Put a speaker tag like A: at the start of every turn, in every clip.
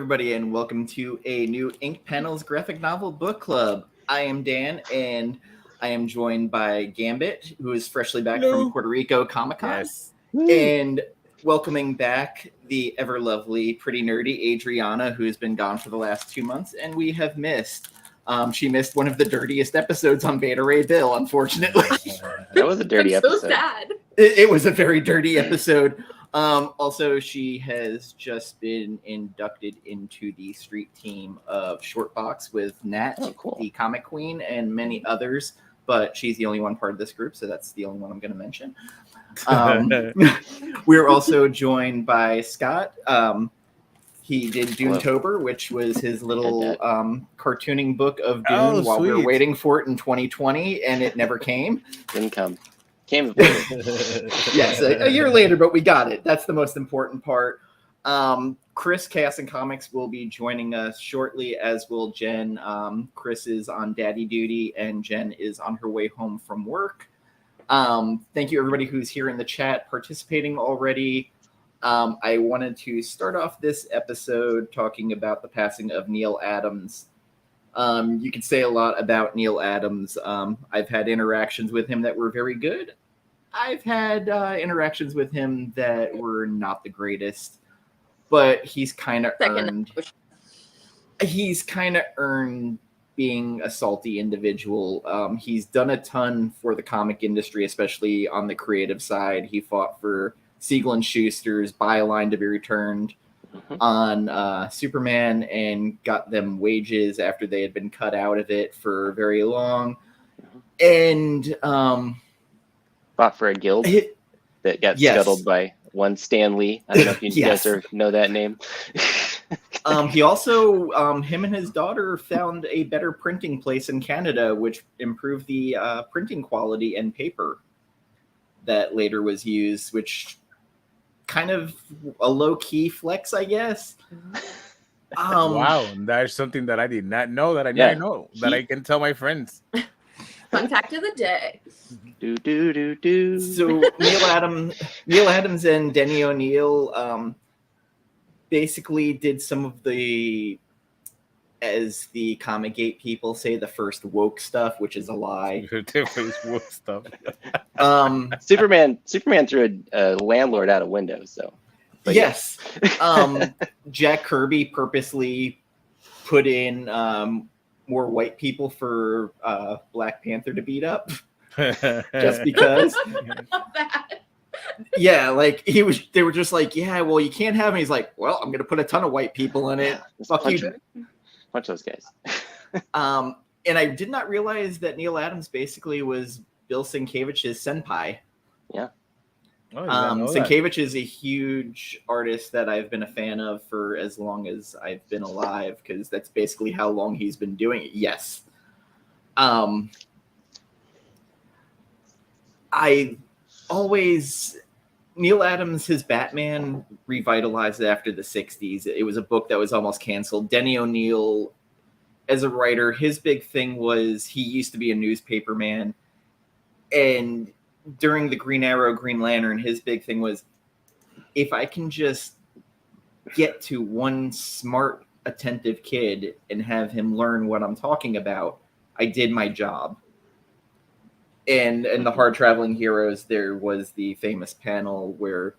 A: everybody, and welcome to a new Ink Panels graphic novel book club. I am Dan, and I am joined by Gambit, who is freshly back from Puerto Rico Comic-Con.
B: Yes.
A: And welcoming back the ever lovely, pretty nerdy Adriana, who has been gone for the last 2 months, and we have missed. She missed one of the dirtiest episodes on Beta Ray Bill, unfortunately.
C: That was a dirty episode.
D: So sad.
A: It was a very dirty episode. Also, she has just been inducted into the street team of Shortbox with Nat, the comic queen, and many others. But she's the only one part of this group, so that's the only one I'm going to mention. We're also joined by Scott. He did Dune-tober, which was his little cartooning book of Dune while we were waiting for it in 2020, and it never came.
C: Didn't come. Came
A: Yes, a year later, but we got it. That's the most important part. Chris, Chaos and Comics, will be joining us shortly, as will Jen. Chris is on daddy duty, and Jen is on her way home from work. Thank you, everybody who's here in the chat participating already. I wanted to start off this episode talking about the passing of Neil Adams. You could say a lot about Neil Adams. I've had interactions with him that were very good. I've had interactions with him that were not the greatest, but he's kind of earned being a salty individual. He's done a ton for the comic industry, especially on the creative side. He fought for Siegel and Schuster's byline to be returned on Superman and got them wages after they had been cut out of it for very long. And
C: fought for a guild that got scuttled by one Stan Lee. I don't know if you guys know that name.
A: He also, him and his daughter found a better printing place in Canada, which improved the printing quality and paper that later was used, which kind of a low-key flex, I guess.
B: Wow, that's something that I did not know that I now know that I can tell my friends.
D: Fun fact of the day.
A: So Neil Adams and Denny O'Neil basically did some of the, as the Comic-Gate people say, the first woke stuff, which is a lie.
B: Woke stuff.
C: Superman threw a landlord out a window. So,
A: yes. Jack Kirby purposely put in more white people for Black Panther to beat up, just because. Yeah, like they were just like, yeah, well, you can't have him. He's like, well, I'm gonna put a ton of white people in it. Fuck you.
C: Punch those guys.
A: And I did not realize that Neil Adams basically was Bill Sienkiewicz's senpai.
C: Yeah.
A: Sienkiewicz is a huge artist that I've been a fan of for as long as I've been alive, because that's basically how long he's been doing it. Yes. Neil Adams, his Batman revitalized it after the 60s. It was a book that was almost canceled. Denny O'Neil, as a writer, his big thing was he used to be a newspaper man. And during the Green Arrow, Green Lantern, his big thing was, if I can just get to one smart, attentive kid and have him learn what I'm talking about, I did my job. And in the Hard Traveling Heroes, there was the famous panel where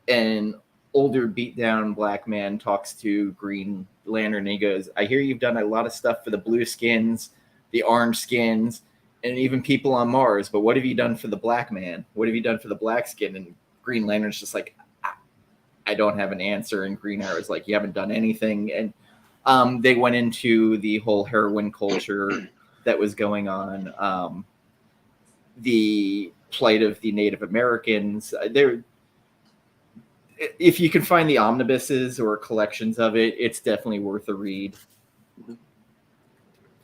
A: an older beat-down black man talks to Green Lantern, and he goes, I hear you've done a lot of stuff for the blue skins, the orange skins, and even people on Mars, but what have you done for the black man? What have you done for the black skin? And Green Lantern's just like, I don't have an answer. And Green Arrow's like, you haven't done anything. And they went into the whole heroin culture that was going on. The plight of the Native Americans. If you can find the omnibuses or collections of it, it's definitely worth a read.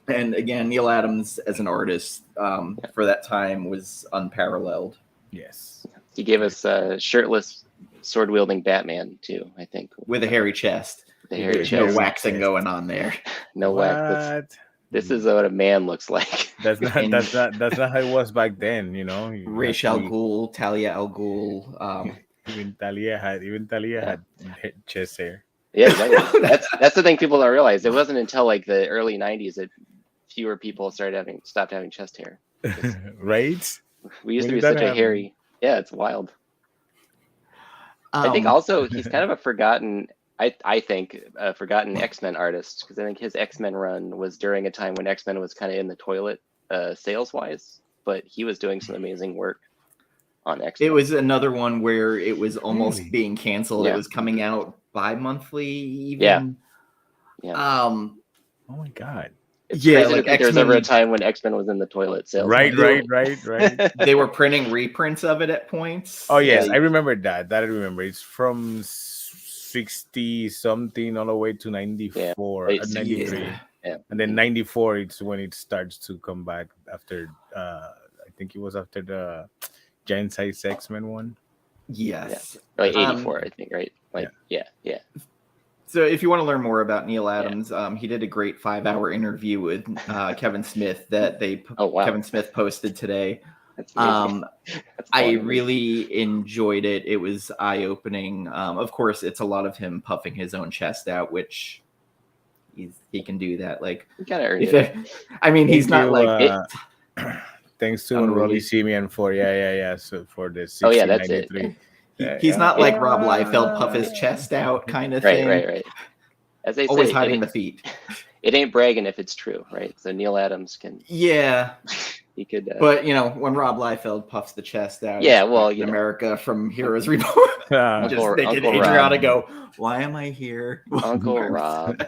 A: And again, Neil Adams as an artist for that time was unparalleled.
B: Yes.
C: He gave us a shirtless, sword-wielding Batman, too, I think.
A: With a hairy chest.
C: There's
A: no waxing going on there.
C: No wax. This is what a man looks like.
B: That's not how it was back then, you know.
A: Ra's al Ghul, Talia al Ghul.
B: Even Talia had chest hair.
C: Yeah, exactly. That's the thing people don't realize. It wasn't until like the early '90s that fewer people stopped having chest hair.
B: Right?
C: We used
B: When
C: to be
B: did that
C: such a
B: happen?
C: hairy. Yeah, it's wild. I think also he's kind of a forgotten. I think a forgotten X-Men artist, because I think his X-Men run was during a time when X-Men was kind of in the toilet sales wise, but he was doing some amazing work on X-Men.
A: It was another one where it was almost
B: Really?
A: being canceled.
C: Yeah.
A: It was coming out bi-monthly even.
C: Yeah.
A: Oh
B: my God.
C: It's
A: yeah,
C: crazy
A: like
C: to think there was ever a
A: X-Men,
C: time when X-Men was in the toilet sales.
B: Right.
A: they were printing reprints of it at points.
B: Oh yes,
A: Like,
B: I remember that. That I remember. It's from 60 something all the way to 94,
C: late
B: 93.
C: Yeah.
B: And then 94 it's when it starts to come back after I think it was after the Giant Size X-Men one.
A: yes.
C: Like 84, I think, right? Like yeah.
A: So if you want to learn more about Neil Adams, he did a great 5-hour interview with Kevin Smith that Kevin Smith posted today.
C: That's amazing.
A: I really enjoyed it. It was eye-opening. Of course, it's a lot of him puffing his own chest out, which he can do that. Like,
C: you gotta earn it.
A: I mean, he's not like.
B: Thanks to Rolly Simeon for So for the 1693.
C: Oh yeah, that's it.
A: He's not like Rob Liefeld puff his chest out kind of thing.
C: Right. As they
A: always
C: say,
A: hiding the feet.
C: It ain't bragging if it's true, right? So Neil Adams can.
A: Yeah.
C: He could.
A: But when Rob Liefeld puffs the chest out.
C: Yeah, well,
A: in America from Heroes Reborn.
C: Just
A: making Adriana go, why am I here?
C: Uncle Rob.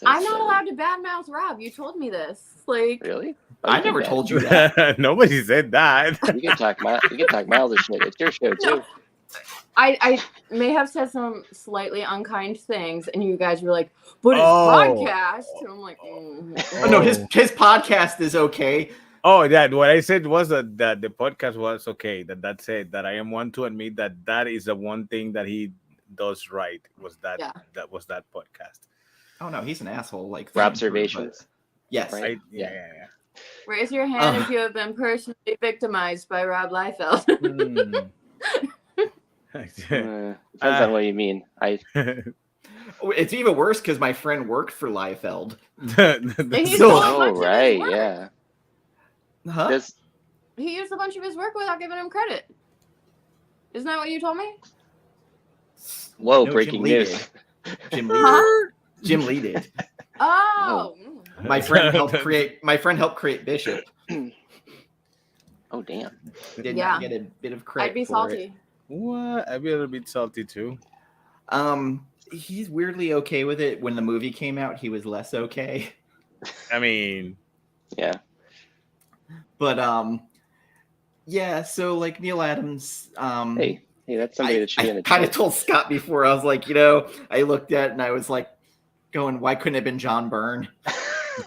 D: I'm not allowed to badmouth Rob. You told me this. Like,
C: really?
A: I never told you that.
B: Nobody said that.
C: You can talk miles of shit. It's your show too.
D: No. I may have said some slightly unkind things, and you guys were like, "But his podcast." And I'm like,
A: no, his podcast is okay.
B: Oh, what I said was that the podcast was okay. That's it. That I am one to admit that is the one thing that he does right was that was that podcast.
A: Oh no, he's an asshole. Like
C: for observations.
A: Yes.
C: Right?
B: Yeah.
D: Raise your hand if you have been personally victimized by Rob Liefeld.
C: Depends on what you mean.
A: It's even worse because my friend worked for Liefeld.
C: Right, yeah.
A: Huh?
D: He used a bunch of his work without giving him credit. Isn't that what you told me?
C: Whoa, breaking news.
A: Jim Lee did.
D: Oh.
A: My friend helped create Bishop.
C: Oh damn.
A: Did not get a bit of credit.
D: I'd be salty.
B: What? I'd be a little bit salty too.
A: He's weirdly okay with it. When the movie came out, he was less okay.
B: I mean,
C: yeah.
A: But so like Neil Adams,
C: hey, that's somebody that should be in the chat.
A: I kind of told Scott before, I was like, I looked at it and I was like going, why couldn't it have been John Byrne?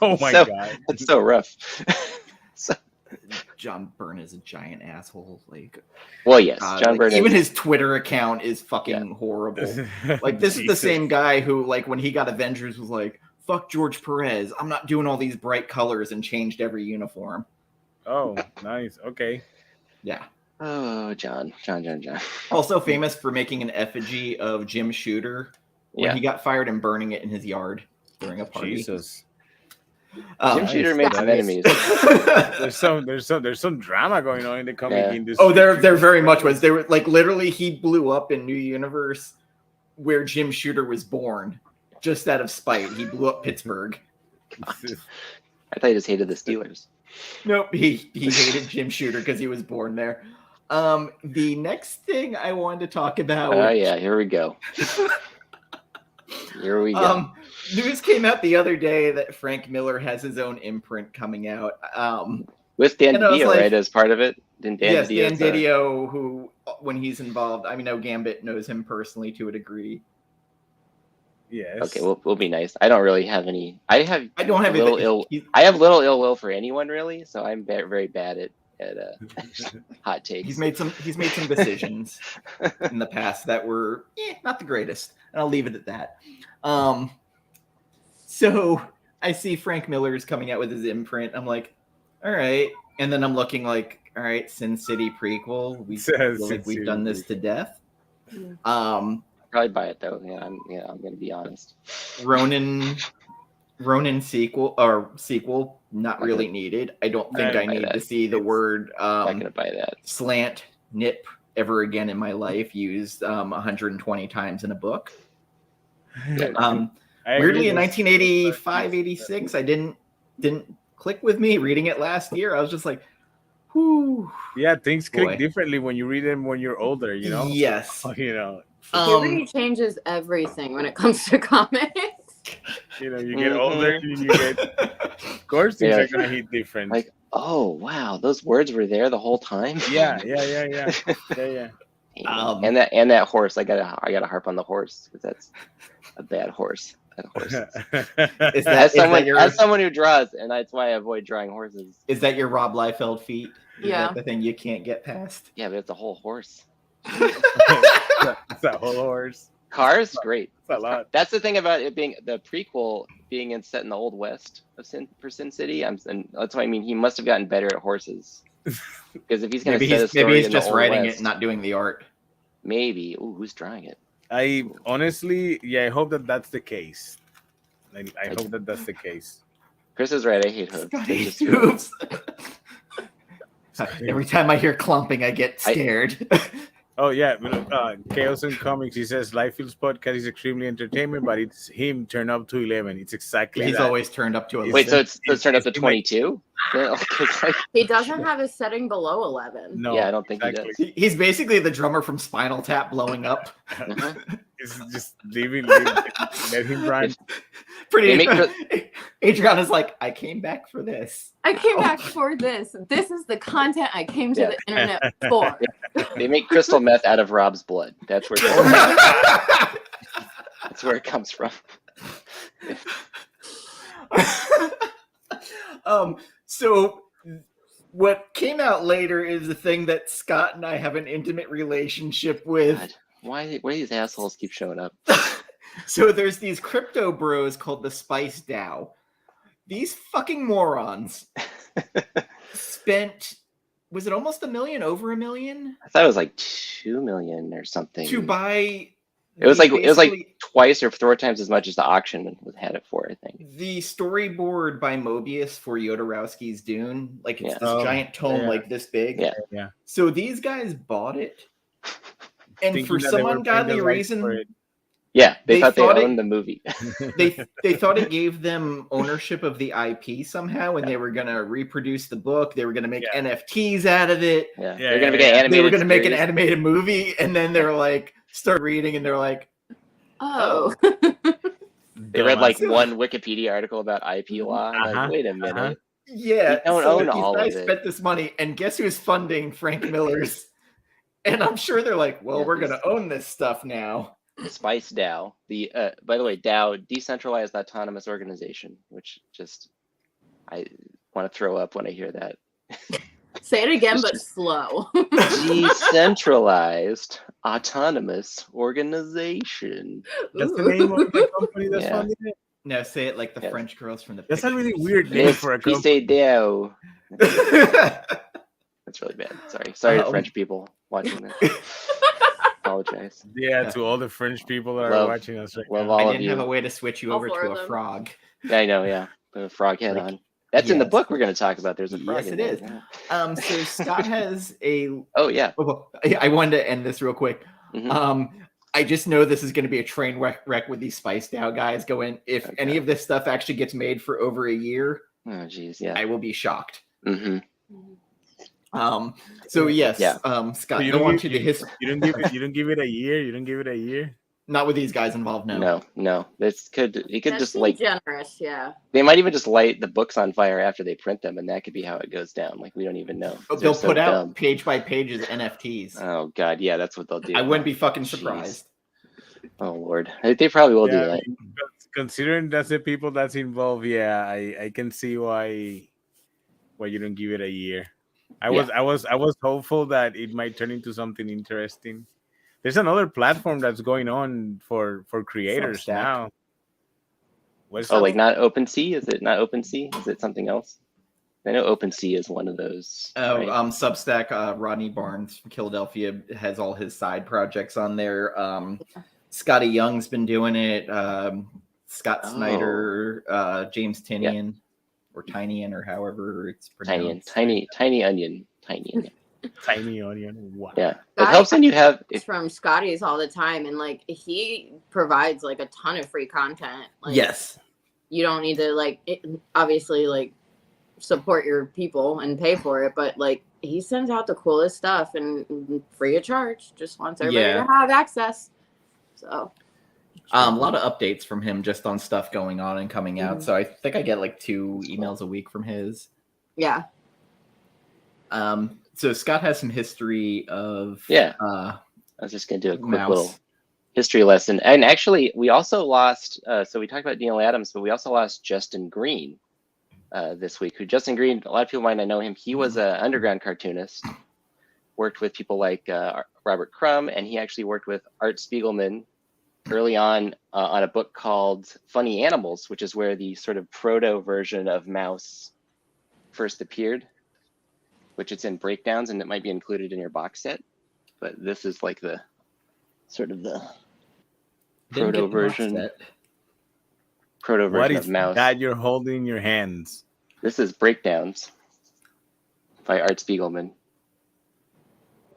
B: Oh my God.
C: That's so rough.
A: John Byrne is a giant asshole. Like,
C: well, yes, John Byrne.
A: Even his Twitter account is fucking horrible. Like, this is the same guy who, like, when he got Avengers, was like, "Fuck George Perez. I'm not doing all these bright colors," and changed every uniform.
B: Oh, nice. Okay.
A: Yeah.
C: Oh, John.
A: Also famous for making an effigy of Jim Shooter when he got fired and burning it in his yard during a party.
B: Jesus.
C: Jim Shooter made some enemies.
B: There's some drama going on in the comic industry.
A: Oh, there very much was. They were like literally he blew up in New Universe where Jim Shooter was born, just out of spite. He blew up Pittsburgh.
C: God. I thought he just hated the Steelers.
A: Nope, he hated Jim Shooter because he was born there. The next thing I wanted to talk about.
C: Oh yeah, here we go. Here we go.
A: News came out the other day that Frank Miller has his own imprint coming out.
C: With Dan Didio, right, as part of it?
A: Dan Didio, who, when he's involved, I know Gambit knows him personally to a degree.
B: Yes.
C: Okay, we'll be nice. I don't really have any. I have little ill will for anyone, really, so I'm very bad at hot takes.
A: He's made some decisions in the past that were not the greatest, and I'll leave it at that. So I see Frank Miller's coming out with his imprint. I'm like, all right. And then I'm looking like, all right, Sin City prequel. We've done this to death.
C: Probably probably buy it though. Yeah, I'm gonna be honest.
A: Ronin sequel, not really needed. I don't think I need to see the word
C: not gonna buy that.
A: Slant nip ever again in my life used 120 times in a book. Weirdly, in 1985, 86, I didn't click with me reading it last year. I was just like, whoo.
B: Yeah, things click differently when you read them when you're older, you know?
A: Yes.
B: You know.
D: Puberty changes everything when it comes to comics.
B: You know, you get older, you get, of course, things are gonna hit different.
C: Like, oh wow, those words were there the whole time.
B: Yeah.
C: And that horse, I gotta harp on the horse because that's a bad horse. That horse. As someone who draws, and that's why I avoid drawing horses.
A: Is that your Rob Liefeld feat? Is
D: yeah.
A: that the thing you can't get past?
C: Yeah, but it's a whole horse.
B: It's a whole horse.
C: Cars, great.
B: That's a lot.
C: That's the thing about it being the prequel being set in the Old West of Sin City. And that's why I mean he must have gotten better at horses. Because if he's going to set a story
A: maybe he's
C: in
A: just
C: the Old
A: writing
C: West,
A: it, not doing the art.
C: Maybe. Ooh, who's drawing it?
B: I honestly, I hope that's the case. I hope that's the case.
C: Chris is right. I hate hooves.
A: Scott hates hooves. Every time I hear clumping, I get scared.
B: Oh yeah, Chaos and Comics. He says Liefeld's podcast is extremely entertainment, but it's him turned up to 11. It's exactly.
A: He's always turned up to 11.
C: Wait, so it's turned up to 22?
D: He doesn't have his setting below 11.
B: No,
C: yeah, I don't think he does.
A: He's basically the drummer from Spinal Tap blowing up.
B: It's just let him run.
A: Adriana's like, I came back for this.
D: I came back for this. This is the content I came to the internet for.
C: They make crystal meth out of Rob's blood. That's where that's where it comes from.
A: So what came out later is the thing that Scott and I have an intimate relationship with.
C: God, why do these assholes keep showing up?
A: So there's these crypto bros called the Spice DAO. These fucking morons spent, was it almost $1 million, over $1 million?
C: I thought it was like 2 million or something.
A: To buy.
C: It was like twice or 4 times as much as the auction had it for, I think.
A: The storyboard by Mobius for Jodorowsky's Dune, like it's this giant tome like this big.
C: Yeah.
A: So these guys bought it, and for some ungodly reason,
C: they thought they owned the movie.
A: they thought it gave them ownership of the IP somehow, and they were gonna reproduce the book. They were gonna make NFTs out of it.
C: They're gonna make an animated.
A: They were gonna make an animated movie, and then they're like, start reading, and they're like,
D: oh.
C: They read like one Wikipedia article about IP law. Like, wait a minute.
A: Yeah,
C: don't own all of it.
A: Spent this money, and guess who's funding Frank Miller's? And I'm sure they're like, well, we're gonna own this stuff now.
C: Spice DAO, by the way, DAO, decentralized autonomous organization, which just I want to throw up when I hear that.
D: Say it again, but slow.
C: Decentralized autonomous organization.
B: That's the name of the company that's funding it.
A: No, say it like the French girls from the.
B: That's a really weird name for a company.
C: Say DAO. That's really bad. Sorry to French people watching this. Apologize.
B: Yeah, to all the French people that are watching us right now.
A: I didn't have a way to switch you over to a frog.
C: Yeah, I know, yeah. Put a frog head on. That's in the book we're going to talk about. There's a frog.
A: Yes, it is. So Scott has a...
C: Oh, yeah.
A: I wanted to end this real quick. Mm-hmm. I just know this is going to be a train wreck with these Spice DAO guys going. If any of this stuff actually gets made for over a year, I will be shocked.
C: Mm-hmm.
A: So yes, Scott,
B: you
A: don't want
B: you don't give it a year. You don't give it a year.
A: Not with these guys involved.
C: No. He could just like
D: generous. Yeah.
C: They might even just light the books on fire after they print them, and that could be how it goes down. Like we don't even know.
A: They'll put out page by pages NFTs.
C: Oh God, yeah, that's what they'll do.
A: I wouldn't be fucking surprised.
C: Oh Lord, they probably will do that.
B: Considering that's the people that's involved, I can see why you don't give it a year. I was hopeful that it might turn into something interesting. There's another platform that's going on for creators now.
C: Like not OpenSea? Is it not OpenSea? Is it something else? I know OpenSea is one of those.
A: Oh, right? Substack. Rodney Barnes from Philadelphia has all his side projects on there. Scotty Young's been doing it. Scott Snyder, James Tinian, or Tinian, or however it's pronounced.
C: Tiny onion.
B: Tiny onion. Wow.
C: Yeah, it helps when you have.
D: It's from Scotty's all the time, and like he provides like a ton of free content. Like,
A: yes.
D: You don't need to obviously support your people and pay for it, but like he sends out the coolest stuff and free of charge. Just wants everybody to have access. So
A: a lot of updates from him just on stuff going on and coming out. So I think I get like 2 emails a week from his.
D: Yeah.
A: So Scott has some history of
C: I was just gonna do a quick little history lesson. And actually we also lost so we talked about Neil Adams, but we also lost Justin Green this week. Justin Green, a lot of people might not know him. He was an underground cartoonist, worked with people like Robert Crumb, and he actually worked with Art Spiegelman early on a book called Funny Animals, which is where the sort of proto version of Mouse first appeared, which it's in breakdowns, and it might be included in your box set. But this is like the sort of the proto version of Mouse
B: that you're holding in your hands.
C: This is Breakdowns by Art Spiegelman,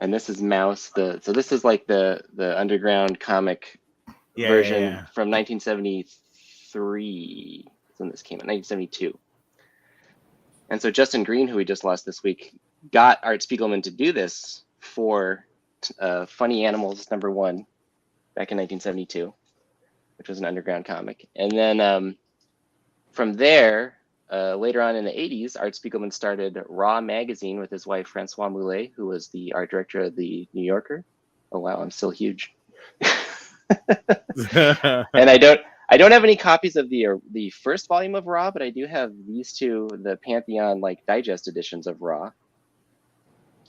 C: and this is Mouse. So this is like the underground comic version from 1973. That's when this came out, 1972. And so Justin Green, who we just lost this week, got Art Spiegelman to do this for Funny Animals #1 back in 1972, which was an underground comic. And then from there, later on in the 80s, Art Spiegelman started Raw magazine with his wife, Francois Moulet, who was the art director of the New Yorker. Oh, wow, I'm still huge. And I don't have any copies of the first volume of Raw, but I do have these two, the Pantheon digest editions of Raw,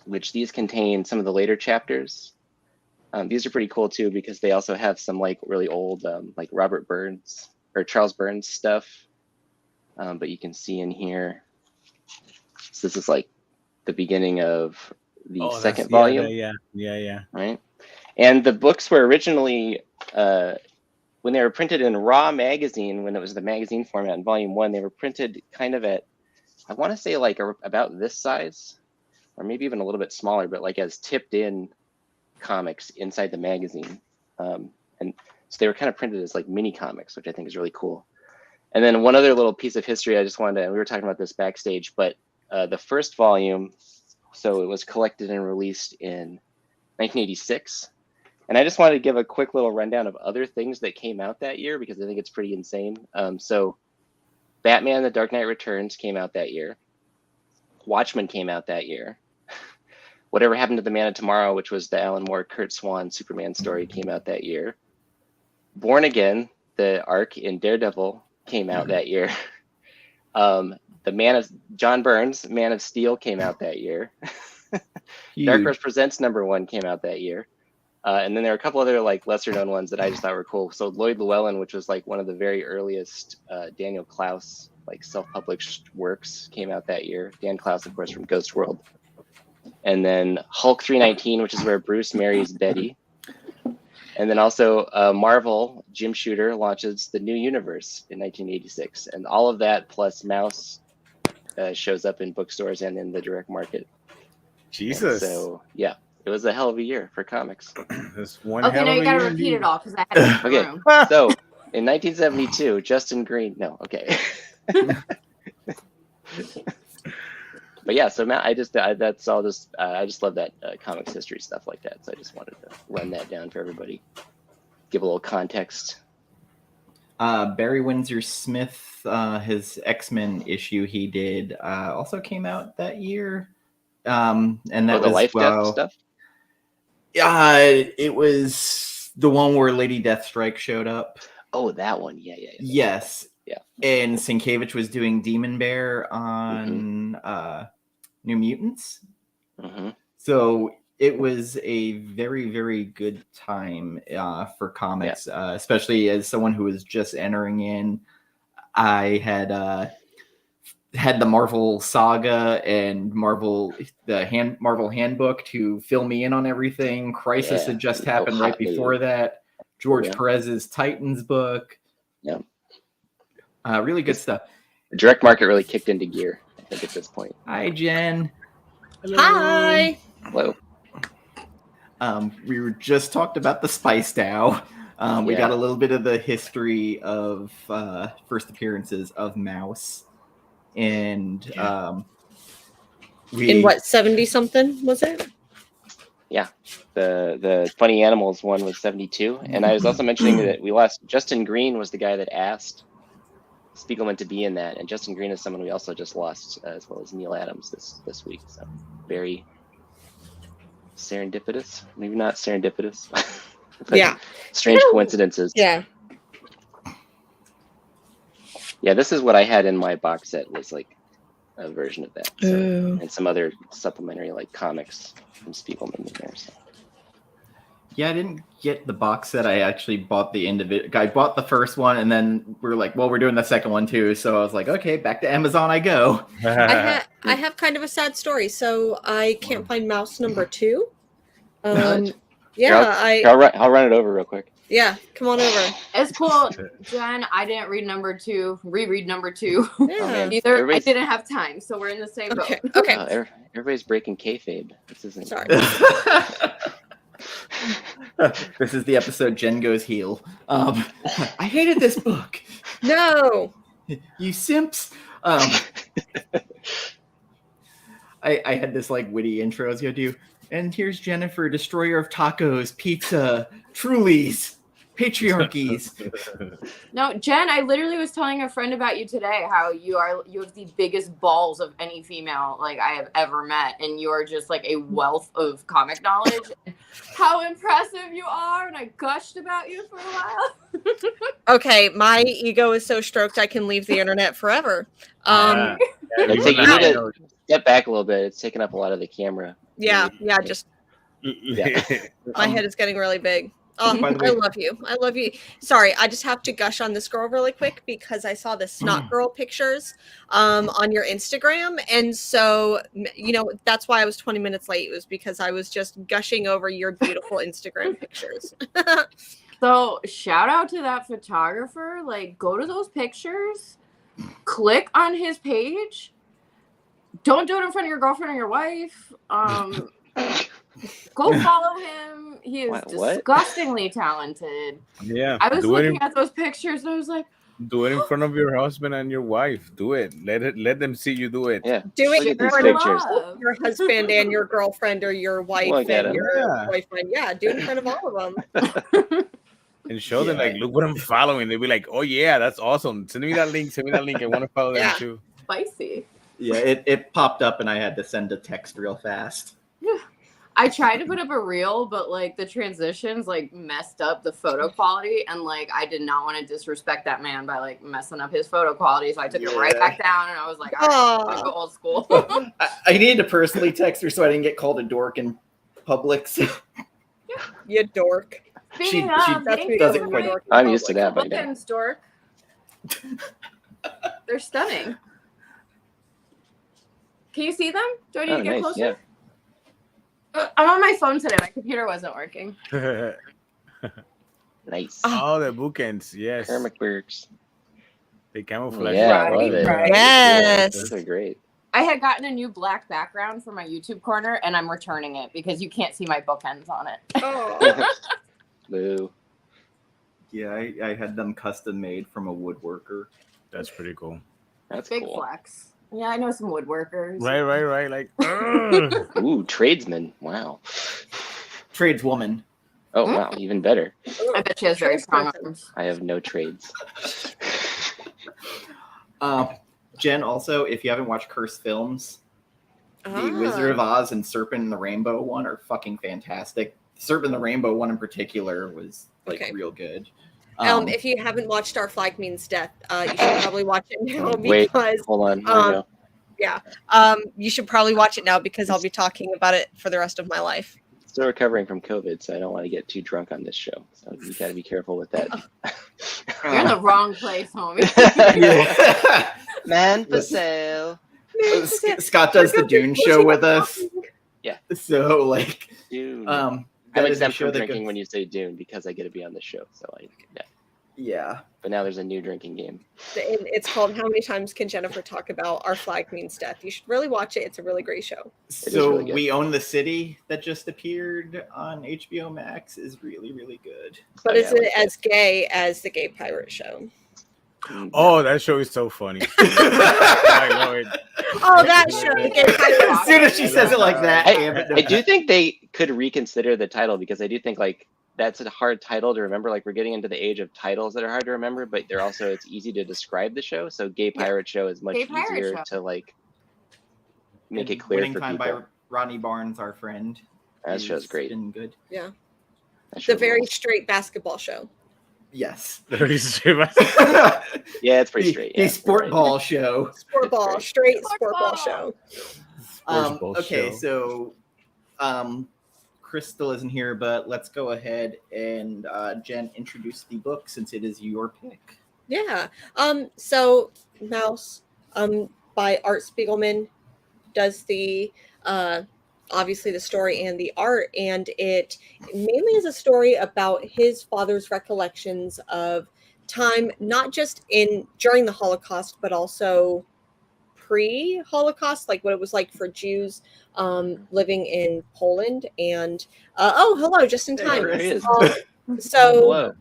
C: which these contain some of the later chapters. These are pretty cool too, because they also have some really old Robert Burns or Charles Burns stuff. But you can see in here, so this is the beginning of the second volume.
B: Yeah.
C: Right. And the books were originally, when they were printed in Raw magazine, when it was the magazine format in volume 1, they were printed kind of at, I want to say about this size, or maybe even a little bit smaller, but as tipped in comics inside the magazine. And so they were kind of printed as mini comics, which I think is really cool. And then one other little piece of history I just wanted to, we were talking about this backstage, but the first volume, so it was collected and released in 1986. And I just wanted to give a quick little rundown of other things that came out that year, because I think it's pretty insane. So Batman: The Dark Knight Returns came out that year. Watchmen came out that year. Whatever Happened to the Man of Tomorrow, which was the Alan Moore, Kurt Swan Superman story, came out that year. Born Again, the arc in Daredevil, came out that year. John Burns' Man of Steel came out that year. Dark Horse Presents #1 came out that year. And then there are a couple other lesser known ones that I just thought were cool. So Lloyd Llewellyn, which was one of the very earliest Daniel Klaus self-published works, came out that year. Dan Klaus, of course, from Ghost World. And then Hulk 319, which is where Bruce marries Betty. And then also Marvel, Jim Shooter launches the New Universe in 1986. And all of that plus Mouse shows up in bookstores and in the direct market.
B: Jesus.
C: And so, yeah, it was a hell of a year for comics.
D: Okay, now you got to repeat it all because I had
C: okay, so in 1972, Justin Green. No, okay. But yeah, so Matt, I just love that comics history stuff like that. So I just wanted to run that down for everybody, give a little context.
A: Barry Windsor Smith, his X-Men issue he did also came out that year, and that was
C: Life Death stuff.
A: It was the one where Lady Deathstrike showed up.
C: Oh, that one, yeah.
A: Yes.
C: Yeah.
A: And Sienkiewicz was doing Demon Bear on New Mutants.
C: Mm-hmm.
A: So it was a very, very good time for comics, especially as someone who was just entering in. I had the Marvel Saga and Marvel Handbook to fill me in on everything. Crisis had just happened right before that. George Perez's Titans book.
C: Yeah.
A: Really good stuff.
C: The direct market really kicked into gear, I think, at this point.
A: Hi, Jen.
E: Hello. Hi.
C: Hello.
A: We were just talked about the Spice DAO. We got a little bit of the history of first appearances of Mouse. And
E: in what, 70 something was it?
C: Yeah, the Funny Animals one was 72, and I was also mentioning that we lost. Justin Green was the guy that asked Spiegelman to be in that, and Justin Green is someone we also just lost, as well as Neil Adams this week. So very serendipitous, maybe not serendipitous.
E: Yeah,
C: strange coincidences.
E: Yeah.
C: Yeah, this is what I had in my box set, was like a version of that, and some other supplementary like comics from Spiegelman in there. So.
A: Yeah, I didn't get the box set. I actually bought the individual. I bought the first one, and then we were like, "Well, we're doing the second one too." So I was like, "Okay, back to Amazon I go."
E: I have kind of a sad story. So I can't find Mouse number 2. Yeah,
C: I'll run it over real quick.
E: Yeah, come on over.
D: It's cool, Jen. I didn't read number 2. Reread number 2.
E: Yeah.
D: Either I didn't have time, so we're in the same boat.
E: Okay.
C: Everybody's breaking kayfabe. This isn't.
E: Sorry.
A: This is the episode Jen goes heel. I hated this book.
E: No.
A: You simps. I had this like witty intro I was gonna do. And here's Jennifer, destroyer of tacos, pizza, Trulies, patriarchies.
D: No, Jen, I literally was telling a friend about you today how you have the biggest balls of any female like I have ever met, and you are just like a wealth of comic knowledge. How impressive you are, and I gushed about you for a while.
E: Okay, my ego is so stroked I can leave the internet forever.
C: You need to step back a little bit. It's taking up a lot of the camera.
E: Yeah, just my head is getting really big. I love you. I love you. Sorry, I just have to gush on this girl really quick because I saw the snot girl pictures on your Instagram. And so, that's why I was 20 minutes late. It was because I was just gushing over your beautiful Instagram pictures.
D: So shout out to that photographer. Like, go to those pictures, click on his page. Don't do it in front of your girlfriend or your wife. Go follow him. He is disgustingly talented.
B: Yeah.
D: I was looking at those pictures and I was like,
B: do it in front of your husband and your wife. Do it. Let them see you do it.
C: Yeah.
E: Do it in front of your husband and your girlfriend or your wife and your boyfriend. Yeah, do it in front of all of them.
B: And show them, like, look what I'm following. They'll be like, oh, yeah, that's awesome. Send me that link. I want to follow them too.
D: Spicy.
A: Yeah, it popped up and I had to send a text real fast.
D: Yeah. I tried to put up a reel, but like the transitions like messed up the photo quality, and like I did not want to disrespect that man by like messing up his photo quality, so I took it right back down, and I was like, all right, go old school.
A: I needed to personally text her so I didn't get called a dork in public. So.
E: You dork.
A: She doesn't quite.
C: I'm used to that.
D: Bookends, dork. They're stunning. Can you see them? Do I need to get closer?
C: Yeah.
D: I'm on my phone today. My computer wasn't working.
C: Nice.
B: Oh, the bookends. Yes.
C: Comic books.
B: They camouflage.
C: Yeah, I love it.
E: Yes.
C: Those are great.
D: I had gotten a new black background for my YouTube corner, and I'm returning it because you can't see my bookends on it.
E: Oh.
C: Boo.
A: Yeah, I had them custom made from a woodworker.
B: That's pretty cool.
C: That's
D: big
C: cool.
D: flex. Yeah, I know some woodworkers.
B: Right. Like,
C: ooh, tradesman. Wow.
A: Tradeswoman.
C: Oh, wow. Even better.
D: I bet she has very strong arms.
C: I have no trades.
A: Jen, also, if you haven't watched Cursed Films, the Wizard of Oz and Serpent and the Rainbow one are fucking fantastic. Serpent and the Rainbow one in particular was like real good.
E: If you haven't watched Our Flag Means Death, you should probably watch it now because
C: wait, hold on.
E: You should probably watch it now because I'll be talking about it for the rest of my life.
C: Still recovering from COVID, so I don't want to get too drunk on this show. So you got to be careful with that.
D: You're in the wrong place, homie.
C: Man for sale.
A: Scott does the Dune show with us.
C: Yeah.
A: So like,
C: Dune. I'm exempt from drinking when you say Dune because I get to be on the show. So
A: yeah.
C: But now there's a new drinking game.
E: It's called How Many Times Can Jennifer Talk About Our Flag Means Death? You should really watch it. It's a really great show.
A: So really We Own the City that just appeared on HBO Max is really, really good.
E: But is it as gay as the Gay Pirate Show?
B: Oh, that show is so funny.
E: I know it. Oh, that show. The Gay Pirate.
A: As soon as she says it like that,
C: I do think they could reconsider the title because I do think like that's a hard title to remember. Like we're getting into the age of titles that are hard to remember, but they're also it's easy to describe the show. So Gay Pirate Show is much easier to like make it clear
A: Winning
C: for
A: Time
C: people.
A: by Ronnie Barnes, our friend.
C: That show's great.
A: Been good.
E: Yeah. The very straight basketball show.
A: Yes.
B: Very straight.
C: Yeah, it's pretty straight.
A: The sport ball show.
E: Sport ball, straight sport ball show.
A: Okay, so Crystal isn't here, but let's go ahead and Jen introduce the book since it is your pick.
E: Yeah. So Mouse, by Art Spiegelman, does the obviously the story and the art, and it mainly is a story about his father's recollections of time, not just during the Holocaust, but also pre-Holocaust, like what it was like for Jews living in Poland. And hello, just in time. So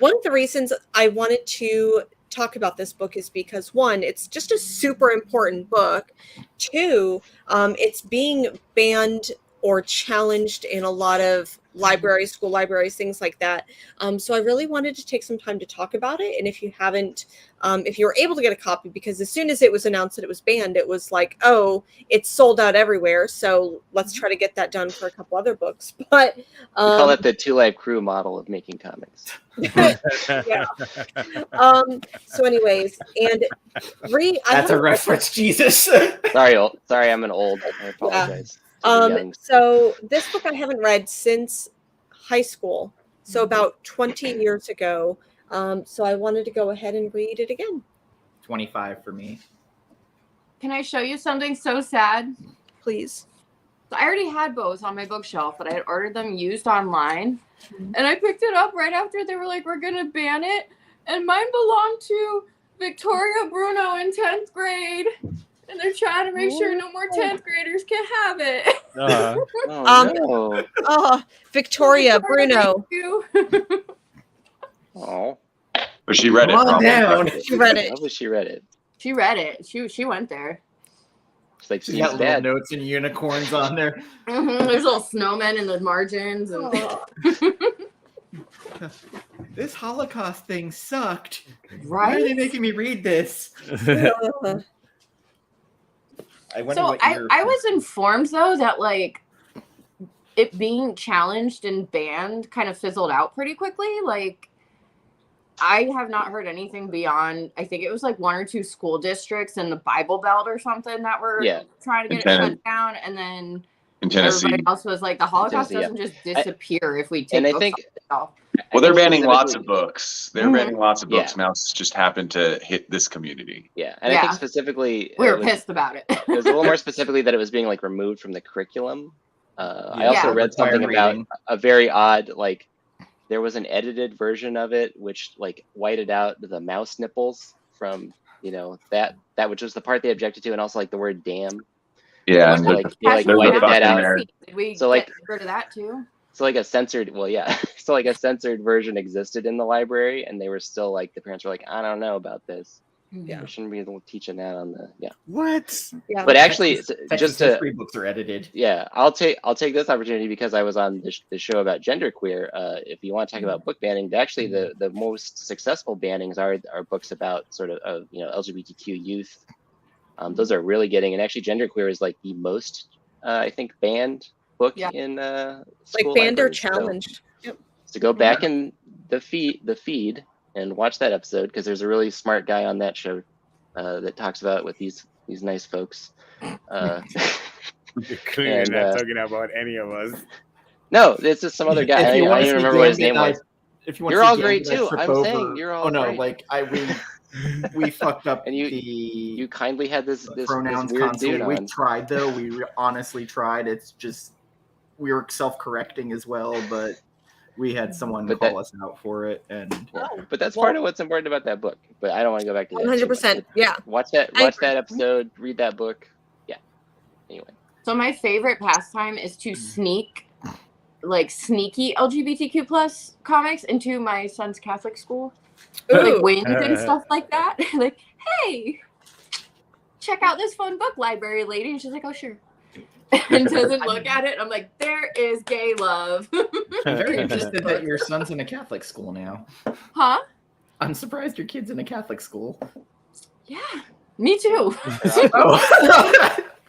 E: one of the reasons I wanted to talk about this book is because one, it's just a super important book. Two, it's being banned or challenged in a lot of libraries, school libraries, things like that. So I really wanted to take some time to talk about it. And if you haven't, if you were able to get a copy, because as soon as it was announced that it was banned, it was like, oh, it's sold out everywhere. So let's try to get that done for a couple other books. But
C: we call it the Two Live Crew model of making comics.
E: Yeah. So anyways, and
A: that's a reference, Jesus.
C: Sorry, I'm an old. I apologize.
E: So this book I haven't read since high school, so about 20 years ago. So I wanted to go ahead and read it again.
A: 25 for me.
D: Can I show you something so sad?
E: Please.
D: So I already had both on my bookshelf, but I had ordered them used online. And I picked it up right after they were like, we're going to ban it. And mine belonged to Victoria Bruno in 10th grade. And they're trying to make sure no more 10th graders can have it.
E: Victoria Bruno.
C: Oh.
F: But she read it.
A: Down.
E: She read it.
C: How was she read it?
D: She read it. She went there.
C: She's like,
A: she got little notes and unicorns on there.
D: There's little snowmen in the margins. And
A: this Holocaust thing sucked.
D: Right?
A: Why are they making me read this? I was informed though that like it being challenged and banned kind of fizzled out pretty quickly. Like I have not heard anything beyond, I think it was like 1 or 2 school districts in the Bible Belt or something that were trying to get it shut down. And then
F: in Tennessee,
D: everybody else was like, the Holocaust doesn't just disappear if we take
C: and I
D: books
C: think
D: off
F: well, they're banning lots of books. They're banning lots of books. Now it's just happened to hit this community.
C: Yeah, and I think specifically
D: we were pissed about it.
C: It was a little more specifically that it was being like removed from the curriculum. I also read something about a very odd, like there was an edited version of it which like whited out the mouse nipples from that which was the part they objected to, and also like the word damn.
F: Yeah,
C: and like whited that out.
D: Did we
C: so like
D: get rid of that too?
C: So like a censored, so like a censored version existed in the library, and they were still like, the parents were like, I don't know about this.
E: Yeah,
C: we shouldn't be teaching that on the
B: What?
E: Yeah,
C: but actually, just to
A: history books are edited.
C: Yeah, I'll take this opportunity because I was on the show about genderqueer. If you want to talk about book banning, actually the most successful bannings are books about sort of LGBTQ youth. Those are really getting, and actually genderqueer is like the most I think banned book in school
E: like banned or
C: libraries.
E: challenged.
C: So go back in the feed and watch that episode, because there's a really smart guy on that show that talks about with these nice folks.
B: You're clearly not talking about any of us.
C: No, it's just some other guy. I don't even remember what his name was.
A: If you want
C: you're
A: to
C: all great too. I'm saying you're all great.
A: Like we fucked up.
C: And you kindly had this
A: pronouns
C: weird
A: console.
C: dude
A: We
C: on.
A: tried though. We honestly tried. It's just we were self-correcting as well, but we had someone call us out for it, and
C: but that's part of what's important about that book. But I don't want to go back to that.
E: 100%. Yeah.
C: Watch that episode, read that book. Yeah. Anyway.
D: So my favorite pastime is to sneak, like sneaky LGBTQ plus comics into my son's Catholic school, like wins and stuff like that. Like, hey, check out this fun book library, lady, and she's like, oh sure. And doesn't look at it. I'm like, there is gay love.
A: I'm very interested that your son's in a Catholic school now.
D: Huh?
A: I'm surprised your kid's in a Catholic school.
D: Yeah, me too.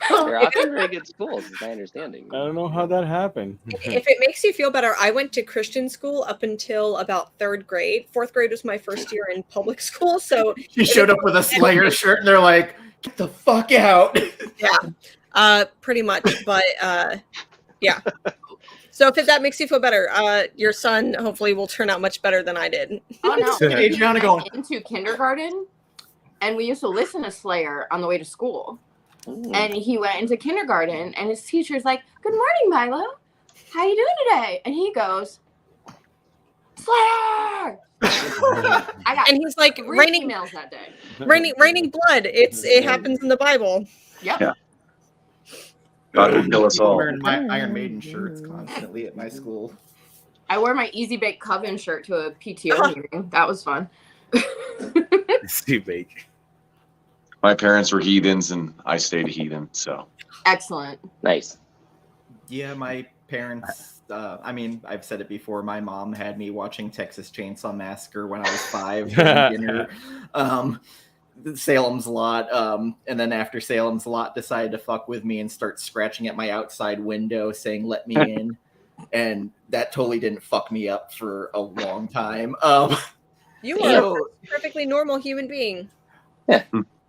C: They're often very good schools, is my understanding.
B: I don't know how that happened.
E: If it makes you feel better, I went to Christian school up until about 3rd grade. 4th grade was my first year in public school. So
A: she showed up with a Slayer shirt, and they're like, "Get the fuck out!"
E: Yeah, pretty much. But yeah. So if that makes you feel better, your son hopefully will turn out much better than I did.
D: Oh no,
A: Adriana going
D: into kindergarten, and we used to listen to Slayer on the way to school. And he went into kindergarten, and his teacher's like, "Good morning, Milo. How you doing today?" And he goes, "Slayer."
E: And he's like,
D: raining emails that day.
E: Raining blood. It happens in the Bible.
D: Yep.
F: Yeah. God will kill us
A: I'm
F: all.
A: wearing my Iron Maiden shirts constantly at my school.
D: I wore my Easy Bake Coven shirt to a PTO meeting. That was fun.
B: Easy Bake.
F: My parents were heathens, and I stayed a heathen. So
D: Excellent.
C: Nice.
A: Yeah, my parents. I mean, I've said it before. My mom had me watching Texas Chainsaw Massacre when I was 5 during dinner. Salem's Lot, and then after Salem's Lot decided to fuck with me and start scratching at my outside window saying "let me in," and that totally didn't fuck me up for a long time.
E: You are a perfectly normal human being.
C: Yeah.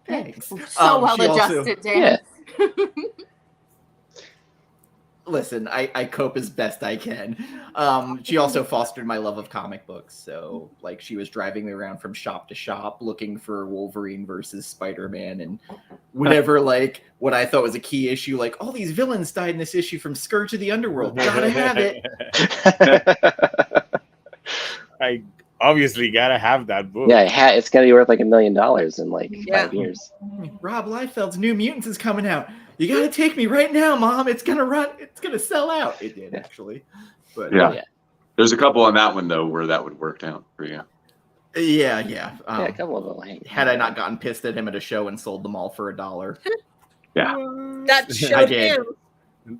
A: Thanks.
D: So well adjusted, Dan.
C: Yeah.
A: Listen, I cope as best I can. She also fostered my love of comic books. So, like, she was driving me around from shop to shop looking for Wolverine versus Spider-Man and whatever, like, what I thought was a key issue. Like, all these villains died in this issue from Scourge of the Underworld. Gotta have it.
B: I obviously gotta have that book.
C: Yeah, it's gonna be worth like $1 million in like 5 years.
A: Rob Liefeld's New Mutants is coming out. You gotta take me right now, Mom. It's gonna sell out. It did actually, but
F: yeah. There's a couple on that one though where that would work out for you.
A: Yeah.
C: A couple of them.
A: Had I not gotten pissed at him at a show and sold them all for $1.
F: Yeah,
E: that showed him.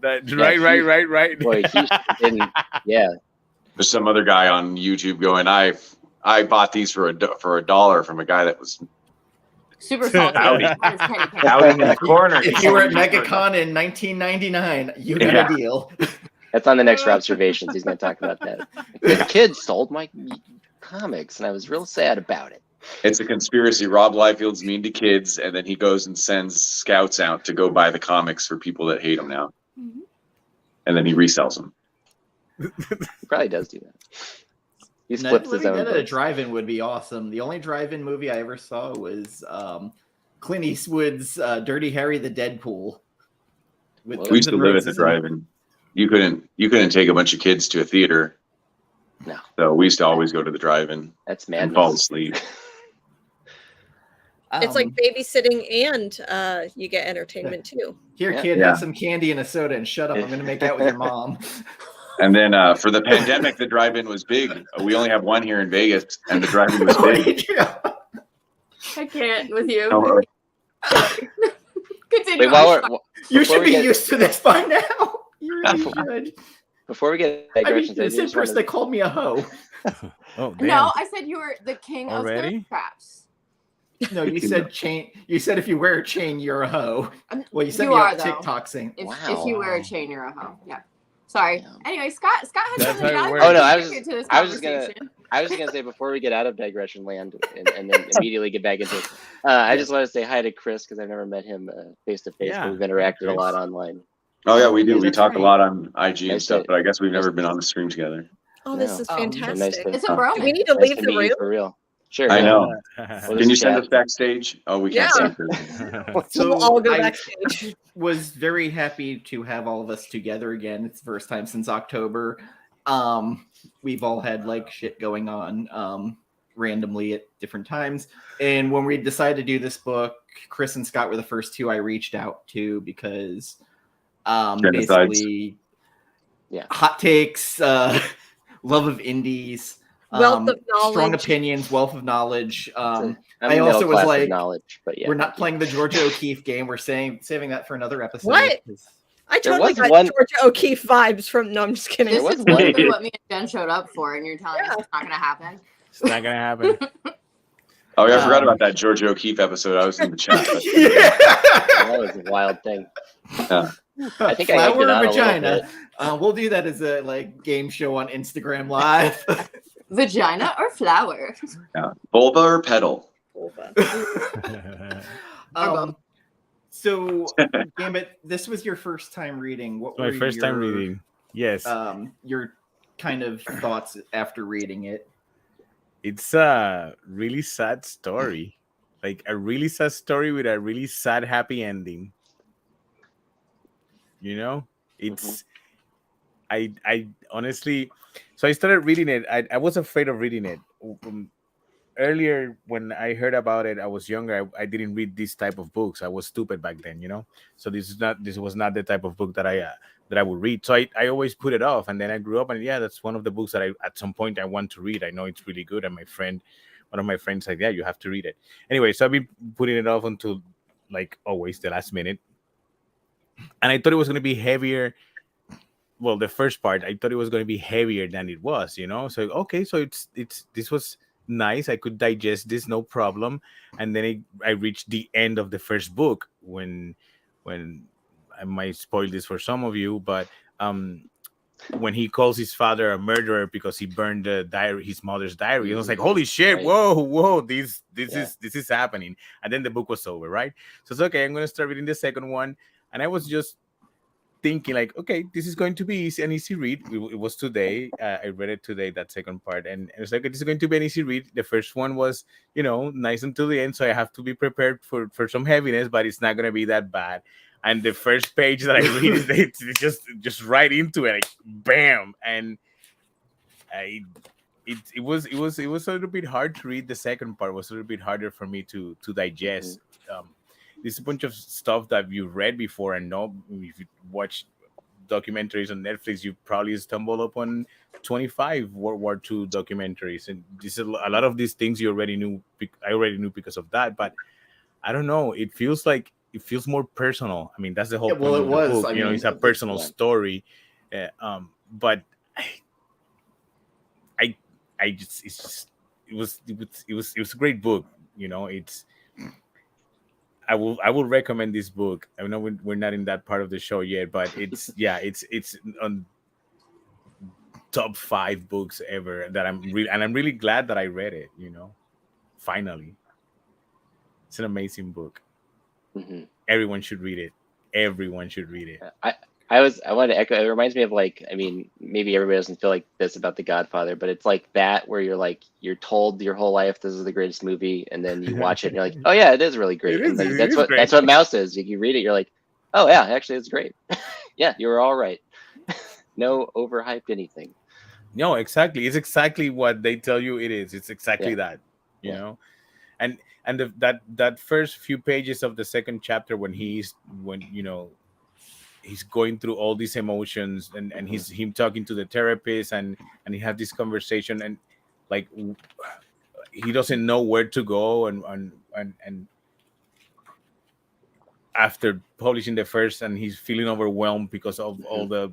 B: Right.
C: Boy, he didn't. Yeah.
F: there's some other guy on YouTube going, I bought these for $1 from a guy that was
D: super salty.
F: outing in the corner.
A: If you were at MegaCon in 1999, you got a deal.
C: That's on the next observations. He's going to talk about that. The kids sold my comics, and I was real sad about it.
F: It's a conspiracy. Rob Liefeld's mean to kids, and then he goes and sends scouts out to go buy the comics for people that hate him now. Mm-hmm. And then he resells them.
C: He probably does do that. He
A: Now,
C: flips his own.
A: That at a drive-in would be awesome. The only drive-in movie I ever saw was Clint Eastwood's Dirty Harry the Deadpool.
F: We used to live at the drive-in. You couldn't take a bunch of kids to a theater.
C: No.
F: So we used to always go to the drive-in.
C: That's madness.
F: And fall asleep.
E: It's like babysitting and you get entertainment too.
A: Here, kid, have some candy and a soda and shut up. I'm going to make out with your mom.
F: And then for the pandemic, the drive-in was big. We only have one here in Vegas, and the drive-in was big.
D: I can't with you.
F: No,
D: Continue.
C: Wait,
A: you should be used to this by now. You really should.
C: Before we get digressions,
A: this person that called me a hoe.
B: Oh, damn.
D: No, I said you were the king
B: Already?
D: of traps.
A: No, you said chain. You said if you wear a chain, you're a hoe. Well, you said
D: You
A: me
D: are,
A: on
D: though.
A: TikTok saying,
D: If you wear a chain, you're a hoe. Yeah. Sorry.
C: Yeah.
D: Anyway, Scott has
B: That's
D: something
B: how it
D: to
B: works.
C: Oh no,
D: I was
C: just gonna say before we get out of digression land and then immediately get back into it. I just want to say hi to Chris because I've never met him face to face, but we've interacted a lot online.
F: Oh yeah, we do. We
A: That's
F: talk
A: right.
F: a lot on IG and
C: Nice
F: stuff,
C: to-
F: but I guess we've never been on the stream together.
E: Oh, this is
C: So
E: fantastic.
C: nice to-
D: It's a bro.
E: Do we need to
C: nice
E: leave
C: to
E: the
C: meet you
E: room?
C: for real. Sure.
F: I know.
C: We'll
F: Can you
C: just
F: send
C: chat.
F: us backstage? Oh, we can't
E: Yeah.
F: see
E: We'll all go
A: I
E: backstage.
A: was very happy to have all of us together again. It's the first time since October. We've all had like shit going on randomly at different times. And when we decided to do this book, Chris and Scott were the first two I reached out to because basically hot takes, love of indies,
E: Wealth of knowledge.
A: strong opinions, wealth of knowledge.
C: I also was like, knowledge, but yeah,
A: we're not playing the Georgia O'Keeffe game. We're saving that for another episode.
E: What? I totally got Georgia O'Keeffe vibes from. No, I'm just kidding.
D: This is exactly what me and Jen showed up for, and you're telling us it's not going to happen.
B: It's not going to happen.
F: Oh yeah, I forgot about that Georgia O'Keeffe episode. I was in the chat. But...
C: that was a wild thing.
F: Yeah.
C: I think
A: Flower
C: I
A: or vagina. We'll do that as a game show on Instagram Live.
D: Vagina or flower?
F: Yeah. Vulva or petal?
E: Vulva.
A: So, Gambit, this was your first time reading. What were
B: my first time reading? Yes.
A: Your kind of thoughts after reading it?
B: It's a really sad story, like a really sad story with a really sad, happy ending. You know, it's. I honestly, so I started reading it. I was afraid of reading it. Earlier, when I heard about it, I was younger. I didn't read this type of books. I was stupid back then, you know. So this was not the type of book that I would read. So I always put it off. And then I grew up, and that's one of the books that at some point I want to read. I know it's really good, and one of my friends said, "Yeah, you have to read it." Anyway, so I've been putting it off until like always the last minute. And I thought it was going to be heavier. Well, the first part, I thought it was going to be heavier than it was, you know. So okay, so this was nice. I could digest this, no problem. And then I reached the end of the first book when I might spoil this for some of you, but when he calls his father a murderer because he burned his mother's diary, it was like, holy shit, right. whoa, this is happening. And then the book was over, right? So it's okay, I'm going to start reading the second one. And I was just thinking like, okay, this is going to be an easy read. It was today. I read it today, that second part. And it was like, this is going to be an easy read. The first one was, nice until the end. So I have to be prepared for some heaviness, but it's not going to be that bad. And the first page that I read is it's just right into it, like bam. And it was a little bit hard to read. The second part was a little bit harder for me to digest. There's a bunch of stuff that you've read before and know. If you watch documentaries on Netflix, you probably stumble upon 25 World War II documentaries, and this is a lot of these things you already knew. I already knew because of that, but I don't know. It feels more personal. I mean, that's the whole point of the book. I mean, it's a personal story, but it was a great book. I will recommend this book. I know we're not in that part of the show yet, but it's on top 5 books ever that I'm really glad that I read it. Finally, it's an amazing book. Mm-hmm. Everyone should read it.
C: I want to echo. It reminds me of maybe everybody doesn't feel like this about The Godfather, but it's like that where you're told your whole life this is the greatest movie, and then you watch it and you're like, oh yeah, it is really great. That's what Mouse is. You read it, you're like, oh yeah, actually it's great. Yeah, you were all right. No overhyped anything.
B: No, exactly. It's exactly what they tell you it is. It's exactly that. You know, and that first few pages of the second chapter when he's going through all these emotions and he's him talking to the therapist and he have this conversation and like he doesn't know where to go and after publishing the first and he's feeling overwhelmed because of all the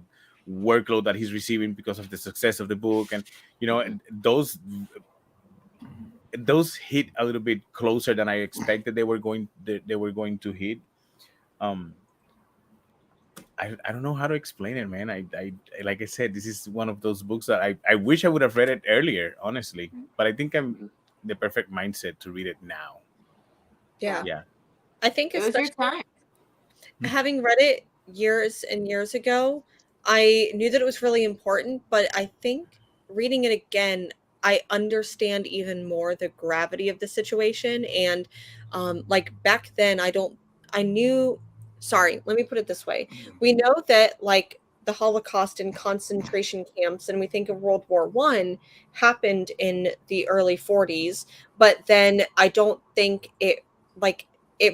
B: workload that he's receiving because of the success of the book and and those hit a little bit closer than I expected they were going to hit. I don't know how to explain it, man. I like I said, this is one of those books that I wish I would have read it earlier, honestly. But I think I'm the perfect mindset to read it now.
E: Yeah. I think
D: it was your time.
E: Having read it years and years ago, I knew that it was really important, but I think reading it again, I understand even more the gravity of the situation. And like back then, sorry, let me put it this way. We know that like the Holocaust and concentration camps, and we think of World War I happened in the early 40s, but then I don't think it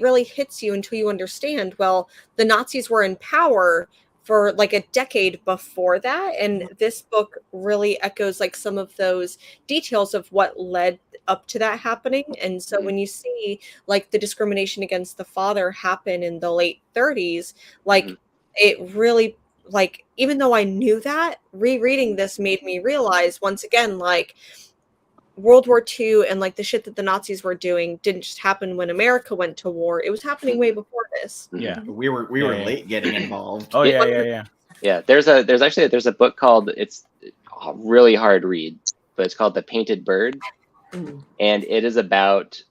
E: really hits you until you understand, well, the Nazis were in power for like a decade before that. And this book really echoes like some of those details of what led up to that happening. And so when you see like the discrimination against the father happen in the late 30s, like it really, like, even though I knew that, rereading this made me realize once again, like, World War II and like the shit that the Nazis were doing didn't just happen when America went to war. It was happening way before this.
B: Yeah,
A: we were late getting involved.
B: Oh yeah.
C: Yeah, there's a book called, it's a really hard read, but it's called The Painted Bird, and it is about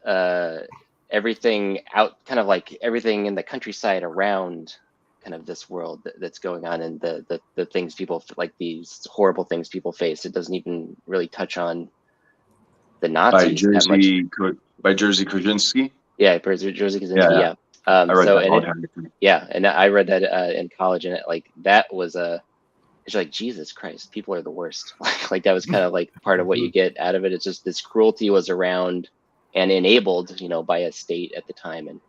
C: everything out, kind of like everything in the countryside around kind of this world that's going on, and the things people, like these horrible things people face. It doesn't even really touch on the Nazis that much.
F: By Jerzy Kosinski.
C: Yeah, Jerzy Kosinski. Yeah.
F: I read that.
C: And I read that in college, and that was it's like, Jesus Christ, people are the worst. Like that was kind of like part of what you get out of it. It's just this cruelty was around and enabled, by a state at the time. And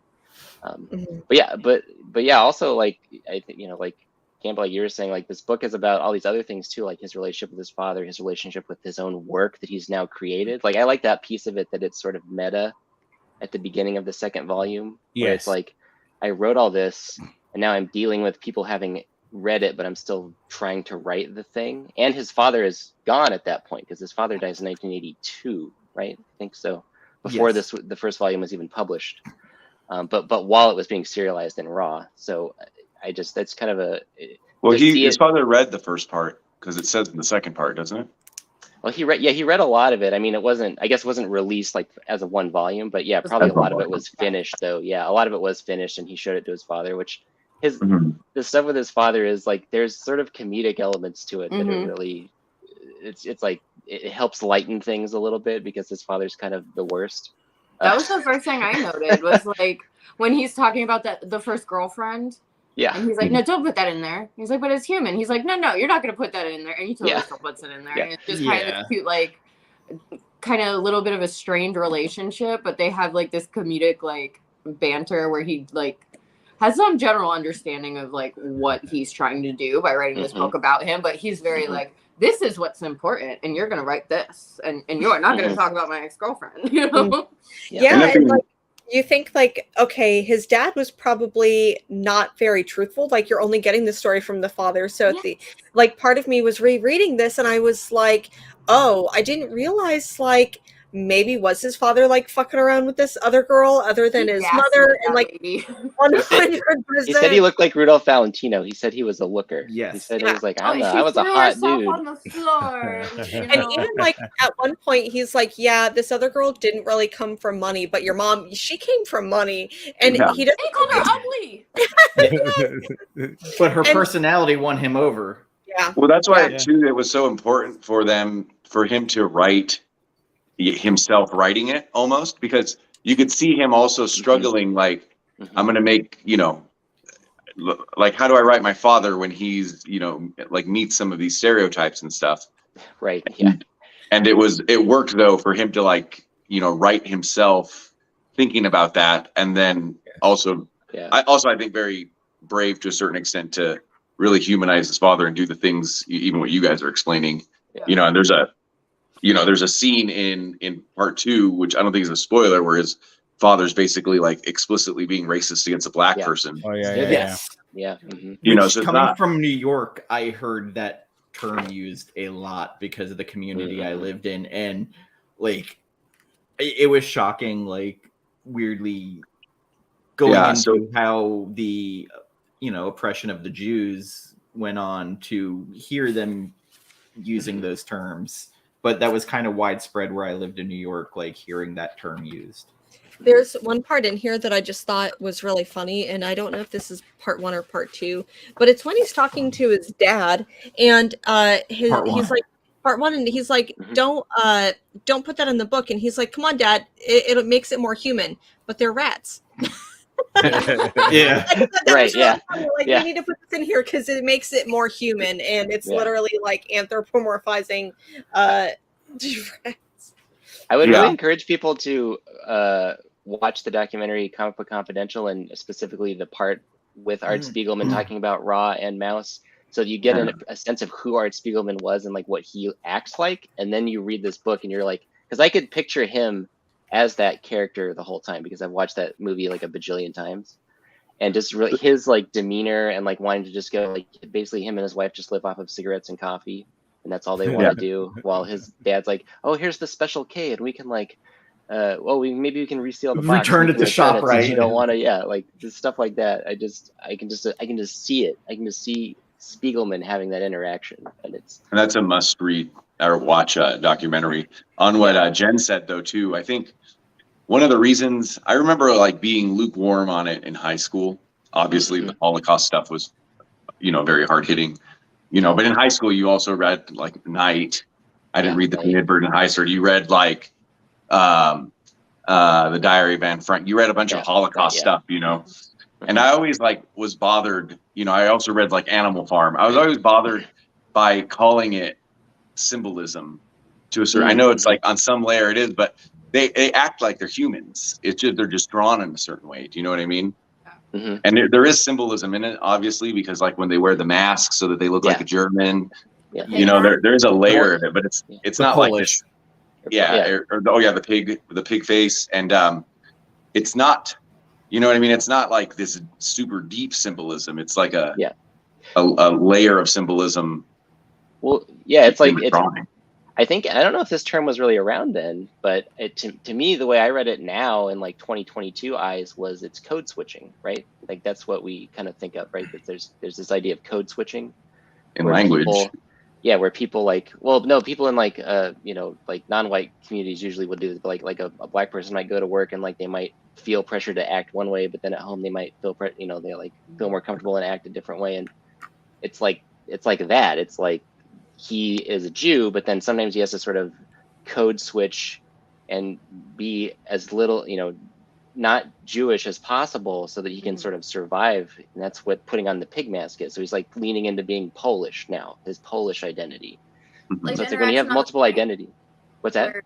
C: but yeah, also like I think, like Campbell, like you were saying, like this book is about all these other things too, like his relationship with his father, his relationship with his own work that he's now created. Like I like that piece of it, that it's sort of meta at the beginning of the second volume. Yes. Where it's like, I wrote all this and now I'm dealing with people having read it, but I'm still trying to write the thing. And his father is gone at that point because his father dies in 1982, right? I think so. Before the first volume was even published. But while it was being serialized in Raw. So that's kind of a...
F: Well, his father read the first part because it says in the second part, doesn't it?
C: Well, he read a lot of it. I mean, it wasn't released like as a one volume, but yeah, probably a lot of it was finished though. Yeah, a lot of it was finished, and he showed it to his father, which the stuff with his father is like, there's sort of comedic elements to it that are really, it's like, it helps lighten things a little bit because his father's kind of the worst.
D: That was the first thing I noted was like when he's talking about the first girlfriend.
C: Yeah.
D: And he's like, no, don't put that in there. He's like, but it's human. He's like, no, you're not going to put that in there. And he totally still puts it in there. Yeah. And it's just kind of cute, like, kind of a little bit of a strained relationship, but they have like this comedic like banter where he like has some general understanding of like what he's trying to do by writing this book about him. But he's very like, this is what's important, and you're going to write this, and you're not going to talk about my ex-girlfriend,
E: Yeah. And like, you think like, okay, his dad was probably not very truthful. Like you're only getting the story from the father. So part of me was rereading this and I was like, oh, I didn't realize like maybe was his father like fucking around with this other girl other than his mother, and like 100%.
C: He said he looked like Rudolph Valentino. He said he was a looker.
A: Yes.
C: He said he was like, I was a hot dude.
D: On the floor,
E: And even like at one point he's like, yeah, this other girl didn't really come from money, but your mom, she came from money. And he doesn't.
D: They called her ugly.
A: But her personality won him over.
E: Yeah.
F: Well, that's why too it was so important for him to write himself writing it almost, because you could see him also struggling, like, I'm going to make, like, how do I write my father when he's, like meets some of these stereotypes and stuff.
C: Right. Yeah.
F: And it worked though for him to like, write himself thinking about that. And then also, I think very brave to a certain extent to really humanize his father and do the things, even what you guys are explaining, and there's a scene in part 2, which I don't think is a spoiler, where his father's basically like explicitly being racist against a black person.
B: Oh yeah.
C: Yeah.
F: So
A: coming from New York, I heard that term used a lot because of the community I lived in, and like it was shocking, like weirdly going into how the oppression of the Jews went on to hear them using those terms. But that was kind of widespread where I lived in New York, like hearing that term used.
E: There's one part in here that I just thought was really funny, and I don't know if this is part 1 or part 2, but it's when he's talking to his dad, and he's like, part one, and he's like, don't put that in the book. And he's like, come on, Dad, it makes it more human, but they're rats.
A: Yeah.
C: Right. Yeah.
E: Like, we need to put this in here because it makes it more human, and it's literally like anthropomorphizing rats.
C: I would really encourage people to watch the documentary Comic Book Confidential, and specifically the part with Art Spiegelman talking about Raw and Mouse, so you get a sense of who Art Spiegelman was and like what he acts like, and then you read this book and you're like, because I could picture him as that character the whole time because I've watched that movie like a bajillion times, and just really his like demeanor and like wanting to just go, like, basically him and his wife just live off of cigarettes and coffee, and that's all they want to do, while his dad's like, oh, here's the special K, and we can like maybe we can reseal the box,
A: return it to shop, right?
C: You don't want to, like just stuff like that. I can just see it. I can just see Spiegelman having that interaction, and
F: that's a must read or watch documentary. On what Jen said though too, I think one of the reasons I remember like being lukewarm on it in high school. Obviously, the Holocaust stuff was, very hard hitting, But in high school, you also read like Night. I didn't read the Midburn and Heiser. You read like the Diary of Anne Frank. You read a bunch of Holocaust stuff, And I always like was bothered. I also read like Animal Farm. I was always bothered by calling it symbolism to a certain. I know it's like on some layer it is, but they act like they're humans. It's just they're just drawn in a certain way. Do you know what I mean? Mm-hmm. And there is symbolism in it, obviously, because like when they wear the mask so that they look like a German, there's a layer of it, but it's not Polish. Like this. The pig face, and it's not. You know what I mean? It's not like this super deep symbolism. It's like a layer of symbolism.
C: Well, yeah, it's like I don't know if this term was really around then, but to me, the way I read it now in like 2022 eyes was it's code switching, right? Like that's what we kind of think of, right? That there's this idea of code switching
F: in language.
C: Where people people in like like non-white communities usually would do, like a black person might go to work and like they might feel pressure to act one way, but then at home they might feel they like feel more comfortable and act a different way, and it's like that. It's like he is a Jew, but then sometimes he has to sort of code switch and be as little, not Jewish as possible so that he can sort of survive. And that's what putting on the pig mask is. So he's like leaning into being Polish now, his Polish identity.
D: Like
C: so it's like when you have multiple identity. What's that?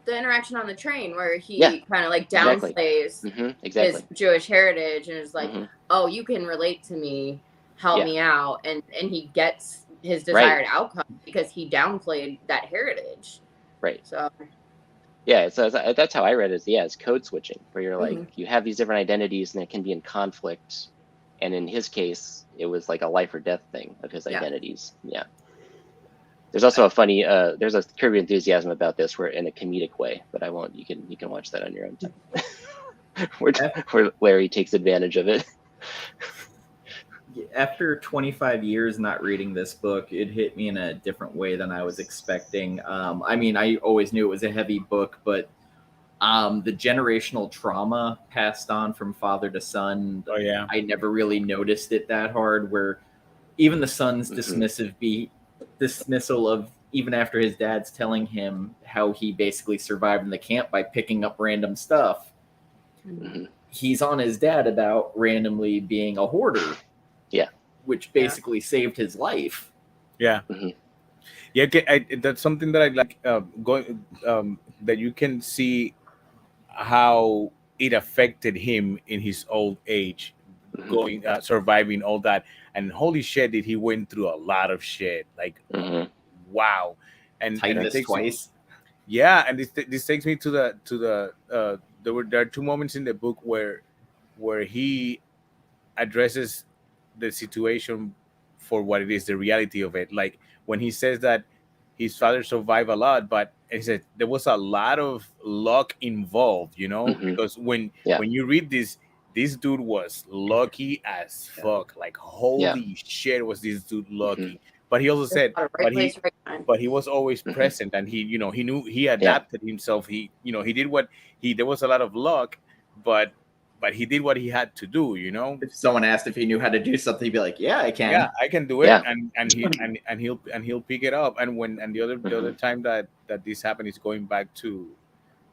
D: The interaction on the train where he kind of like downplays his Jewish heritage and is like, oh, you can relate to me, help me out. And he gets his desired outcome because he downplayed that heritage.
C: Right.
D: So
C: so that's how I read it. It's code switching, where you're like, you have these different identities and it can be in conflict. And in his case, it was like a life or death thing of his identities. Yeah. There's also a funny, there's a Curb Your Enthusiasm about this, where in a comedic way, but I won't. You can watch that on your own time. where Larry takes advantage of it.
A: After 25 years not reading this book, it hit me in a different way than I was expecting. I mean, I always knew it was a heavy book, but the generational trauma passed on from father to son, I never really noticed it that hard, where even the son's dismissal of, even after his dad's telling him how he basically survived in the camp by picking up random stuff, he's on his dad about randomly being a hoarder. Which basically saved his life. Yeah.
B: That's something that I like that you can see how it affected him in his old age, surviving all that. And holy shit, did he went through a lot of shit. Like, wow. And
A: this twice.
B: Yeah, and this takes me to the there are two moments in the book where he addresses the situation for what it is, the reality of it. Like when he says that his father survived a lot, but he said there was a lot of luck involved, because when you read this dude was lucky as fuck. Like holy shit, was this dude lucky. But he also said, but he was always present, and he knew he adapted himself. He did there was a lot of luck, but he did what he had to do, you know.
A: If someone asked if he knew how to do something, he'd be like, "Yeah, I can.
B: Yeah, I can do it."
C: Yeah.
B: And he'll pick it up. And the other time that this happened is going back to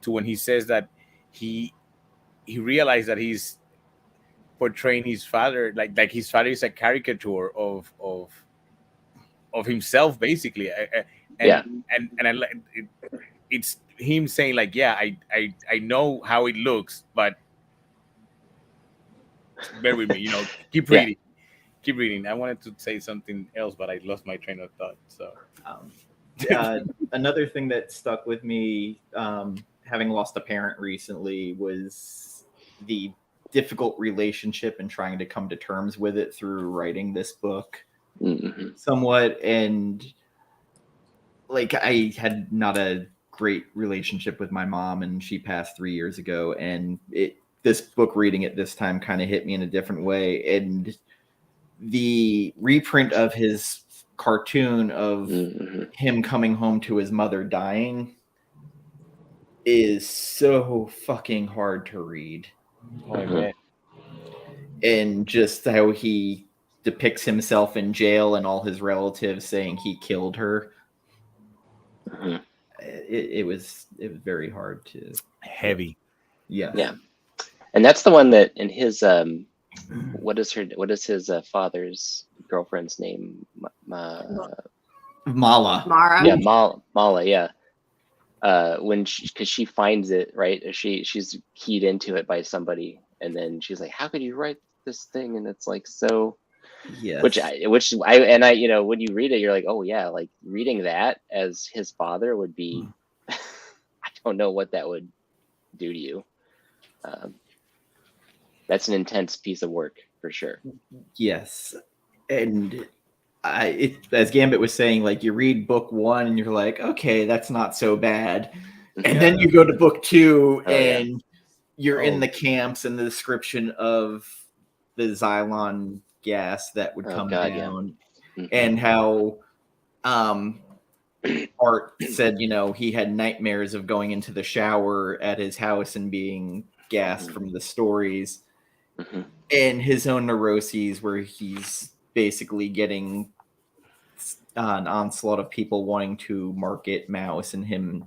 B: when he says that he realized that he's portraying his father like his father is a caricature of himself, basically. And I like it's him saying like, yeah, I know how it looks, but bear with me, you know, keep reading. Keep reading. I wanted to say something else, but I lost my train of thought. So
A: another thing that stuck with me, having lost a parent recently, was the difficult relationship and trying to come to terms with it through writing this book. Somewhat. And like, I had not a great relationship with my mom, and she passed 3 years ago, and this book, reading it this time, kind of hit me in a different way. And the reprint of his cartoon of him coming home to his mother dying is so fucking hard to read. And just how he depicts himself in jail and all his relatives saying he killed her. It was very hard to
B: heavy.
C: Yeah. And that's the one that in his what is his father's girlfriend's name?
A: Mala.
D: Mara.
C: Yeah, Mala. Yeah. Because she finds it, right? She's keyed into it by somebody, and then she's like, "How could you write this thing?" And it's like, so.
A: Yes.
C: Which I you know, when you read it, you're like, oh yeah, like reading that as his father would be. I don't know what that would do to you. That's an intense piece of work for sure.
A: Yes, and as Gambit was saying, like, you read book one and you're like, okay, that's not so bad, and then you go to book two and you're in the camps and the description of the Xylon gas that would come down, and how Art said, you know, he had nightmares of going into the shower at his house and being gassed from the stories, and his own neuroses, where he's basically getting an onslaught of people wanting to market mouse and him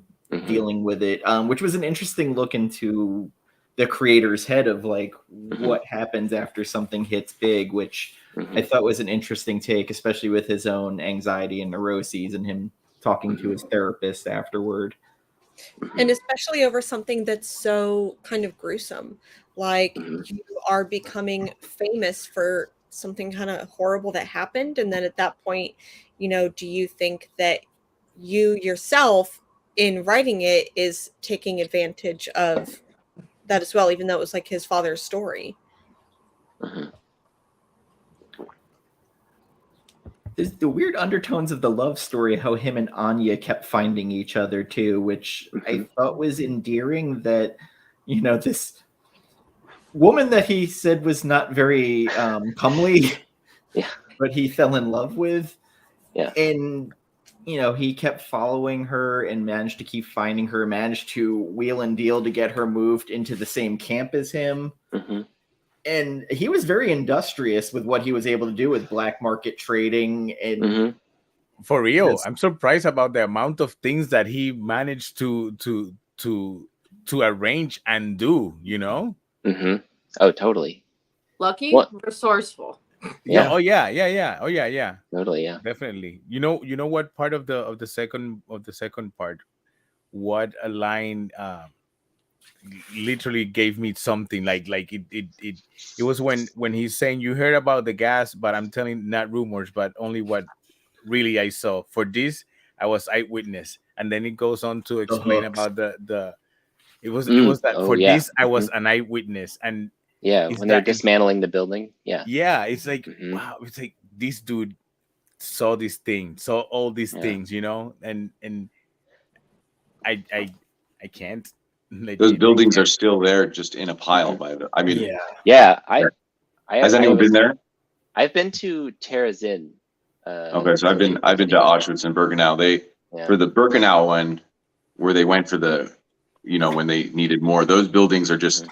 A: dealing with it, which was an interesting look into the creator's head of like what happens after something hits big, which I thought was an interesting take, especially with his own anxiety and neuroses and him talking to his therapist afterward.
E: And especially over something that's so kind of gruesome, like you are becoming famous for something kind of horrible that happened. And then at that point, you know, do you think that you yourself in writing it is taking advantage of that as well, even though it was like his father's story?
A: There's the weird undertones of the love story, how him and Anya kept finding each other too, which I thought was endearing, that, you know, this woman that he said was not very comely, but he fell in love with. And, you know, he kept following her and managed to keep finding her, managed to wheel and deal to get her moved into the same camp as him. And he was very industrious with what he was able to do with black market trading. And
B: for real, I'm surprised about the amount of things that he managed to arrange and do, you know?
C: Oh, totally.
D: Lucky, resourceful.
B: Yeah. Oh yeah.
C: Totally, yeah.
B: Definitely. You know what part of the second part, what a line literally gave me something like it was when he's saying, you heard about the gas, but I'm telling not rumors, but only what really I saw. For this, I was eyewitness, and then it goes on to explain about the it was that this I was an eyewitness. And
C: when they're dismantling the building,
B: it's like wow, it's like this dude saw this thing, saw all these things, you know, and I can't.
F: Those buildings are still there, just in a pile. I mean,
C: has
F: anyone been there?
C: I've been to Terezin.
F: Okay, so I've been to Auschwitz and Birkenau. For the Birkenau one, where they went for the, you know, when they needed more, those buildings are just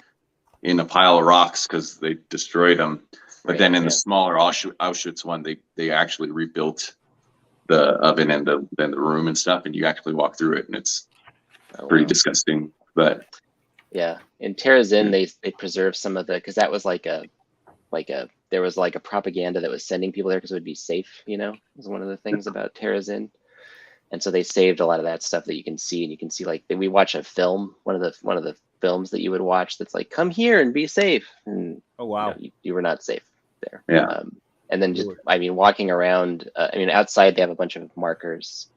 F: in a pile of rocks because they destroyed them. But then in the smaller Auschwitz one, they actually rebuilt the oven and the room and stuff, and you actually walk through it, and it's pretty disgusting. But
C: yeah, in Terezin they preserved some of the, because that was there was like a propaganda that was sending people there because it would be safe, you know, was one of the things about Terezin. And so they saved a lot of that stuff that you can see, and you can see like we watch a film, one of the films that you would watch that's like, come here and be safe. And
B: oh wow,
C: you were not safe there.
F: Yeah.
C: And then just, I mean, walking around, I mean, outside they have a bunch of markers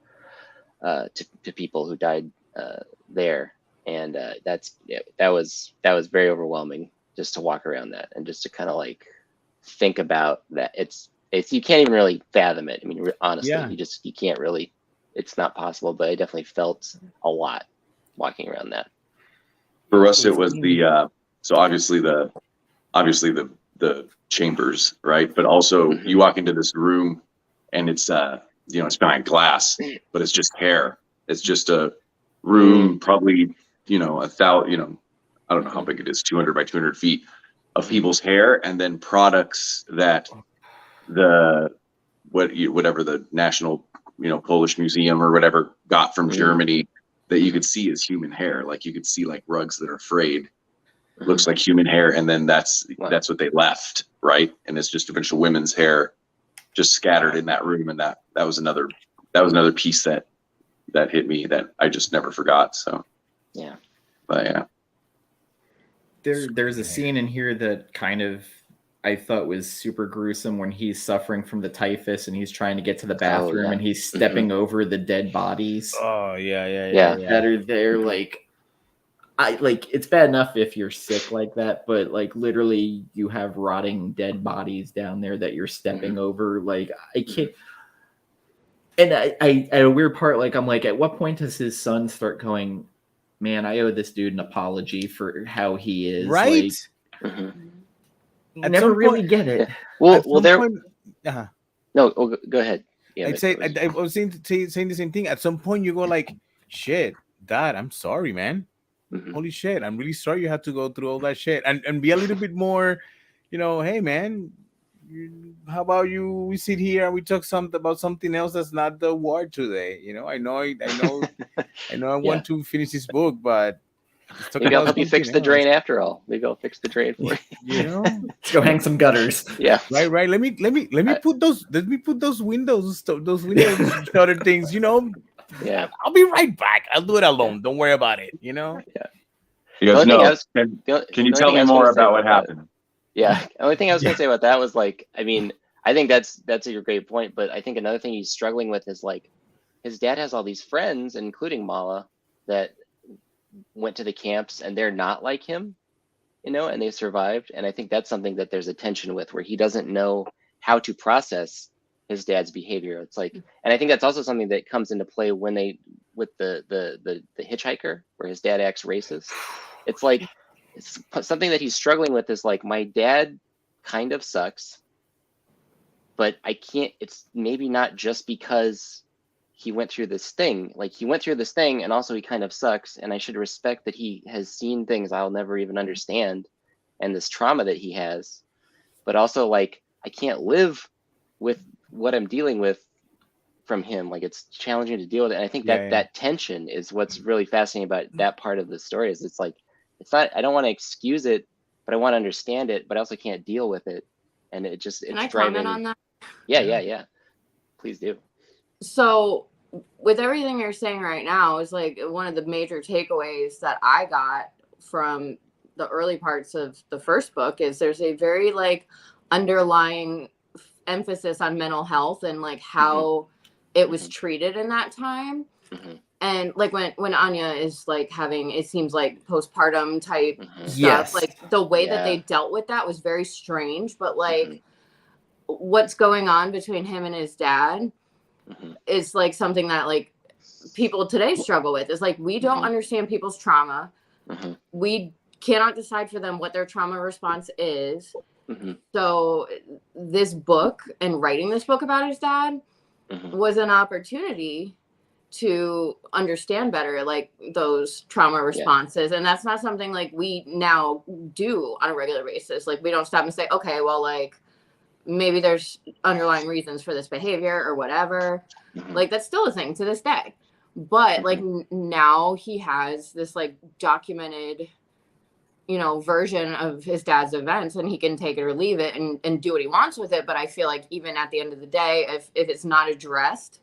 C: to people who died there. And that was very overwhelming just to walk around that and just to kind of like think about that. It's you can't even really fathom it. I mean, honestly, you can't really, it's not possible, but I definitely felt a lot walking around that.
F: For us, it was so obviously the chambers, right? But also you walk into this room and it's it's behind glass, but it's just hair. It's just a room, probably, 1,000, I don't know how big it is, 200 by 200 feet of people's hair, and then products that whatever the National, Polish Museum or whatever got from Germany, that you could see as human hair. Like you could see like rugs that are frayed. It looks like human hair, and then that's what they left, right? And it's just a bunch of women's hair just scattered in that room, and that was another piece that hit me that I just never forgot. So
C: yeah,
F: but yeah,
A: there's a scene in here that kind of I thought was super gruesome when he's suffering from the typhus and he's trying to get to the bathroom and he's stepping over the dead bodies.
B: Oh yeah.
A: That are there. Like it's bad enough if you're sick like that, but like literally you have rotting dead bodies down there that you're stepping over. Like I can't. And I at a weird part, like I'm like, at what point does his son start going, man, I owe this dude an apology for how he is,
B: right?
A: Like, I never really get it.
C: Well, there. No, go ahead. Yeah,
B: I was saying the same thing. At some point, you go like, "Shit, Dad, I'm sorry, man. Holy shit, I'm really sorry you had to go through all that shit." And be a little bit more, hey, man, how about we sit here and we talk about something else that's not the war today. I know I want to finish this book, but.
C: Maybe I'll help you fix the drain after all. Maybe I'll fix the drain for you.
A: Let's go hang some gutters.
C: Yeah.
B: Right. Let me put those. Let me put those windows shutter things.
C: Yeah.
B: I'll be right back. I'll do it alone. Don't worry about it.
C: Yeah.
F: He goes, no. Can you tell me more about what happened?
C: Yeah. The only thing I was going to say about that was like, I mean, I think that's a great point. But I think another thing he's struggling with is like, his dad has all these friends, including Mala, that went to the camps and they're not like him, and they survived. And I think that's something that there's a tension with, where he doesn't know how to process his dad's behavior. It's like, and I think that's also something that comes into play with the hitchhiker, where his dad acts racist. It's like, it's something that he's struggling with, is like, my dad kind of sucks, but I can't, it's maybe not just because he went through this thing. Like, he went through this thing, and also he kind of sucks, and I should respect that he has seen things I'll never even understand, and this trauma that he has. But also, like, I can't live with what I'm dealing with from him. Like, it's challenging to deal with it. And I think that tension is what's really fascinating about that part of the story. Is it's like, it's not, I don't want to excuse it, but I want to understand it, but I also can't deal with it. And it just,
D: Can I comment on that?
C: Yeah. Please do.
D: So with everything you're saying right now, is like one of the major takeaways that I got from the early parts of the first book is there's a very like underlying emphasis on mental health and like how it was treated in that time. And like when Anya is like having, it seems like postpartum type stuff, like the way that they dealt with that was very strange, but like what's going on between him and his dad is like something that like people today struggle with. Is like, we don't understand people's trauma. We cannot decide for them what their trauma response is. So this book and writing this book about his dad was an opportunity to understand better like those trauma responses. And that's not something like we now do on a regular basis. Like we don't stop and say, okay, well, like maybe there's underlying reasons for this behavior or whatever. Like that's still a thing to this day. But like now he has this like documented, you know, version of his dad's events, and he can take it or leave it and do what he wants with it. But I feel like even at the end of the day, if it's not addressed,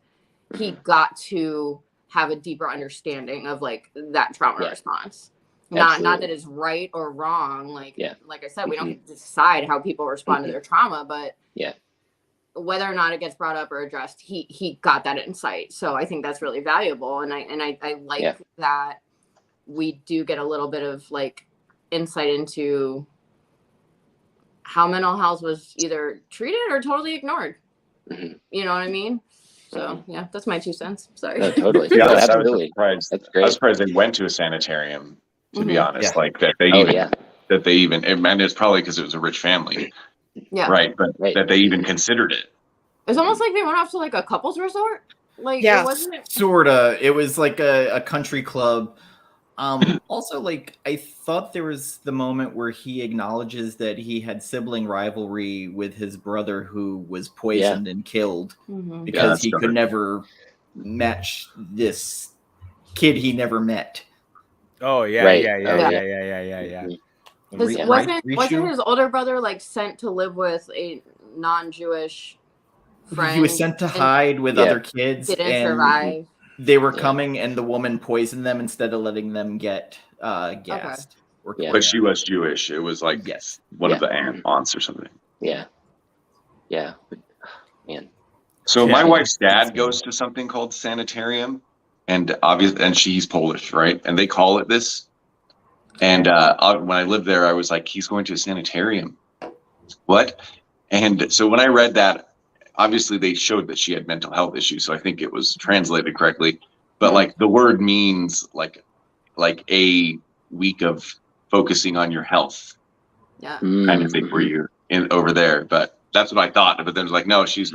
D: he got to have a deeper understanding of like that trauma response. Not that it's right or wrong. Like I said, we don't get to decide how people respond to their trauma, but whether or not it gets brought up or addressed, he got that insight. So I think that's really valuable. And I like that we do get a little bit of like insight into how mental health was either treated or totally ignored. You know what I mean? So yeah, that's my 2 cents. Sorry.
C: No, totally.
F: Yeah,
C: absolutely.
F: That's great. I was surprised they went to a sanitarium, to be honest. Like that they even and it's probably because it was a rich family. Yeah. Right. But that they even considered it.
D: It's almost like they went off to like a couples resort. Like it wasn't
A: sorta. It was like a country club. Also, like I thought there was the moment where he acknowledges that he had sibling rivalry with his brother who was poisoned and killed because he could never match this kid he never met.
B: Oh yeah.
D: Wasn't his older brother like sent to live with a non-Jewish friend?
A: He was sent to hide with other kids.
D: Didn't survive.
A: They were coming, and the woman poisoned them instead of letting them get gassed.
F: But she was Jewish. It was like one of the aunts or something.
C: Yeah. Man.
F: So my wife's dad goes to something called sanitarium, and she's Polish, right? And they call it this. And when I lived there, I was like, he's going to a sanitarium. What? And so when I read that, obviously they showed that she had mental health issues, so I think it was translated correctly. But like the word means like a week of focusing on your health, kind of thing, where you're over there. But that's what I thought. But then it's like, no, she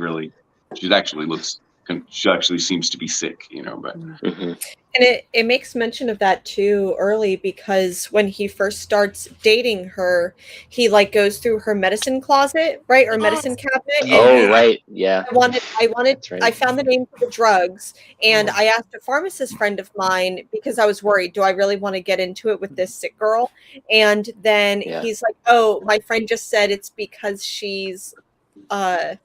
F: actually seems to be sick, you know. But
E: and it makes mention of that too early, because when he first starts dating her, he like goes through her medicine closet, right, or medicine cabinet. I found the name for the drugs, and I asked a pharmacist friend of mine because I was worried, do I really want to get into it with this sick girl? And then he's like, oh, my friend just said it's because she's too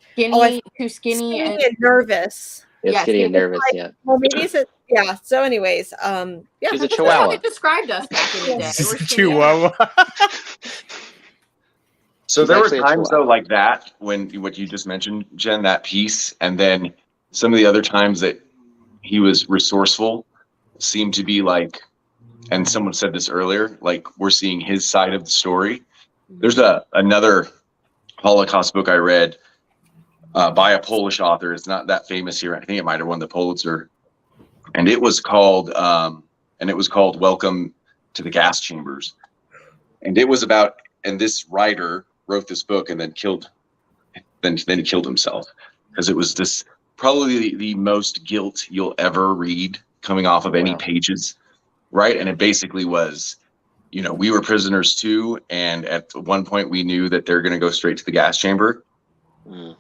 E: skinny and nervous.
C: Skinny and nervous.
E: Well, maybe it's So, anyways,
C: she's a chihuahua.
D: How they described us back in the day.
B: She's a chihuahua.
F: So there were times though like that when what you just mentioned, Jen, that piece, and then some of the other times that he was resourceful seemed to be like, and someone said this earlier, like we're seeing his side of the story. There's another Holocaust book I read by a Polish author. It's not that famous here. I think it might have won the Pulitzer, and it was called Welcome to the Gas Chambers. And it was about, and this writer wrote this book and then he killed himself because it was this probably the most guilt you'll ever read coming off of any pages, right? And it basically was, you know, we were prisoners too, and at one point we knew that they're going to go straight to the gas chamber.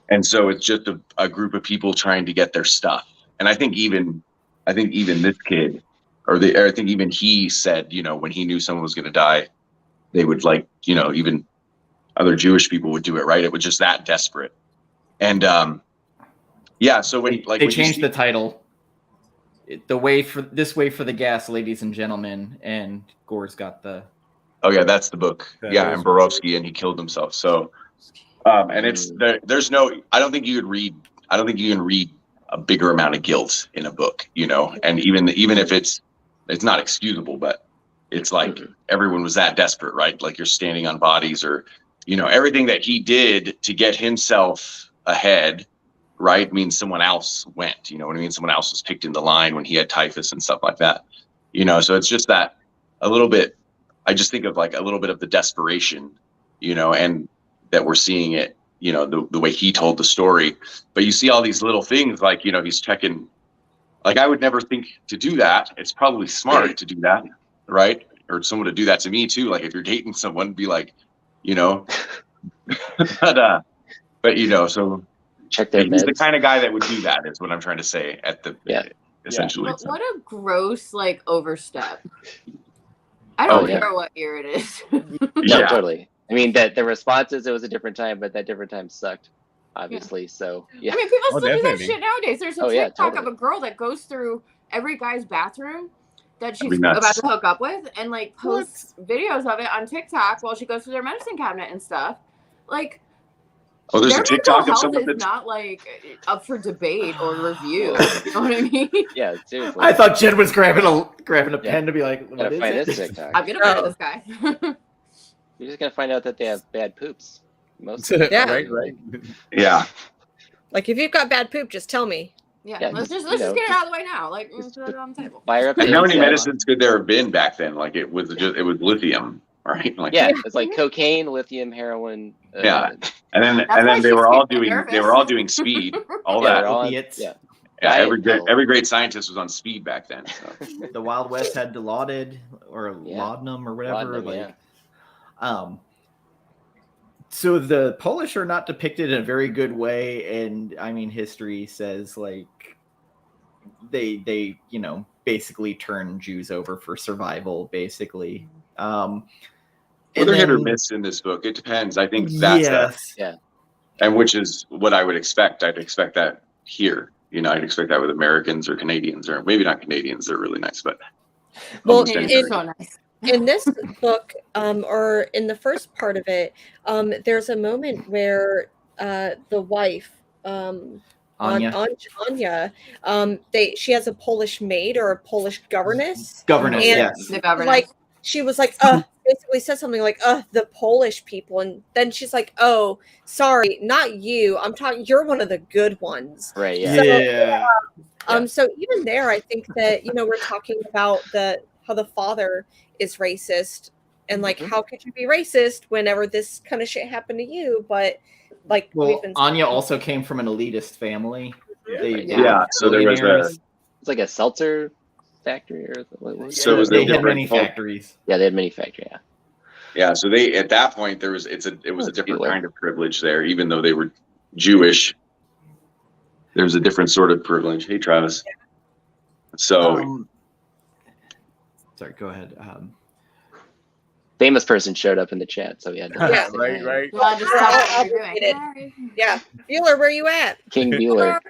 F: And so it's just a group of people trying to get their stuff. And I think even this kid, I think even he said, you know, when he knew someone was going to die, they would like, you know, even other Jewish people would do it, right? It was just that desperate. And so when
A: they changed the title, This Way for the Gas, Ladies and Gentlemen, and Gore's got the.
F: Oh yeah, that's the book. And Borowski, and he killed himself. So. And it's there's no, I don't think you can read a bigger amount of guilt in a book, you know, and even if it's not excusable, but it's like everyone was that desperate, right? Like you're standing on bodies, or, you know, everything that he did to get himself ahead, right, means someone else went, you know what I mean? Someone else was picked in the line when he had typhus and stuff like that, you know? So it's just that a little bit, I just think of like a little bit of the desperation, you know, and that we're seeing it, you know, the way he told the story. But you see all these little things like, you know, he's checking Like, I would never think to do that. It's probably smart to do that, right? Or someone to do that to me too. Like, if you're dating someone, be like, you know, but you know, so
C: check their
F: he's
C: meds.
F: the kind of guy that would do that, is what I'm trying to say at the essentially.
D: But what a gross like overstep. I don't care what year it is.
C: No, totally. I mean, that the responses, it was a different time, but that different time sucked, obviously. So yeah.
D: I mean, people still do that shit nowadays. There's a TikTok of a girl that goes through every guy's bathroom that she's about to hook up with, and like posts videos of it on TikTok while she goes through their medicine cabinet and stuff. Like,
F: there's a TikTok of someone
D: that's not like up for debate or review. You know what I mean?
C: Yeah, seriously.
A: I thought Jen was grabbing a pen to be like, what is it?
C: This TikTok.
D: I'm gonna find this guy.
C: You're just gonna find out that they have bad poops. Most
B: right.
F: Yeah.
E: Like, if you've got bad poop, just tell me.
D: Yeah, let's just get it out of the way now. Like, let's put it on the table.
C: Fire up.
F: And how many medicines could there have been back then? Like, it was lithium, right? Like,
C: it's like cocaine, lithium, heroin.
F: And then they were all doing speed. All that.
A: Opiates.
F: Every great scientist was on speed back then. So.
A: The Wild West had Dilaudid or laudanum or whatever. So the Polish are not depicted in a very good way, and I mean, history says like they you know, basically turn Jews over for survival, basically.
F: They're hit or miss in this book. It depends. I think that's and which is what I would expect. I'd expect that here. You know, I'd expect that with Americans or Canadians, or maybe not Canadians. They're really nice, but
E: in this book, or in the first part of it, there's a moment where the wife, Anya, she has a Polish maid or a Polish governess.
D: The governess.
E: Like, she was like, basically said something like, the Polish people. And then she's like, oh, sorry, not you. I'm talking, you're one of the good ones.
C: Right.
E: Yeah. So even there, I think that, you know, we're talking about how the father is racist, and like, how could you be racist whenever this kind of shit happened to you? But like,
A: Anya also came from an elitist family.
F: So there was
C: it's like a seltzer factory, or
F: so
A: they had many factories.
C: Yeah, they had many factories.
F: Yeah, so they, at that point, it was a different kind of privilege there, even though they were Jewish. There's a different sort of privilege. Hey, Travis. So,
A: sorry, go ahead.
C: Famous person showed up in the chat, so we had to.
B: Right.
D: Well, just
E: Bueller, where you at?
C: King Bueller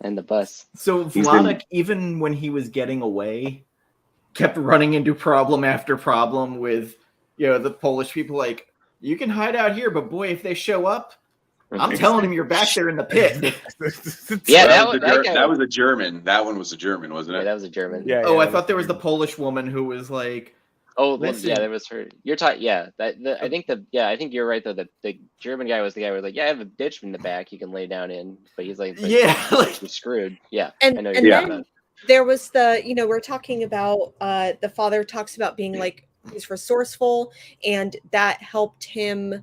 C: and the bus.
A: So Vladik, even when he was getting away, kept running into problem after problem with, you know, the Polish people. Like, you can hide out here, but boy, if they show up, I'm telling him you're back there in the pit.
F: That was a German. That one was a German, wasn't it?
C: Yeah, that was a German.
A: Yeah. Oh, I thought there was the Polish woman who was like,
C: "Oh, yeah, there was her." You're talking, yeah. I think you're right though. That the German guy was the guy who was like, "Yeah, I have a ditch in the back you can lay down in," but he's like, "You're screwed." Yeah,
E: and
C: I know.
E: Then there was we're talking about the father talks about being like, he's resourceful, and that helped him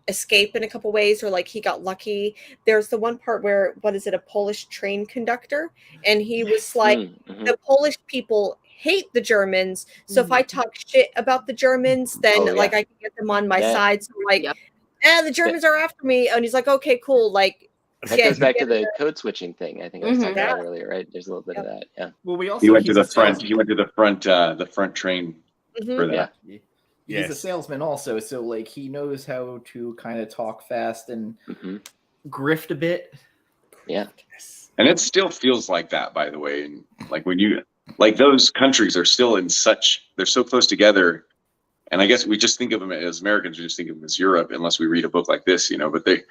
E: escape in a couple ways, or like he got lucky. There's the one part where, a Polish train conductor, and he was like, the Polish people hate the Germans, so if I talk shit about the Germans, then I can get them on my side. So like, the Germans are after me, and he's like, okay, cool. Like,
C: that goes back to the code switching thing. I think I was talking about earlier, right? There's a little bit of that. Yeah.
A: Well,
F: he went to the front. He went to the front train for that.
A: Yeah. He's a salesman also, so like he knows how to kind of talk fast and grift a bit.
C: Yeah.
F: And it still feels like that, by the way. And like when you those countries are still they're so close together. And I guess we just think of them as Americans, we just think of them as Europe, unless we read a book like this, you know, but they're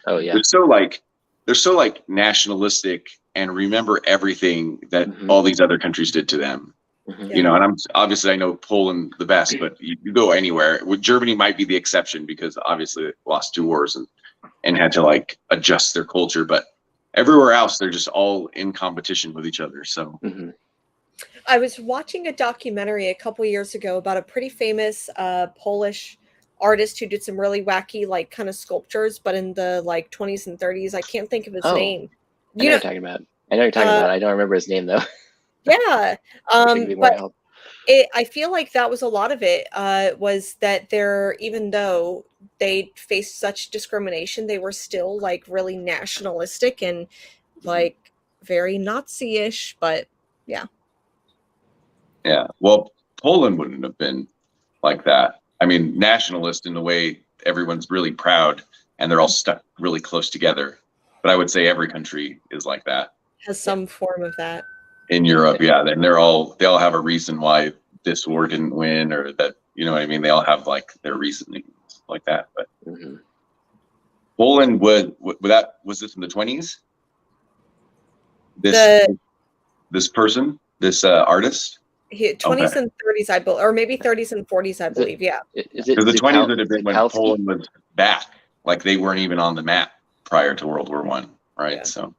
F: so nationalistic and remember everything that all these other countries did to them. You know, and I know Poland the best, but you go anywhere. Germany might be the exception because obviously it lost 2 wars and had to like adjust their culture, but everywhere else they're just all in competition with each other. So
E: I was watching a documentary a couple years ago about a pretty famous Polish artist who did some really wacky like kind of sculptures, but in the like 20s and 30s. I can't think of his name.
C: You know what I'm talking about. I know you're talking about. I don't remember his name though.
E: Yeah, but I feel like that was a lot of it. Was that even though they faced such discrimination, they were still like really nationalistic and like very Nazi-ish. But yeah.
F: Yeah. Well, Poland wouldn't have been like that. I mean, nationalist in the way everyone's really proud and they're all stuck really close together. But I would say every country is like that.
E: Has some form of that.
F: In Europe, yeah. And they all have a reason why this war didn't win, or that, you know what I mean? They all have like their reasonings like that. But Poland was this in the 20s? This person, this artist?
E: 20s and 30s, I believe, or maybe 30s and 40s, I believe.
F: Because the 20s would have been when Poland was back, like they weren't even on the map prior to World War I, right? Yeah. So,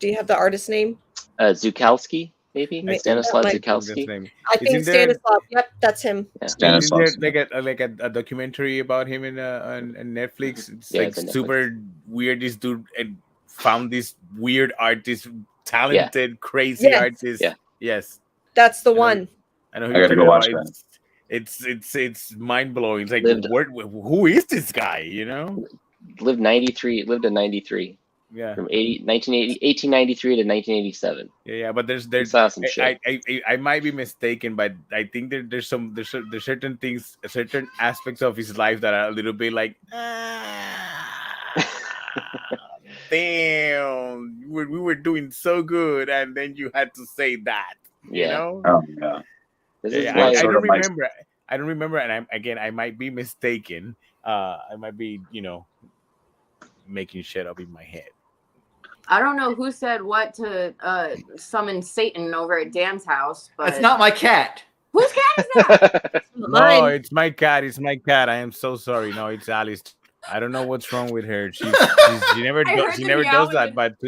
E: do you have the artist name?
C: Zukalski, maybe Stanislav Zukalski.
E: I think Stanislav. Yep, that's him.
B: Yeah. Stanislav. Isn't there like a documentary about him on Netflix? It's like super weird. This dude found this weird artist, talented, crazy artist. Yeah. Yes.
E: That's the one.
F: I know. I gotta go watch that.
B: It's mind blowing. It's like, who is this guy? You know,
C: lived in 93.
B: Yeah,
C: from 1893 to 1987.
B: Yeah, but there's
C: some shit.
B: I might be mistaken, but I think there's certain things, certain aspects of his life that are a little bit like, damn, we were doing so good, and then you had to say that. You know?
F: Oh yeah.
B: I don't remember, and I might be mistaken. I might be, making shit up in my head.
D: I don't know who said what to summon Satan over at Dan's house, but
A: it's not my cat.
D: Whose cat is that?
B: No, it's my cat. It's my cat. I am so sorry. No, it's Alice. I don't know what's wrong with her. She never does that, but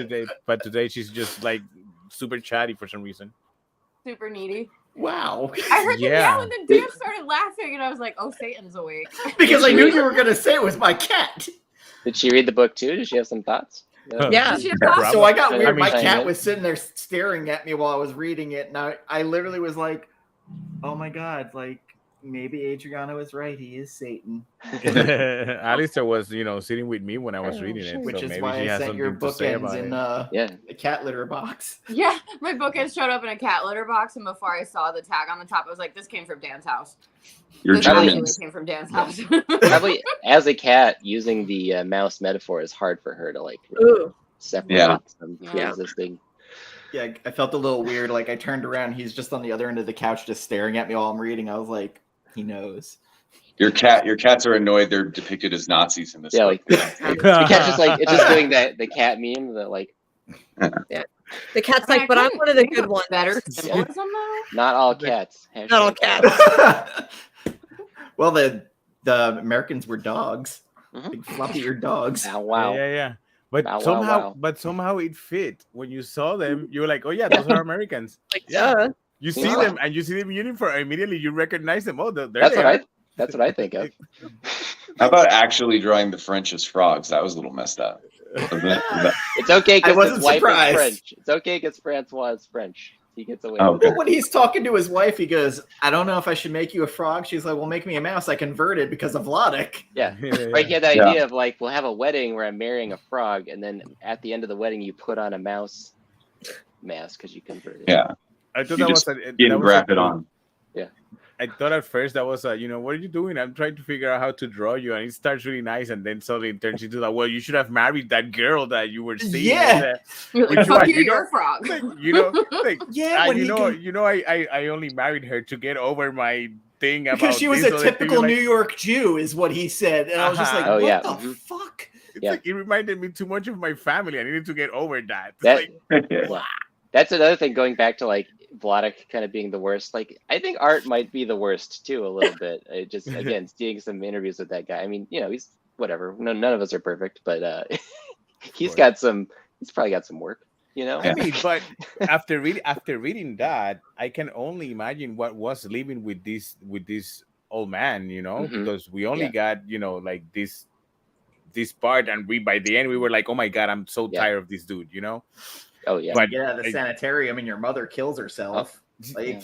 B: today she's just like super chatty for some reason.
D: Super needy.
A: Wow.
D: I heard the meow and then Dan started laughing and I was like, oh, Satan's awake.
A: Because I knew you were gonna say it was my cat.
C: Did she read the book too? Did she have some thoughts?
E: Yeah.
A: So I got weird. My cat was sitting there staring at me while I was reading it, and I literally was like, "Oh my god!" Like maybe Adriana was right. He is Satan.
B: Alistair was, sitting with me when I was reading it,
A: which
B: so
A: is
B: maybe
A: why
B: she
A: I
B: has
A: sent your bookends in a cat litter box.
D: Yeah, my bookends showed up in a cat litter box, and before I saw the tag on the top, I was like, "This came from Dan's house."
F: Your
D: Germans came from Dan's house.
C: Probably as a cat, using the mouse metaphor is hard for her to like separate from existing.
A: Yeah, I felt a little weird. Like I turned around, he's just on the other end of the couch, just staring at me while I'm reading. I was like, he knows.
F: Your cats are annoyed. They're depicted as Nazis in this.
C: Yeah, like the cat's just like it's just doing that the cat meme that like.
E: Yeah. The cat's like, but I'm one of the good ones.
D: Better
C: Not all cats.
E: Not all cats.
A: Well, the Americans were dogs, big floppy-eared dogs.
C: Wow.
B: Yeah. But somehow it fit. When you saw them, you were like, oh yeah, those are Americans.
E: Like, yeah.
B: You see them and you see them in uniform. Immediately you recognize them. Oh,
C: that's what I think of.
F: How about actually drawing the French as frogs? That was a little messed up.
C: It's okay because his wife is French. It's okay because Francois is French. He gets away.
A: Well, when he's talking to his wife, he goes, "I don't know if I should make you a frog." She's like, "Well, make me a mouse. I converted because of Vladek."
C: Yeah, right. He had the idea of like, we'll have a wedding where I'm marrying a frog, and then at the end of the wedding, you put on a mouse mask because you converted.
F: Yeah,
B: I thought
F: you
B: that
F: wrap it on.
C: Yeah.
B: I thought at first that was what are you doing? I'm trying to figure out how to draw you, and it starts really nice, and then suddenly it turns into that. Well, you should have married that girl that you were seeing.
D: Yeah, you're a frog.
B: I only married her to get over my thing about
A: because she was a typical New York Jew, is what he said, and I was just like, what the fuck?
B: It's like it reminded me too much of my family. I needed to get over that.
C: That's another thing. Going back to like Vladek kind of being the worst. Like I think Art might be the worst too, a little bit. Just again, seeing some interviews with that guy. I mean, he's whatever. No, none of us are perfect, but he's probably got some work.
B: I mean, but after reading that, I can only imagine what was living with this old man. Because we only got like this part, and by the end we were like, oh my god, I'm so tired of this dude.
C: Oh yeah.
B: But
A: the sanitarium and your mother kills herself. Like,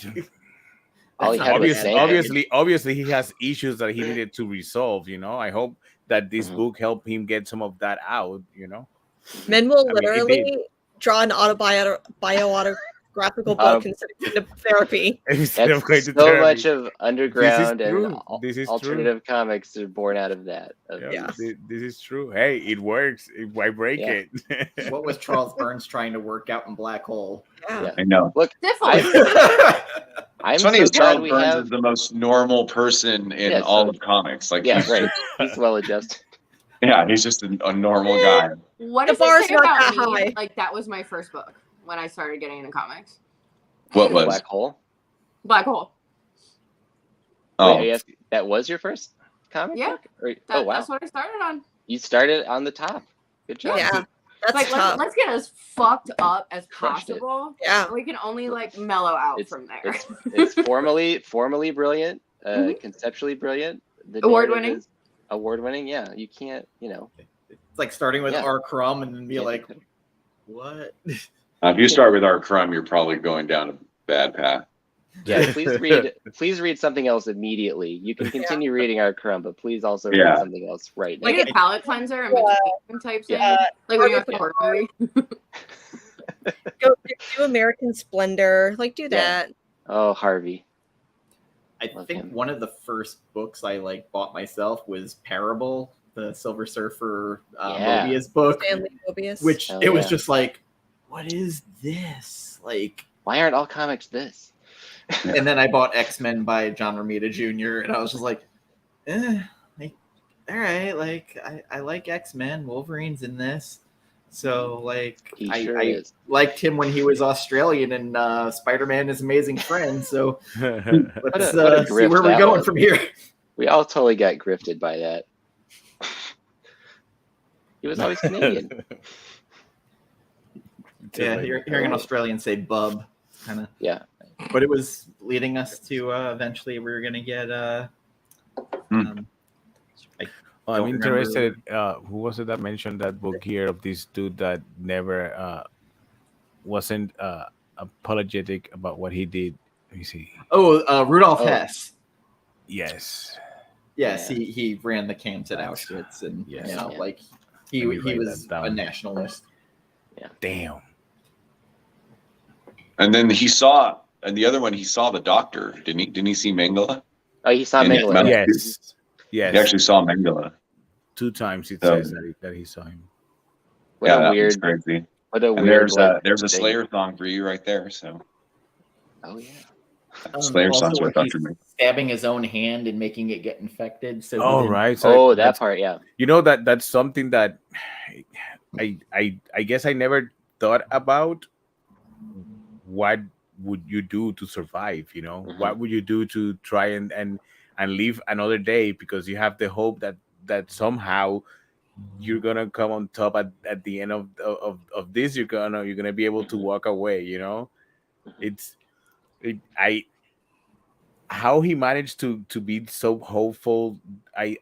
C: all he had was
B: obviously he has issues that he needed to resolve. I hope that this book helped him get some of that out.
E: Men will literally draw an autobiographical book instead of going to therapy.
C: Much of underground and alternative comics are born out of that.
B: This is true. Hey, it works. Why break it?
A: What was Charles Burns trying to work out in Black Hole?
F: Yeah. I know.
C: Look,
F: it's funny, Charles Burns is the most normal person in all of comics. Like,
C: right. He's well adjusted.
F: Yeah, he's just a normal guy.
D: What is it about me? Like, that was my first book when I started getting into comics.
F: What was?
C: Black Hole?
D: Black Hole.
C: Oh. Wait, that was your first comic book?
D: Wow. That's what I started on.
C: You started on the top. Good job.
E: Yeah. That's
D: like, let's get as fucked up as possible.
E: Yeah.
D: We can only mellow out from there.
C: It's formally brilliant, conceptually brilliant.
D: Award-winning.
C: Award-winning, yeah. You can't,
A: It's like starting with R. Crumb and then be like, what?
F: If you start with R. Crumb, you're probably going down a bad path.
C: Yeah, please read something else immediately. You can continue reading R. Crumb, but please also read something else right now.
D: Like a palate cleanser and type thing. Like when you have to horror movie.
E: Go do American Splendor. Like, do that.
C: Oh, Harvey.
A: I think one of the first books I bought myself was Parable, the Silver Surfer Mobius book.
E: Stanley Mobius.
A: Which it was just like, what is this? Like,
C: why aren't all comics this?
A: And then I bought X-Men by John Romita Jr. and I was just like, all right, I like X-Men. Wolverine's in this. So I liked him when he was Australian in Spider-Man: His Amazing Friend. So let's see where we're going from here.
C: We all totally got grifted by that. He was always Canadian.
A: Yeah, hearing an Australian say "bub," kind of.
C: Yeah.
A: But it was leading us to eventually we were going to get.
B: I'm interested. Who was it that mentioned that book here of this dude that never wasn't apologetic about what he did? Let me see.
A: Oh, Rudolf Hess.
B: Yes.
A: Yes, he ran the camps at Auschwitz, and he was a nationalist.
C: Yeah.
B: Damn.
F: And then and the other one, he saw the doctor. Didn't he see Mengele?
C: Oh, he saw Mengele.
B: Yes. Yes.
F: He actually saw Mengele.
B: 2 times it says that he saw him.
F: That was crazy.
C: What a
F: and
C: weird
F: there's a Slayer song for you right there. So.
C: Oh yeah.
F: Slayer songs are for me.
A: Stabbing his own hand and making it get infected. So
B: right.
C: So that part, yeah.
B: That's something that I guess I never thought about. What would you do to survive? What would you do to try and live another day, because you have the hope that somehow you're gonna come on top at the end of this. You're gonna be able to walk away. How he managed to be so hopeful. I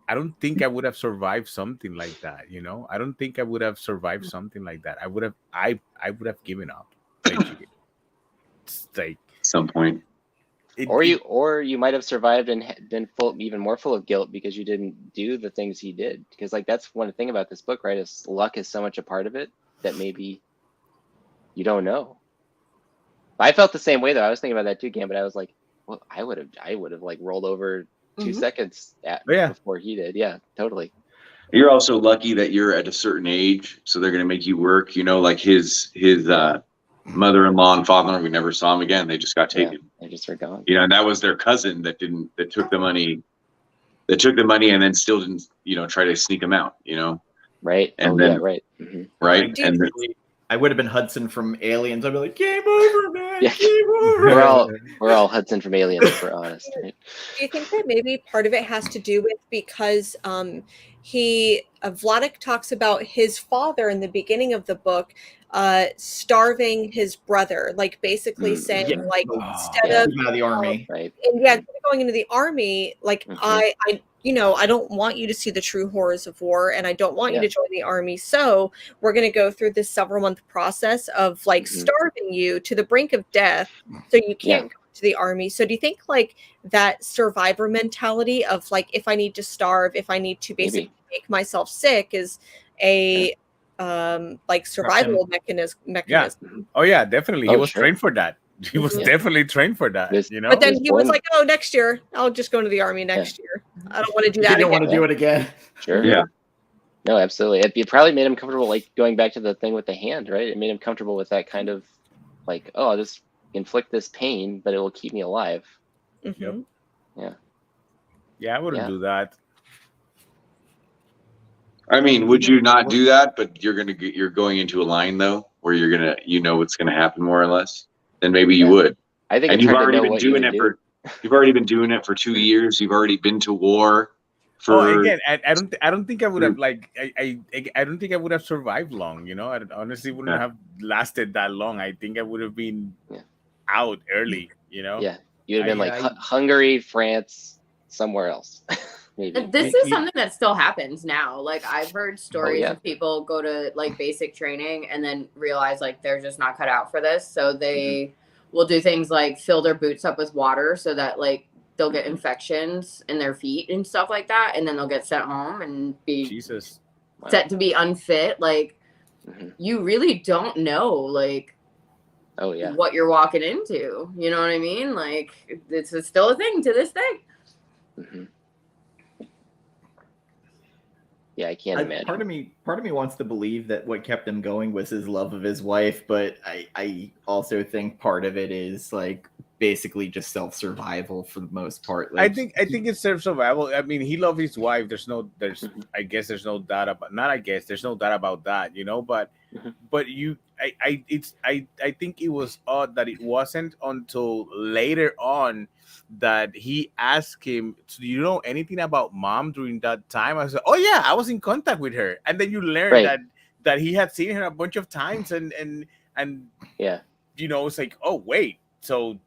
B: don't think I would have survived something like that. I don't think I would have survived something like that. I would have given up. It's like
F: some point.
C: Or you might have survived and been even more full of guilt because you didn't do the things he did. Because that's one thing about this book, right? Is luck is so much a part of it that maybe you don't know. I felt the same way though. I was thinking about that too, Gambit. I was like, well, I would have rolled over 2 seconds before he did. Yeah, totally.
F: You're also lucky that you're at a certain age, so they're going to make you work. Like his mother-in-law and father-in-law, we never saw him again. They just got taken.
C: They just were gone.
F: And that was their cousin that took the money. That took the money and then still didn't, try to sneak him out.
C: Right.
F: And then
C: right.
F: Mm-hmm. Right. And
A: I would have been Hudson from Aliens. I'd be like, game over, man. Yeah. Game over.
C: We're all Hudson from Aliens, if we're honest. Right?
E: Do you think that maybe part of it has to do with because Vladek talks about his father in the beginning of the book starving his brother, basically saying instead of
A: out of the army,
E: right? And going into the army, you know, I don't want you to see the true horrors of war, and I don't want you to join the army. So we're going to go through this several-month process of like starving you to the brink of death, so you can't go to the army. So do you think like that survivor mentality of like, if I need to starve, if I need to basically make myself sick, is a like survival mechanism?
B: Yeah. Oh yeah, definitely. He was trained for that. He was definitely trained for that, you know.
E: But then he was like, "Oh, next year I'll just go into the army next year. I don't want to do that."
A: He didn't want to do it again.
C: Sure.
F: Yeah.
C: No, absolutely. It probably made him comfortable, like going back to the thing with the hand, right? It made him comfortable with that kind of like, oh, I'll just inflict this pain, but it will keep me alive.
B: Yep.
C: Yeah.
B: Yeah, I wouldn't do that.
F: I mean, would you not do that? But you're going into a line though, where you're gonna, you know, what's gonna happen more or less. Then maybe you would.
C: I think,
F: and you've already been doing it for. You've already been doing it for 2 years. You've already been to war.
B: Again, I don't think I would have like I don't think I would have survived long. You know, I honestly wouldn't have lasted that long. I think I would have been out early. You know.
C: Yeah, you'd have been like Hungary, France, somewhere else. Maybe.
D: This is something that still happens now. Like I've heard stories of people go to like basic training and then realize like they're just not cut out for this. So they will do things like fill their boots up with water so that like they'll get infections in their feet and stuff like that. And then they'll get sent home and be set to be unfit. Like you really don't know like what you're walking into. You know what I mean? Like it's still a thing to this day.
C: Yeah, I can't imagine.
A: Part of me wants to believe that what kept him going was his love of his wife, but I also think part of it is like basically just self-survival for the most part. Like,
B: I think it's self-survival. I mean, he loved his wife. There's no doubt about that, you know, but I think it was odd that it wasn't until later on that he asked him, do you know anything about mom during that time? I said, oh yeah, I was in contact with her. And then you learn that he had seen her a bunch of times and you know, it's like, oh wait. So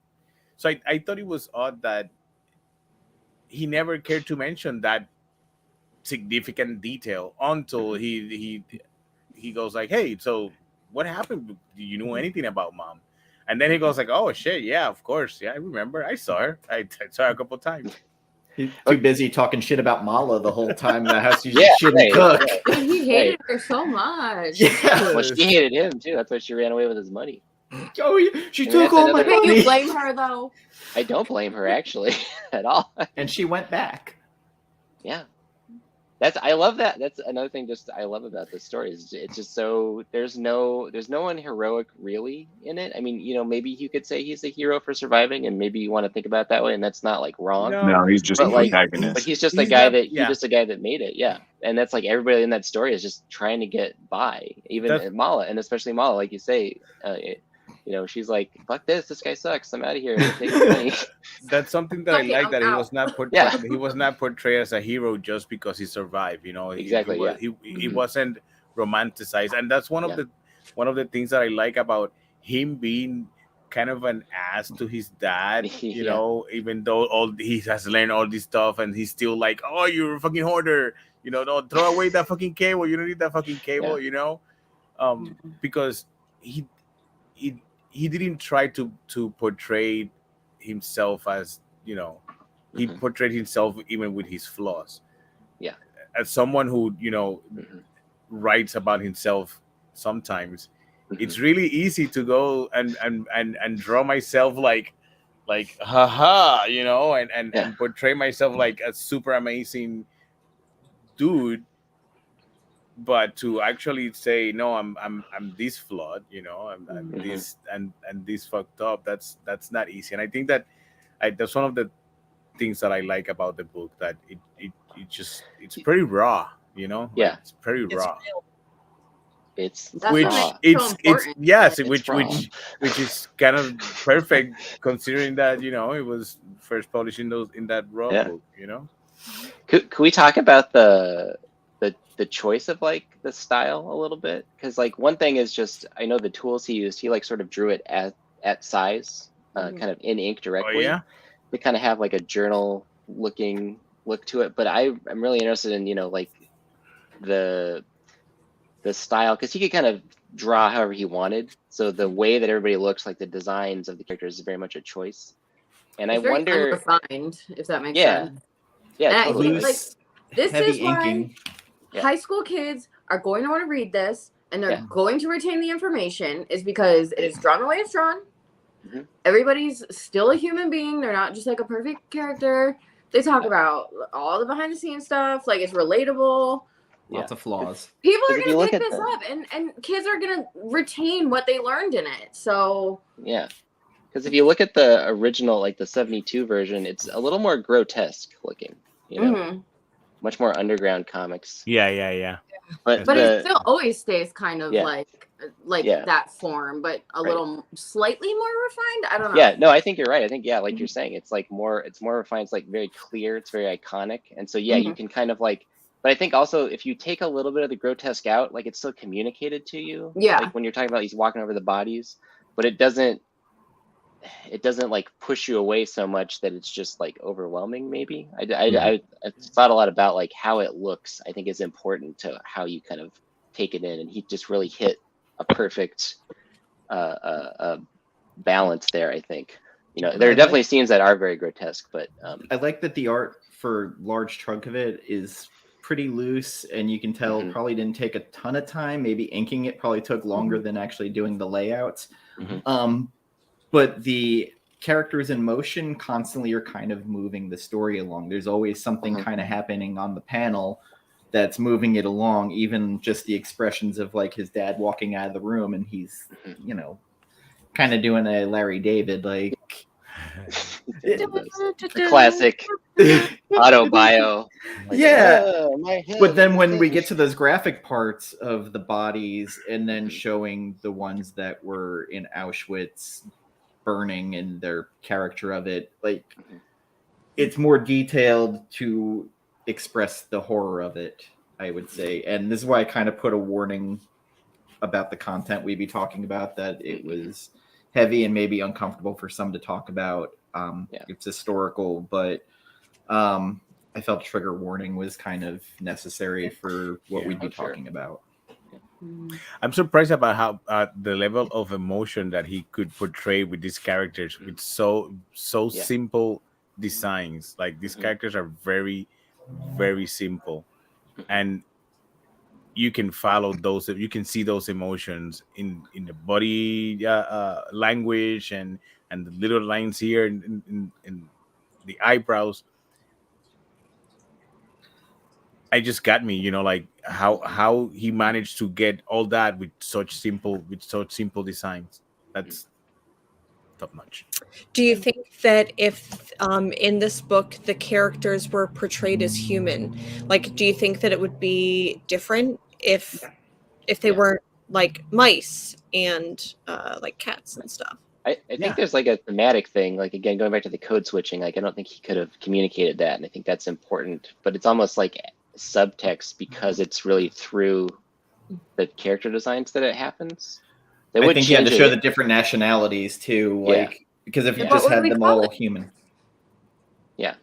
B: I thought it was odd that he never cared to mention that significant detail until he goes like, hey, so what happened? Do you know anything about mom? And then he goes like, oh shit, yeah, of course. Yeah, I remember. I saw her. I saw her a couple times.
A: He's too busy talking shit about Mala the whole time in the house. She shouldn't cook.
D: Yeah. He hated her so much.
A: Yeah.
C: Well, she hated him too. That's why she ran away with his money.
A: Oh, she took all my money.
D: You blame her though?
C: I don't blame her actually at all. And
A: she went back.
C: Yeah. I love that. That's another thing just I love about this story is it's just so there's no one heroic really in it. I mean, you know, maybe you could say he's a hero for surviving and maybe you want to think about it that way and that's not like wrong.
F: No, he's just an antagonist.
C: But he's just a guy that made it. Yeah. And that's like everybody in that story is just trying to get by. Even Mala, and especially Mala, like you say, you know, she's like, fuck this guy sucks. I'm out of here. Take his money.
B: That's something that I like, that he was not portrayed. He was not portrayed as a hero just because he survived. You know,
C: exactly.
B: He wasn't romanticized, and that's one of the things that I like about him being kind of an ass to his dad. You know, even though he has learned all this stuff, and he's still like, oh, you're a fucking hoarder. You know, don't throw away that fucking cable. You don't need that fucking cable. You know, because he didn't try to portray himself as, you know, he portrayed himself even with his flaws. Yeah. As someone who, you know, writes about himself sometimes, it's really easy to go and draw myself like haha, you know, and portray myself like a super amazing dude. But to actually say no, I'm this flawed, you know, I'm this and this fucked up. That's not easy, and I think that that's one of the things that I like about the book, that it's pretty raw, you know.
C: Yeah,
B: like, it's pretty raw.
C: It's
B: which is kind of perfect considering that, you know, it was first published in that raw book, you know.
C: Could we talk about the choice of like the style a little bit? Because like one thing is just, I know the tools he used, he like sort of drew it at size, kind of in ink directly. To kind of have like a journal looking look to it, but I'm really interested in, like the style, because he could kind of draw however he wanted. So the way that everybody looks, like the designs of the characters, is very much a choice. And
D: it's
C: I
D: very
C: wonder,
D: unrefined, if that makes
C: yeah,
D: sense.
C: yeah,
D: And
C: totally.
D: I think like this
A: heavy
D: is why
A: inking.
D: high school kids are going to want to read this, and they're
C: Yeah.
D: going to retain the information, is because it is drawn the way it's drawn.
C: Mm-hmm.
D: Everybody's still a human being. They're not just like a perfect character. They talk about all the behind the scenes stuff. Like, it's relatable.
A: Lots of flaws.
D: People are
C: if you
D: going
C: look
D: to pick
C: at
D: this
C: the-
D: up, and kids are going to retain what they learned in it. So
C: Yeah. Because if you look at the original, like the 72 version, it's a little more grotesque looking,
D: mhm.
C: much more underground comics.
B: Yeah.
C: But
D: it still always stays kind of
C: Yeah.
D: like
C: Yeah.
D: that form, but a little slightly more refined. I don't know.
C: Yeah, no, I think you're right. I think, like you're saying, it's more refined. It's like very clear. It's very iconic. And so, you can kind of like, but I think also if you take a little bit of the grotesque out, like it's still communicated to you.
D: Yeah.
C: Like when you're talking about he's walking over the bodies, but it doesn't like push you away so much that it's just like overwhelming. Maybe I thought a lot about like how it looks. I think is important to how you kind of take it in, and he just really hit a perfect balance there. I think there are definitely scenes that are very grotesque, but
A: I like that the art for large chunk of it is pretty loose, and you can tell probably didn't take a ton of time. Maybe inking it probably took longer than actually doing the layouts. But the characters in motion constantly are kind of moving the story along. There's always something kind of happening on the panel that's moving it along, even just the expressions of like his dad walking out of the room and he's, kind of doing a Larry David, like
C: the classic auto bio. Like,
A: but then when we get to those graphic parts of the bodies and then showing the ones that were in Auschwitz burning and their character of it, like it's more detailed to express the horror of it, I would say. And this is why I kind of put a warning about the content we'd be talking about, that it was heavy and maybe uncomfortable for some to talk about. It's historical, but I felt trigger warning was kind of necessary for what we'd be talking about.
B: I'm surprised about how the level of emotion that he could portray with these characters with so simple designs. Like these characters are very, very simple, and you can follow those. You can see those emotions in the body language and the little lines here in the eyebrows. It just got me, like how he managed to get all that with such simple designs. That's top notch.
E: Do you think that if in this book the characters were portrayed as human, like do you think that it would be different if they weren't like mice and like cats and stuff?
C: I think there's like a thematic thing, like again going back to the code switching, like I don't think he could have communicated that, and I think that's important, but it's almost like subtext because it's really through the character designs that it happens.
A: I think you had to show the different nationalities too, like because if you just had them all human.
C: Yeah.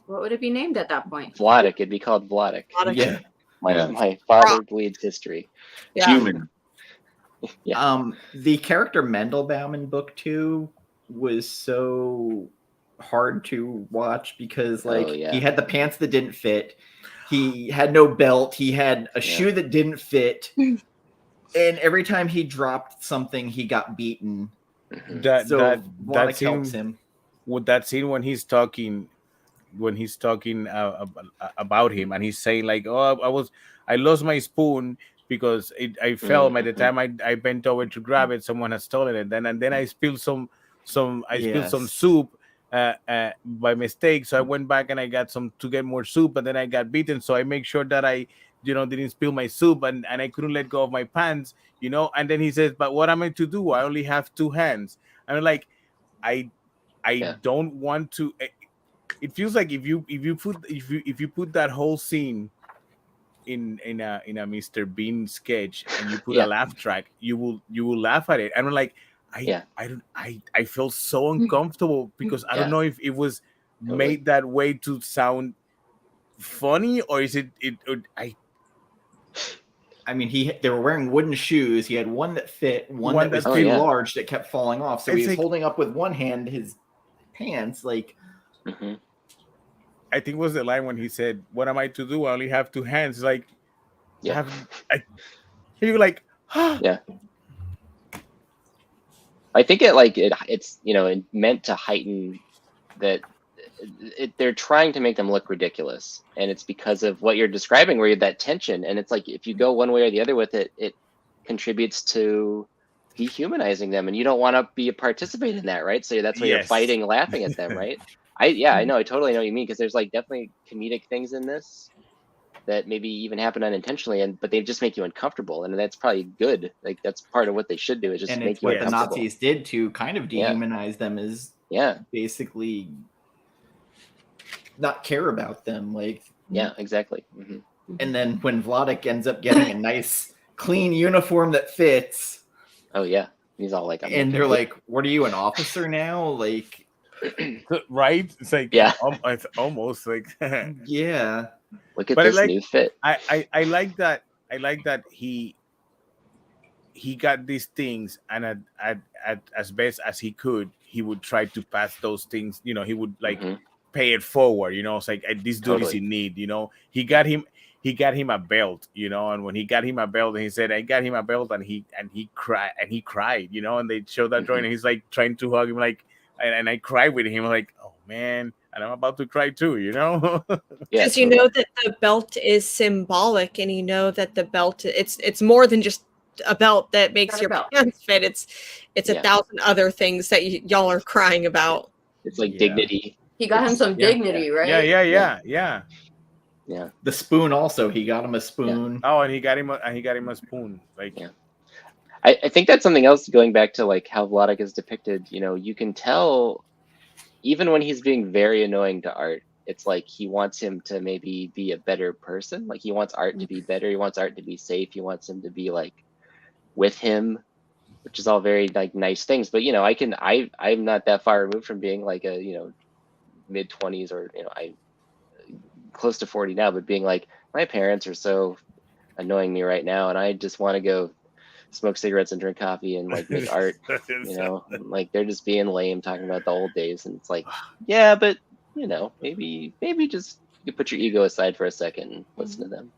D: What would it be named at that point?
C: Vladik. It'd be called Vladik.
A: Yeah.
C: My father bleeds history.
A: Yeah.
F: Human.
A: The character Mendelbaum in book 2 was so hard to watch because he had the pants that didn't fit. He had no belt. He had a shoe that didn't fit. And every time he dropped something, he got beaten.
B: That scene
A: helps him.
B: With that scene when he's talking about him and he's saying like, "Oh, I lost my spoon because I fell by the time I bent over to grab it. Someone had stolen it. And then I spilled some soup by mistake. So I went back and I got to get more soup, and then I got beaten. So I make sure that I didn't spill my soup, and I couldn't let go of my pants, And then he says, "But what am I to do? I only have 2 hands." And I'm like, I don't want to. It feels like if you put that whole scene in a Mr. Bean sketch and you put a laugh track, you will laugh at it. And I'm like, I feel so uncomfortable because I don't know if it was made that way to sound funny or is it
A: I mean, they were wearing wooden shoes. He had one that fit, one that was too large that kept falling off. So he was holding up with one hand his pants, like.
C: Mm-hmm.
B: I think was the line when he said, "What am I to do? I only have two hands." Like,
C: yeah,
B: you're like,
C: yeah. I think it's meant to heighten that. They're trying to make them look ridiculous, and it's because of what you're describing, where you have that tension, and it's like if you go one way or the other with it, it contributes to dehumanizing them, and you don't want to participate in that, right? So that's why you're fighting, laughing at them, right? I know, I totally know what you mean, because there's like definitely comedic things in this that maybe even happen unintentionally, but they just make you uncomfortable, and that's probably good. Like that's part of what they should do, is just make you uncomfortable.
A: And it's what the Nazis did to kind of dehumanize them, is basically not care about them, like
C: exactly. Mm-hmm.
A: And then when Vladek ends up getting a nice clean uniform that fits,
C: he's all like,
A: and they're like, "What are you, an officer now?" Like,
B: right? It's like it's almost like
C: look at this new fit.
B: I like that. I like that he got these things, and at as best as he could, he would try to pass those things. He would pay it forward. It's like this dude is in need. He got him a belt. And when he got him a belt, and he said, "I got him a belt," and he cried, and they showed that drawing, and he's like trying to hug him, like, and I cried with him, like, oh man, and I'm about to cry too.
E: Because that the belt is symbolic, and that the belt it's more than just a belt that makes your pants fit. It's 1,000 other things that y'all are crying about.
C: It's like dignity.
D: He got him some dignity, right?
B: Yeah.
A: The spoon also. He got him a spoon.
B: Yeah. Oh, and he got him a spoon. Like,
C: I think that's something else, going back to like how Vladek is depicted. You can tell even when he's being very annoying to Art, it's like he wants him to maybe be a better person. Like he wants Art to be better. He wants Art to be safe. He wants him to be like with him, which is all very like nice things. But I'm not that far removed from being like a mid-20s, or I close to 40 now, but being like, my parents are so annoying me right now, and I just want to go smoke cigarettes and drink coffee and like make art. Like they're just being lame, talking about the old days, and it's like, yeah, but maybe just you put your ego aside for a second and listen to them.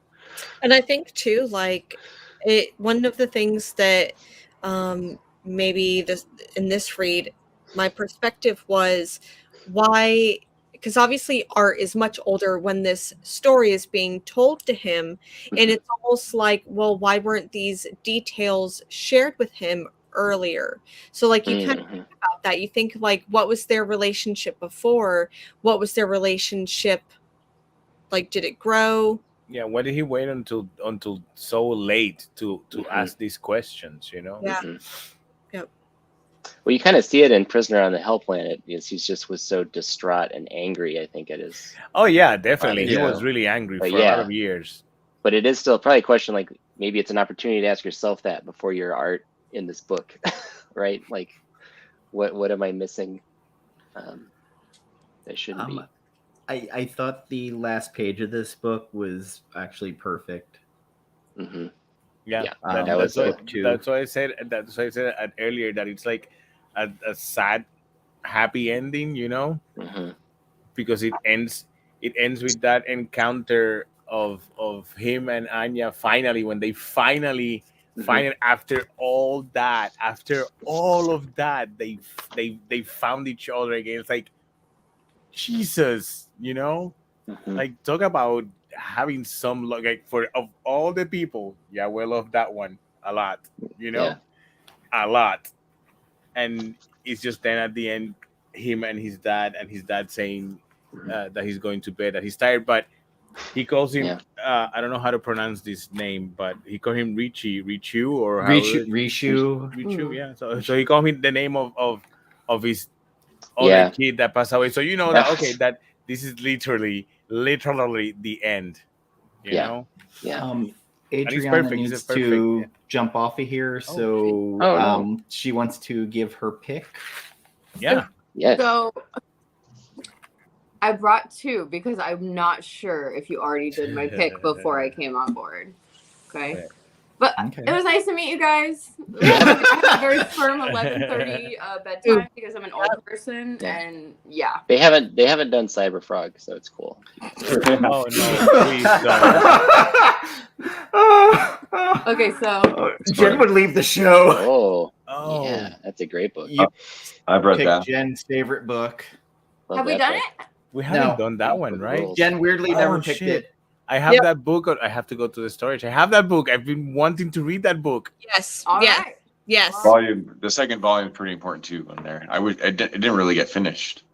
E: And I think too, like one of the things that maybe in this read, my perspective was, why, because obviously Art is much older when this story is being told to him, and it's almost like, well, why weren't these details shared with him earlier? So like you kind of think about that. You think like, what was their relationship before? What was their relationship like? Did it grow?
B: Yeah, why did he wait until so late to ask these questions?
E: Yeah. Yep.
C: Well, you kind of see it in Prisoner on the Hell Planet, because he just was so distraught and angry, I think it is.
B: Oh yeah, definitely. He was really angry for a lot of years.
C: But it is still probably a question, like maybe it's an opportunity to ask yourself that before your Art in this book, right? Like, what am I missing? That shouldn't be.
A: I thought the last page of this book was actually perfect.
C: Mm-hmm.
B: Yeah,
C: that's
B: why I said earlier that it's like a sad, happy ending, because it ends with that encounter of him and Anya finally, when they finally after all of that, they found each other again. It's like, Jesus, like, talk about having some, like, of all the people, we love that one a lot, a lot. And it's just then at the end, him and his dad saying that he's going to bed, that he's tired, but he calls him I don't know how to pronounce this name, but he called him Richu or Richu. Yeah, so he called him the name of his other kid that passed away, so that that this is literally the end, you know.
A: Adriana needs to jump off of here, so she wants to give her pick.
C: Yeah.
D: So I brought 2 because I'm not sure if you already did my pick before I came on board. Okay. But it was nice to meet you guys. I have a very firm 11:30 bedtime because I'm an old person, and
C: they haven't done Cyberfrog, so it's cool.
B: Oh no, please don't.
D: Okay, so
A: Jen would leave the show.
C: Oh, yeah, that's a great book.
F: I've read that.
A: Jen's favorite book.
D: Have we done it?
B: We haven't done that one, right?
A: Jen weirdly never picked it.
B: I have that book. I have to go to the storage. I have that book. I've been wanting to read that book.
E: Yes.
D: All right.
E: Yes.
F: The second volume is pretty important too. In there, it didn't really get finished.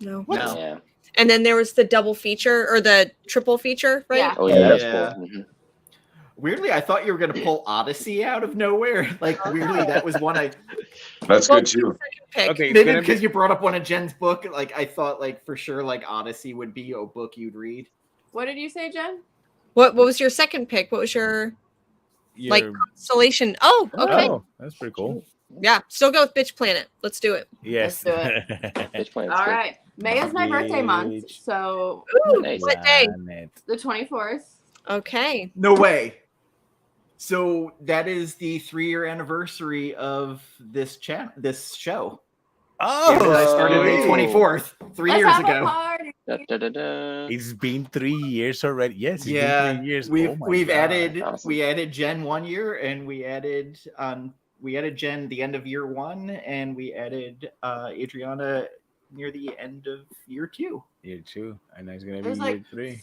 E: No.
C: Yeah.
E: And then there was the double feature or the triple feature, right?
D: Yeah.
C: Oh yeah, that's cool. Mm-hmm.
A: Weirdly, I thought you were going to pull Odyssey out of nowhere. Like, weirdly, that was one I...
F: That's good, too.
B: Okay,
A: maybe because you brought up one of Jen's book, like, I thought, like, for sure, like, Odyssey would be a book you'd read.
D: What did you say, Jen?
E: What was your second pick? What was your like constellation? Oh, okay.
B: Oh, that's pretty cool.
E: Yeah, still go with Bitch Planet. Let's do it.
B: Yes.
D: Let's do it.
C: Bitch Planet's
D: All
C: good.
D: right. May is my birthday month, so
C: Nice.
E: What day?
D: the 24th.
E: Okay.
A: No way. So that is the 3-year anniversary of this show.
B: Oh,
A: I started May 24th, 3
D: Let's
A: years
D: have a
A: ago.
D: party.
C: Da, da, da, da.
B: It's been 3 years already. Yes, it's
A: Yeah,
B: been 3 years.
A: we've added
C: Awesome.
A: we added Jen 1 year, and we added Jen the end of year 1, and we added Adriana near the end of year 2.
B: Year 2, and it's gonna
D: It
B: be
D: was
B: year
D: like
B: 3.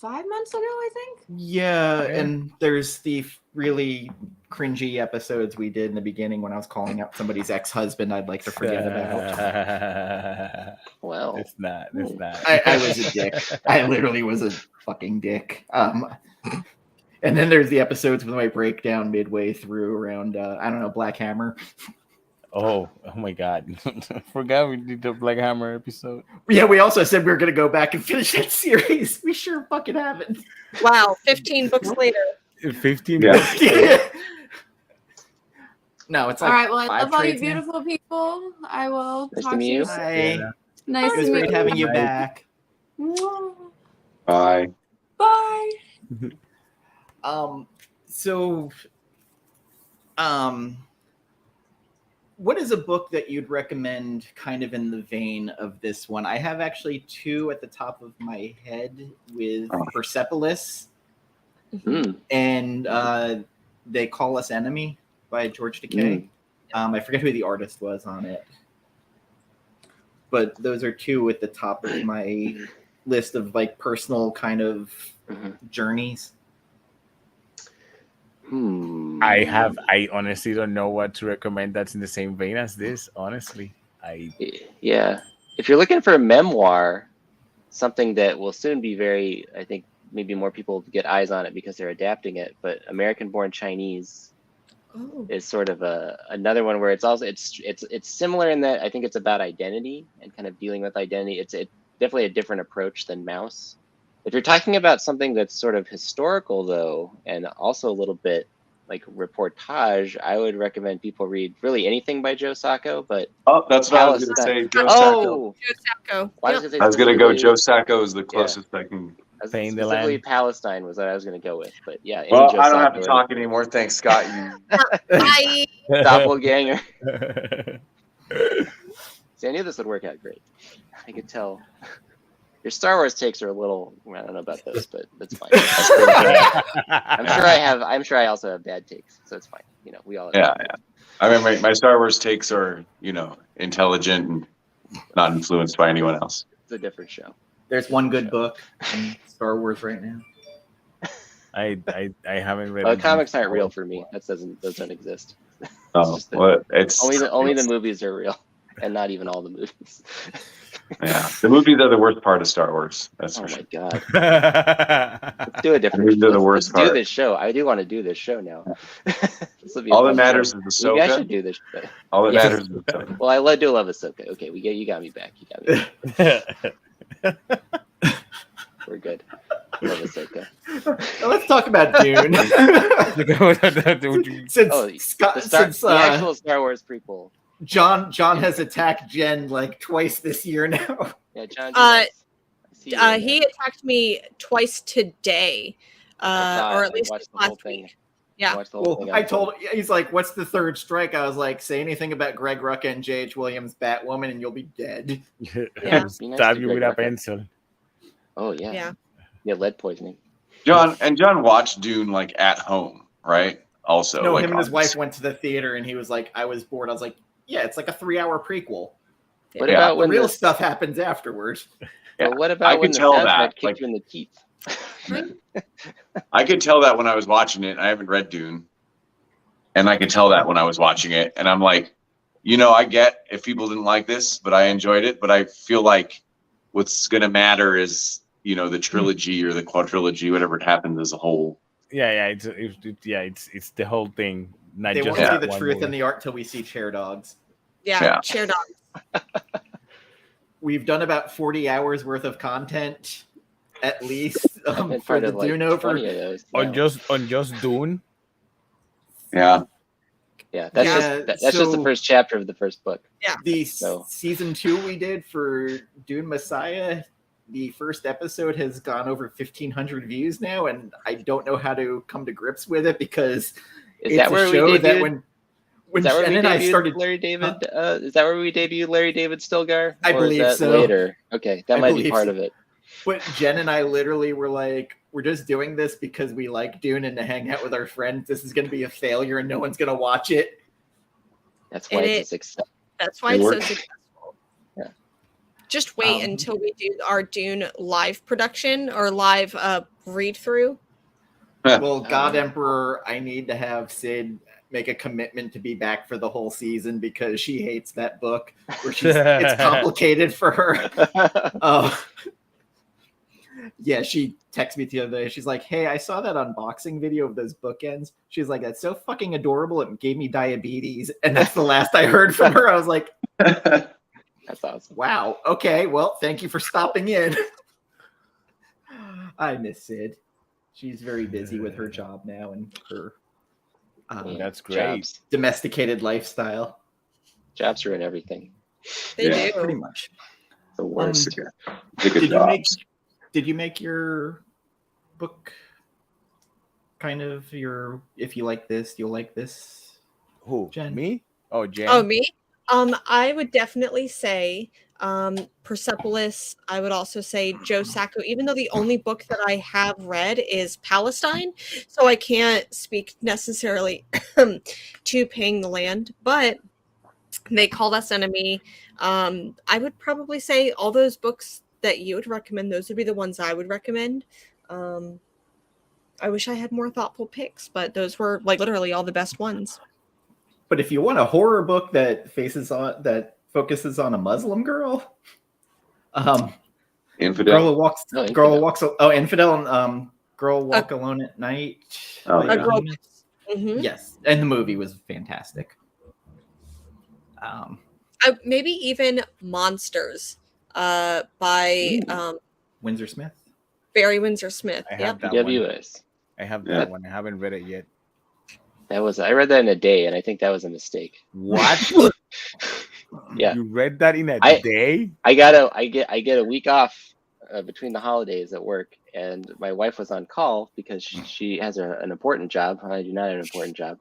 D: 5 months ago, I think.
A: Yeah,
B: Okay.
A: and there's the really cringy episodes we did in the beginning when I was calling out somebody's ex-husband I'd like to forget about.
C: Well,
B: It's not. It's not.
A: I was a dick. I literally was a fucking dick. And then there's the episodes with my breakdown midway through around I don't know, Black Hammer.
B: Oh my God! Forgot we did the Black Hammer episode.
A: Yeah, we also said we were gonna go back and finish that series. We sure fucking haven't.
E: Wow, 15 books later.
B: 15.
A: Yeah. No, it's like
D: All right. Well, I
A: 5
D: love all you
A: trades now.
D: beautiful people. I will
C: Nice
D: talk
C: to
D: to
C: meet
D: you
C: you.
D: soon.
A: Hi.
D: Nice
A: It was
D: to meet
A: great
D: you.
A: having you
B: Bye.
A: back.
F: Bye.
D: Bye.
A: What is a book that you'd recommend kind of in the vein of this one? I have actually 2 at the top of my head with Persepolis and They Call Us Enemy by George Takei. I forget who the artist was on it. But those are 2 at the top of my list of like personal kind of journeys.
B: I honestly don't know what to recommend that's in the same vein as this. Honestly,
C: yeah. If you're looking for a memoir, something that will soon be very, I think maybe more people get eyes on it because they're adapting it. But American Born Chinese is sort of another one where it's also it's similar in that I think it's about identity and kind of dealing with identity. It's definitely a different approach than Mouse. If you're talking about something that's sort of historical, though, and also a little bit like reportage, I would recommend people read really anything by Joe Sacco. But
F: that's what I was going to say. Joe Sacco.
E: Joe Sacco.
C: I
F: was going to go. Joe Sacco is the closest I can.
B: Paying the
C: Specifically,
B: land.
C: Palestine was what I was going to go with. But yeah.
F: Well,
C: Joe
F: I don't have
C: Sacco
F: to talk anymore. Thanks, Scott.
E: Bye.
C: Doppelganger. See, I knew this would work out great. I could tell. Your Star Wars takes are a little. I don't know about those, but that's fine. I'm sure I also have bad takes, so it's fine. You know, we all.
F: Yeah. I mean, my Star Wars takes are intelligent and not influenced by anyone else.
C: It's a different show.
A: There's one good book in Star Wars right now.
B: I haven't read.
C: Comics aren't real for me. Those don't exist.
F: Oh, well, it's
C: only the movies are real, and not even all the movies.
F: Yeah, the movies are the worst part of Star Wars. That's for sure.
C: My god! Let's do a different.
F: Movies are the worst
C: let's
F: part.
C: do this show. I do want to do this show now.
F: All that matters is Ahsoka.
C: Maybe I should do this show.
F: All that matters is Ahsoka.
C: Well, I do love Ahsoka. Okay, you got me back. We're good. Love Ahsoka.
A: Let's talk about Dune. Since
C: the actual Star Wars prequel.
A: John has attacked Jen like twice this year now.
C: Yeah, John. See
E: he attacked me twice today, or at least last week. Yeah.
A: Well, he's like, "What's the third strike?" I was like, "Say anything about Greg Rucka and J.H. Williams' Batwoman, and you'll be dead."
E: Yeah.
B: Stab you with a pencil.
C: Oh yeah. Yeah, lead poisoning.
F: John watched Dune like at home, right? Also,
A: no,
F: like,
A: him and his wife went to the theater, and he was like, "I was bored." I was like, "Yeah, it's like a 3-hour prequel."
C: What about when
A: the real stuff happens afterwards?
C: Yeah. Well, what about when the soundtrack kicked you in the teeth?
F: I could tell that when I was watching it. I haven't read Dune, and I could tell that when I was watching it, and I'm like, I get if people didn't like this, but I enjoyed it. But I feel like what's gonna matter is the trilogy or the quadrilogy, whatever it happens as a whole.
B: Yeah, it's the whole thing. Not
A: they
B: just
A: won't see the truth in the art till we see chair dogs.
E: Yeah. Chair dogs.
A: We've done about 40 hours worth of content, at least, for the Dune over.
B: On just Dune.
C: Yeah. Yeah, that's just the first chapter of the first book.
E: Yeah.
A: The season 2 we did for Dune Messiah, the first episode has gone over 1,500 views now, and I don't know how to come to grips with it because
C: is that where we debuted?
A: When Jen and I started
C: Larry David, is that where we debuted Larry David Stilgar?
A: I believe so.
C: Later, okay, that might be part of it.
A: But Jen and I literally were like, "We're just doing this because we like Dune and to hang out with our friends. This is going to be a failure, and no one's going to watch it."
C: That's why it's a success.
E: That's why it's so successful. Yeah. Just wait until we do our Dune live production or live read through.
A: Well, God Emperor, I need to have Sid make a commitment to be back for the whole season because she hates that book where it's complicated for her. Yeah, she texted me the other day. She's like, "Hey, I saw that unboxing video of those bookends." She's like, "That's so fucking adorable. It gave me diabetes." And that's the last I heard from her. I was like,
C: that's awesome.
A: Wow. Okay. Well, thank you for stopping in. I miss Sid. She's very busy with her job now and her
B: that's great.
A: Domesticated lifestyle.
C: Jobs are in everything.
E: They do.
A: Pretty much.
F: The worst.
A: Did you make your book kind of your if you like this, you'll like this?
B: Who?
A: Jen?
B: Me? Oh, Jen.
E: Oh, me? I would definitely say Persepolis. I would also say Joe Sacco, even though the only book that I have read is Palestine, so I can't speak necessarily to Paying the Land, but They Called Us Enemy. I would probably say all those books that you would recommend, those would be the ones I would recommend. I wish I had more thoughtful picks, but those were like literally all the best ones.
A: But if you want a horror book that focuses on a Muslim girl,
F: Infidel.
A: Girl walks. Infidel and Girl Walk Alone at Night. Yes, and the movie was fantastic.
E: Maybe even Monsters by
A: Windsor Smith.
E: Barry Windsor Smith.
B: I have that
C: PWS.
B: I have that one. I haven't read it yet.
C: I read that in a day, and I think that was a mistake.
B: What?
C: Yeah.
B: You read that in a day?
C: I get a week off between the holidays at work, and my wife was on call because she has an important job. I do not have an important job.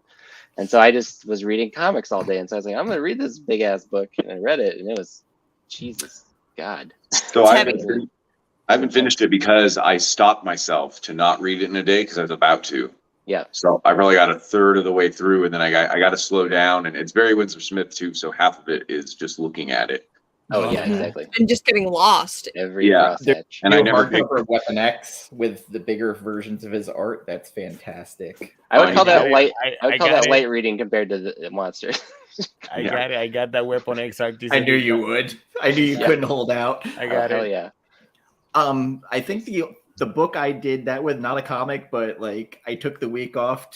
C: And so I just was reading comics all day. And so I was like, I'm going to read this big ass book. And I read it, and it was, Jesus, God.
F: So I haven't finished it because I stopped myself to not read it in a day because I was about to.
C: Yeah.
F: So I probably got a third of the way through, and then I got to slow down. And it's very Windsor Smith too, so half of it is just looking at it.
C: Oh yeah, exactly.
E: And just getting lost.
C: Every crosshatch.
F: And I never
A: hardcover Weapon X with the bigger versions of his art. That's fantastic.
C: I would call that light. I would call that light reading compared to the Monsters.
B: I got it. I got that Weapon X art.
A: I knew you would. I knew you couldn't hold out.
B: I got it.
C: Hell yeah.
A: I think the book I did that with, not a comic, but like I took the week off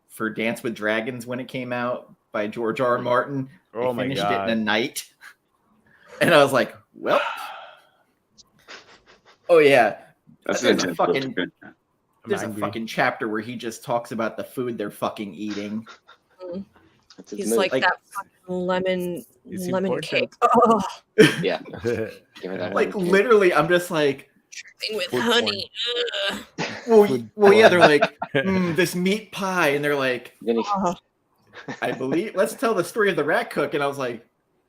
A: for Dance with Dragons when it came out by George R. R. Martin.
B: Oh
A: I finished
B: God.
A: it in a night. And I was like, well, oh yeah. There's a fucking chapter where he just talks about the food they're fucking eating.
E: He's like that lemon
B: important.
E: cake. Oh,
C: Yeah. Give her that
A: Like
C: lemon cake.
A: literally, I'm just like,
E: thing with
B: Food
E: honey.
A: well, yeah. They're like, this meat pie, and they're like,
E: Oh.
A: I believe. Let's tell the story of the rat cook, and I was like,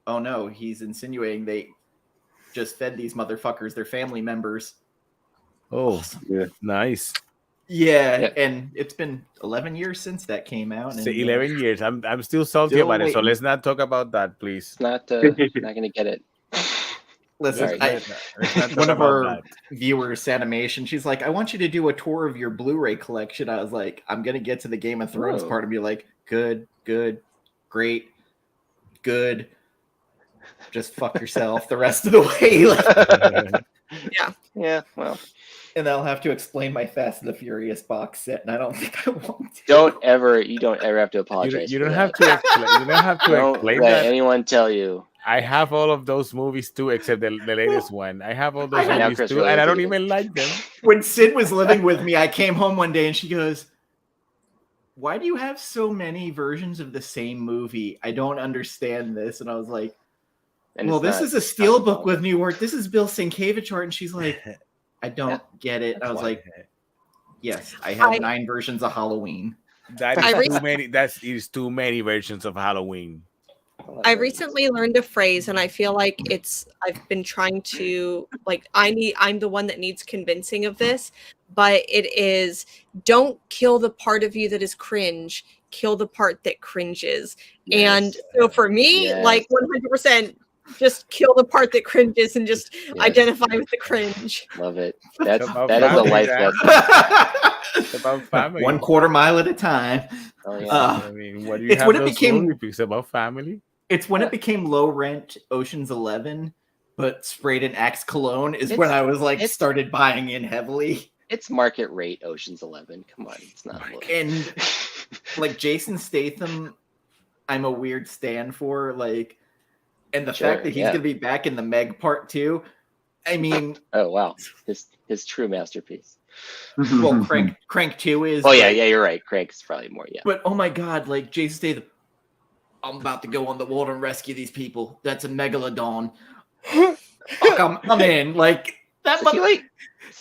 A: oh no, he's insinuating they just fed these motherfuckers their family members.
B: Oh,
A: Awesome.
F: Yeah.
B: Nice.
A: Yeah, and it's been 11 years since that came out.
B: So
A: And
B: 11 years. I'm still salty
A: Still
B: about it. So
A: waiting.
B: let's not talk about that, please.
C: Not gonna get it.
A: Listen,
C: Sorry.
B: Let's not talk
A: one of
B: about
A: our
B: that.
A: viewers, Sanimation, she's like, I want you to do a tour of your Blu-ray collection. I was like, I'm gonna get to the Game of Thrones
C: Whoa.
A: part and be like, good, great, good. Just fuck yourself the rest of the way. Like,
C: Yeah, well.
A: and I'll have to explain my Fast and the Furious box set, and I don't think I want to.
C: You don't ever have to apologize.
B: You
C: for
B: don't
C: that.
B: have to explain. You don't have to
C: Don't
B: explain
C: let
B: that.
C: anyone tell you.
B: I have all of those movies too, except the latest one. I have all those
A: I
C: know
B: movies
C: Chris
B: too,
C: really
B: and I
C: doesn't
B: don't even like them.
A: When Sid was living with me, I came home one day and she goes, why do you have so many versions of the same movie? I don't understand this. And I was like,
C: And
A: well,
C: it's
A: this
C: not-
A: is a steelbook with new art. This is Bill Sienkiewicz art. And she's like, I don't get it. I was like, yes, I have 9 versions of Halloween.
B: That is too many. That is too many versions of Halloween.
E: I recently learned a phrase, and I feel like I've been trying to, like, I'm the one that needs convincing of this, but it is, don't kill the part of you that is cringe, kill the part that cringes.
C: Yes.
E: And so for me,
C: Yes.
E: like 100%, just kill the part that cringes and just identify with the cringe.
C: Love it. That is a
B: family,
C: life
B: Dad.
C: lesson.
B: It's about family.
A: 1/4 mile at a time.
C: Oh, yeah.
B: I mean, what do you
A: It's
B: have
A: when it
B: those
A: became-
B: movies? It's about family.
A: It's when it became low rent Ocean's 11, but sprayed in Axe cologne is when I was like started buying in heavily.
C: It's market rate Ocean's 11. Come on, it's not.
A: And like Jason Statham, I'm a weird stand for, like, and the fact that he's gonna be back in the Meg Part 2. I mean,
C: oh wow, his true masterpiece.
A: Well, Crank 2 is.
C: Oh yeah, you're right. Crank's probably more. Yeah.
A: But oh my god, like Jason Statham, I'm about to go on the water and rescue these people. That's a megalodon. I'm in. Like that.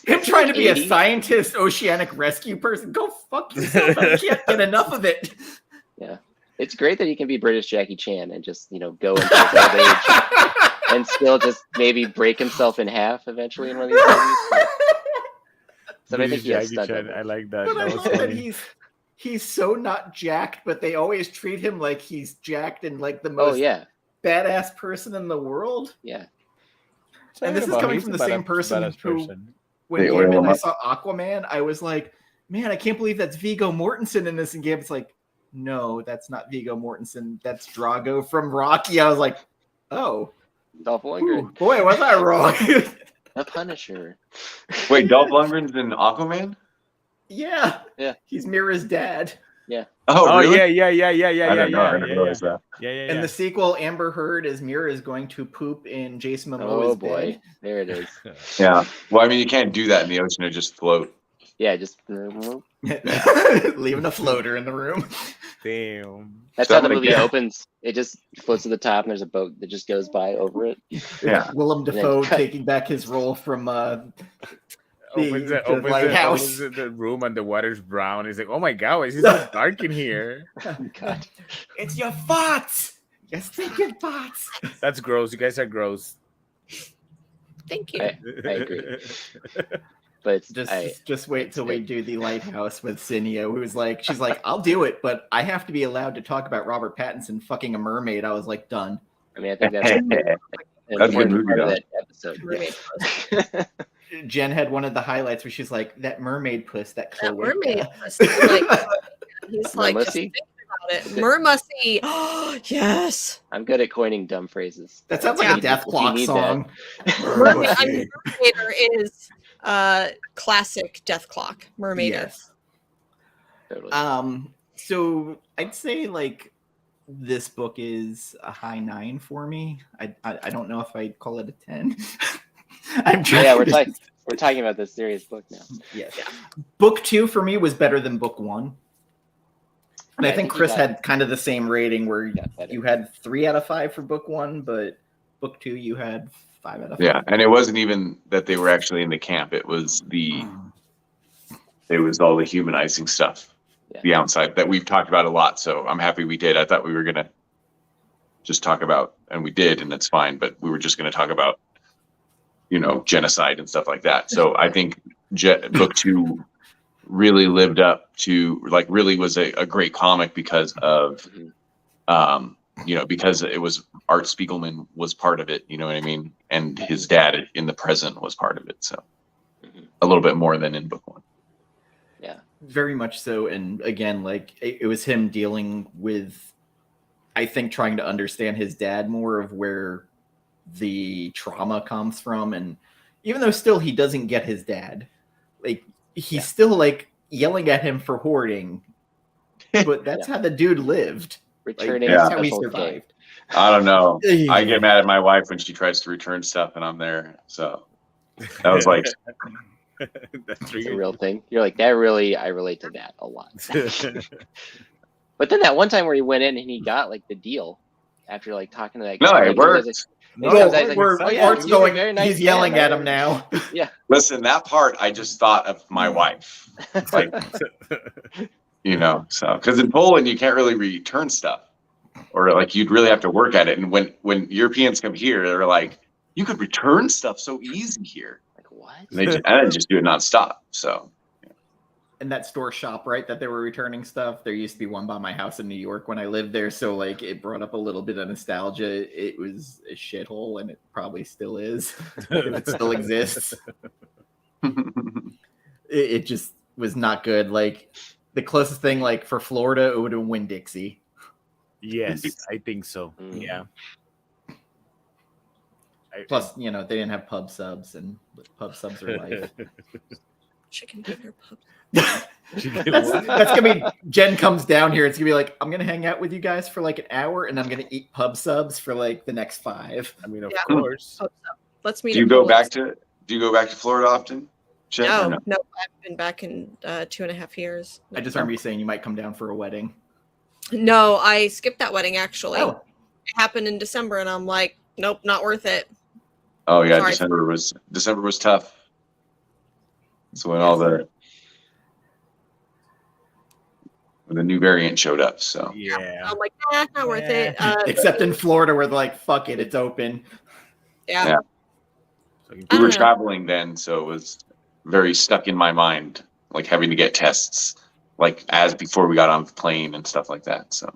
A: Him trying to be
C: 80?
A: a scientist, oceanic rescue person. Go fuck yourself. I can't get enough of it.
C: Yeah, it's great that he can be British Jackie Chan and just go into his old age and still just maybe break himself in half eventually in one of these movies. So I think he has stunt double.
B: I like that.
A: But I
B: That
A: love
B: was
A: that
B: funny.
A: he's so not jacked, but they always treat him like he's jacked and like the most badass person in the world.
C: Yeah.
A: And this is coming from the same person who, when
F: They
A: Gambit
F: oil
A: and
F: him
A: I
F: up.
A: saw Aquaman, I was like, man, I can't believe that's Viggo Mortensen in this. And Gambit's like, no, that's not Viggo Mortensen. That's Drago from Rocky. I was like, oh.
C: Dolph Lundgren.
A: Boy, was I wrong.
C: The Punisher.
F: Wait, Dolph Lundgren's in Aquaman?
A: Yeah.
C: Yeah.
A: He's Mira's dad.
C: Yeah.
F: Oh, really?
B: Yeah.
F: I didn't know. I didn't realize that.
B: Yeah.
A: In the sequel, Amber Heard as Mira is going to poop in Jason Momoa's
C: Oh boy,
A: bed.
C: there it is.
F: Yeah. Well, I mean, you can't do that in the ocean or just float.
C: Yeah, just
A: Leaving a floater in the room.
B: Damn.
C: that's how the movie opens. It just floats to the top, and there's a boat that just goes by over it.
F: Yeah.
A: Willem Dafoe taking back his role from
B: Opens
A: lighthouse.
B: the room and the water's brown. He's like, oh my god, it's so dark in here.
C: God.
A: It's your farts. Your stinking farts.
B: That's gross. You guys are gross.
E: Thank you.
C: I agree. But it's
A: just wait till we do the lighthouse with Cineo, who's like, she's like, I'll do it, but I have to be allowed to talk about Robert Pattinson fucking a mermaid. I was like, done.
C: I mean, I think that's an
F: That's a good
C: important
F: movie,
C: part of
F: though.
C: that episode.
E: Mermaid
A: Jen had one of the highlights where she's like, that mermaid puss, that
E: That
A: cloaca."
E: mermaid. He's like, just
C: Mermussy?
E: think about it. Mermussy. Oh, yes.
C: I'm good at coining dumb phrases.
A: That sounds like a Death
C: If you
A: Clock
C: need
A: song.
E: Mermaider is classic Death Clock. Mermaider.
A: Yes.
C: Totally.
A: So I'd say like this book is a high 9 for me. I don't know if I'd call it a 10. I'm trying.
C: Yeah, we're talking about this serious book now.
A: Yes. Book 2 for me was better than book 1. And I think Chris had kind of the same rating where you had 3 out of 5 for book 1, but book 2 you had 5 out of 5.
F: Yeah, and it wasn't even that they were actually in the camp. It was all the humanizing stuff, the outside that we've talked about a lot. So I'm happy we did. I thought we were gonna just talk about, and we did, and it's fine. But we were just gonna talk about, genocide and stuff like that. So I think book 2 really lived up to, like, really was a great comic because of, because it was Art Spiegelman was part of it, you know what I mean? And his dad in the present was part of it. So a little bit more than in book 1.
C: Yeah,
A: very much so. And again, like it was him dealing with, I think, trying to understand his dad more of where the trauma comes from. And even though still he doesn't get his dad, like he's still like yelling at him for hoarding, but that's how the dude lived.
C: Returning,
A: that's how he survived.
F: I don't know. I get mad at my wife when she tries to return stuff and I'm there. So that was like,
C: that's a real thing. You're like, I relate to that a lot. But then that one time where he went in and he got like the deal after like talking to that guy.
F: No, it worked.
A: He's yelling at him now.
C: Yeah.
F: Listen, that part I just thought of my wife. Like, so because in Poland you can't really return stuff, or like you'd really have to work at it. And when Europeans come here, they're like, you could return stuff so easy here.
C: Like what?
F: And they just do it nonstop. So.
A: And that store shop, right, that they were returning stuff, there used to be one by my house in New York when I lived there, so like it brought up a little bit of nostalgia. It was a shithole, and it probably still is if it still exists. It just was not good. Like the closest thing, like for Florida, it would have been Winn-Dixie.
B: Yes, I think so. Yeah.
A: Plus, they didn't have pub subs, and pub subs are life.
E: Chicken dinner pub.
A: That's gonna be Jen comes down here. It's gonna be like, I'm gonna hang out with you guys for like an hour, and I'm gonna eat pub subs for like the next 5.
B: I mean, of course.
E: Let's meet.
F: Do you go back to Florida often? Jen,
E: no, I've been back in 2.5 years.
A: I just remember you saying you might come down for a wedding.
E: No, I skipped that wedding actually.
A: Oh.
E: It happened in December, and I'm like, nope, not worth it.
F: Oh yeah, sorry. December was tough. So when when the new variant showed up, so
E: I'm like, not worth it.
A: Except in Florida, where they're like, "Fuck it, it's open."
E: Yeah.
F: We were traveling then, so it was very stuck in my mind, like having to get tests, like as before we got on the plane and stuff like that. So.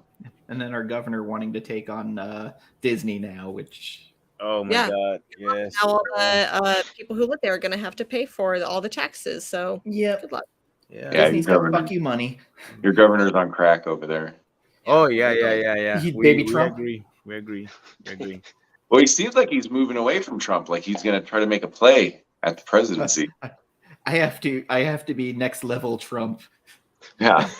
A: And then our governor wanting to take on Disney now, which.
B: Oh my God! Yes.
E: Now all the people who live there are going to have to pay for all the taxes. So good luck.
A: Yeah, Disney's got fuck you money.
F: Your governor's on crack over there.
B: Oh yeah.
A: Baby Trump.
B: We agree.
F: Well, he seems like he's moving away from Trump. Like he's going to try to make a play at the presidency.
A: I have to be next level Trump.
F: Yeah.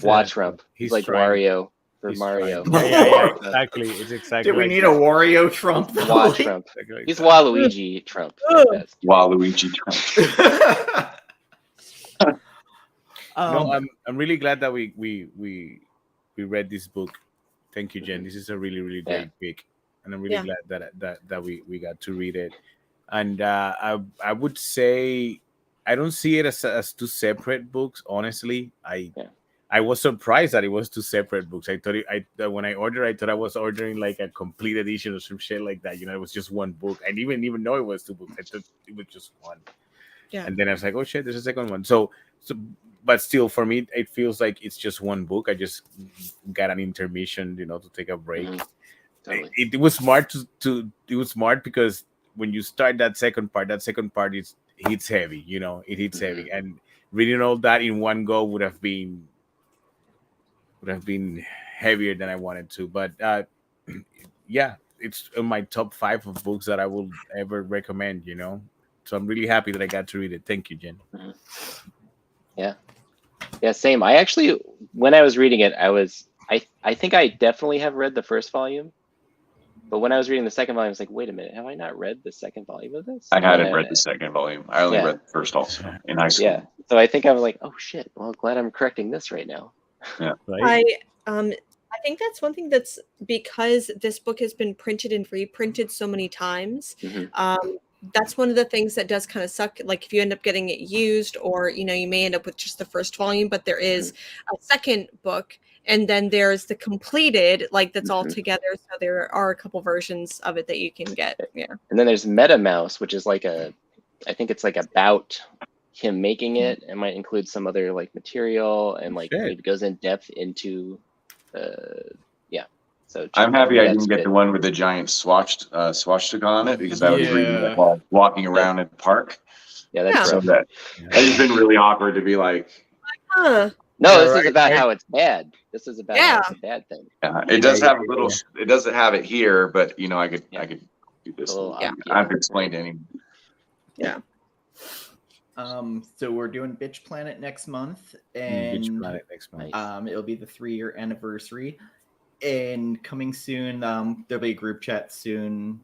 C: Watch Trump. He's like trying. Wario. For Mario.
B: Yeah, exactly. It's exactly.
A: Do we need a Wario Trump?
C: Watch Trump. He's Waluigi Trump.
F: Waluigi Trump.
B: No, I'm really glad that we read this book. Thank you, Jen. This is a really, really great pick, and I'm really glad that we got to read it. And I would say I don't see it as 2 separate books. Honestly, I was surprised that it was 2 separate books. I thought when I ordered, I thought I was ordering like a complete edition or some shit like that. It was just one book. I didn't even know it was 2 books. I thought it was just one. Yeah. And then I was like, oh shit, there's a second one. So, but still, for me, it feels like it's just one book. I just got an intermission, to take a break. Totally. It was smart it was smart because when you start that second part hits heavy. It hits heavy, and reading all that in one go would have been heavier than I wanted to, but it's in my top 5 of books that I will ever recommend, so I'm really happy that I got to read it. Thank you, Jen.
C: Yeah, same. I actually, when I was reading it, I think I definitely have read the first volume, but when I was reading the second volume, I was like, wait a minute, have I not read the second volume of this?
F: I hadn't read the second volume. I only read the first also in high school.
C: Yeah, so I think I was like, oh shit, well, glad I'm correcting this right now.
F: Yeah.
B: Right?
E: I think that's one thing that's because this book has been printed and reprinted so many times. That's one of the things that does kind of suck. Like if you end up getting it used, or you may end up with just the first volume, but there is a second book, and then there's the completed, like that's all together. So there are a couple versions of it that you can get. Yeah.
C: And then there's Meta Mouse, which is like I think it's like about him making it. It might include some other like material, and like it goes in depth into so
F: I'm happy I didn't get the one with the giant swastika on it, because I was reading that while walking around in the park.
C: Yeah, that's
F: so that it's been really awkward to be like,
C: no, this is about how it's bad. This is about how it's a bad thing.
F: It does have a little. It doesn't have it here, but I could do this. I have to explain to anyone.
E: Yeah.
A: So we're doing Bitch Planet next month, and
B: Bitch Planet next month.
A: It'll be the 3-year anniversary, and coming soon. There'll be a group chat soon,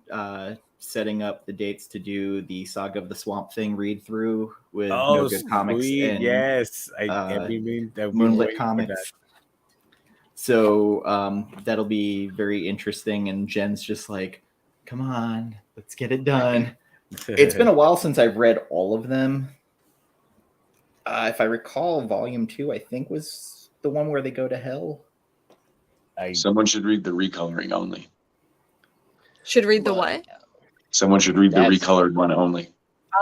A: setting up the dates to do the Saga of the Swamp Thing read through with No Good Comics and
B: yes,
A: Moonlit Comics. So that'll be very interesting, and Jen's just like, "Come on, let's get it done." It's been a while since I've read all of them. If I recall, Volume 2, I think, was the one where they go to hell.
F: Someone should read the recoloring only.
E: Should read the what?
F: Someone should read the recolored one only.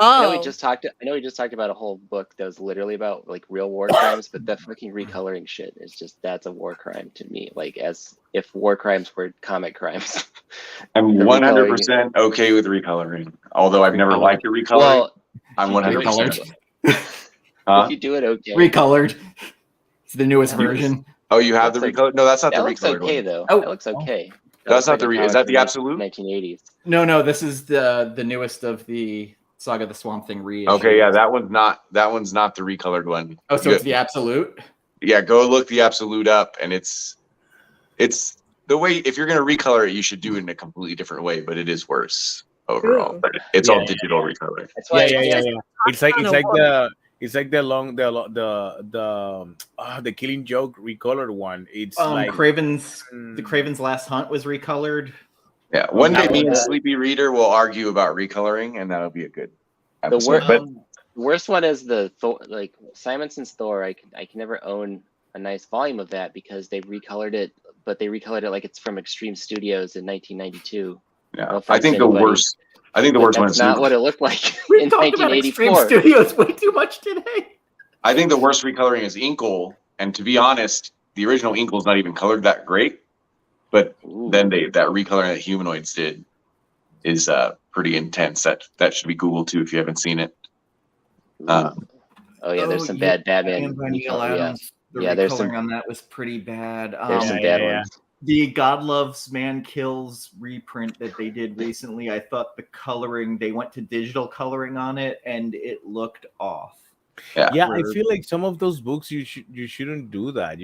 E: Oh,
C: I know we just talked about a whole book that was literally about like real war crimes, but that fucking recoloring shit is just, that's a war crime to me. Like, as if war crimes were comic crimes.
F: I'm 100% okay with recoloring, although I've never liked the recoloring. Well, I'm 100%.
C: If you do it okay.
A: Recolored. It's the newest version.
F: Oh, you have the recolored? No, that's not the recolored.
C: That looks okay, though. That looks okay.
F: That's not the is that the absolute?
C: 1980s.
A: No, this is the newest of the Saga of the Swamp Thing reissue.
F: Okay, yeah, that one's not the recolored one.
A: Oh, so it's the absolute?
F: Yeah, go look the absolute up, and it's the way, if you're gonna recolor it, you should do it in a completely different way, but it is worse overall. Ooh. But it's all digital recolor.
B: It's like the Killing Joke recolored one. It's like
A: the Craven's Last Hunt was recolored.
F: Yeah, one day me and Sleepy Reader will argue about recoloring, and that'll be a good episode.
C: The worst one is the like Simonson's Thor. I can never own a nice volume of that because they recolored it, but they recolored it like it's from Extreme Studios in 1992.
F: Yeah, no, I think the worst one is
C: not what it looked like in 1984.
A: Extreme Studios way too much today.
F: I think the worst recoloring is Inkle, and to be honest, the original Inkle is not even colored that great. But then that recoloring that Humanoids did is pretty intense. That should be Googled too if you haven't seen it.
C: There's some bad Batman.
A: There's some on that was pretty bad.
C: There's some bad ones.
A: The God Loves Man Kills reprint that they did recently, I thought the coloring, they went to digital coloring on it, and it looked off.
B: Yeah, I feel like some of those books you shouldn't do that.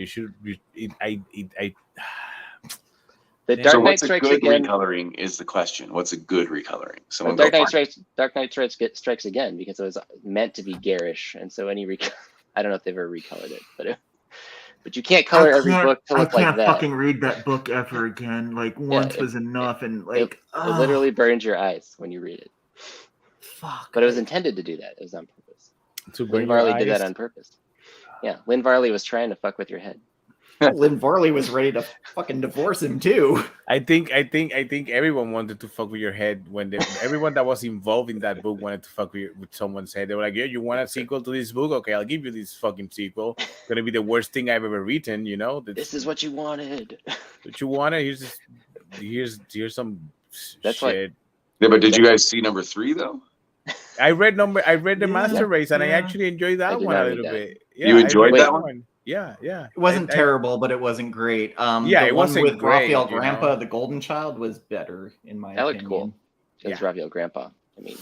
C: The Dark Knight Strikes Again
F: recoloring is the question. What's a good recoloring?
C: Dark Knight Strikes Again, because it was meant to be garish, and so any I don't know if they've ever recolored it, but you can't color every book to look like that.
A: I can't fucking read that book ever again. Like once was enough, and like
C: it literally burns your eyes when you read it.
A: Fuck.
C: But it was intended to do that. It was on purpose. Lynn Varley did that on purpose. Yeah, Lynn Varley was trying to fuck with your head.
A: Lynn Varley was ready to fucking divorce him too.
B: I think everyone wanted to fuck with your head when everyone that was involved in that book wanted to fuck with someone's head. They were like, "Yeah, you want a sequel to this book? Okay, I'll give you this fucking sequel. It's gonna be the worst thing I've ever written. You know,
C: this is what you wanted.
B: What you wanted? Here's some shit."
F: Yeah, but did you guys see number 3 though?
B: I read the Master Race, and I actually enjoyed that one a little bit. Yeah,
F: you enjoyed that one?
B: Yeah.
A: It wasn't terrible, but it wasn't great.
B: It wasn't
A: with
B: great.
A: Raphael Grandpa, the Golden Child, was better in my opinion.
C: That looked cool. It's Raphael Grandpa. I mean,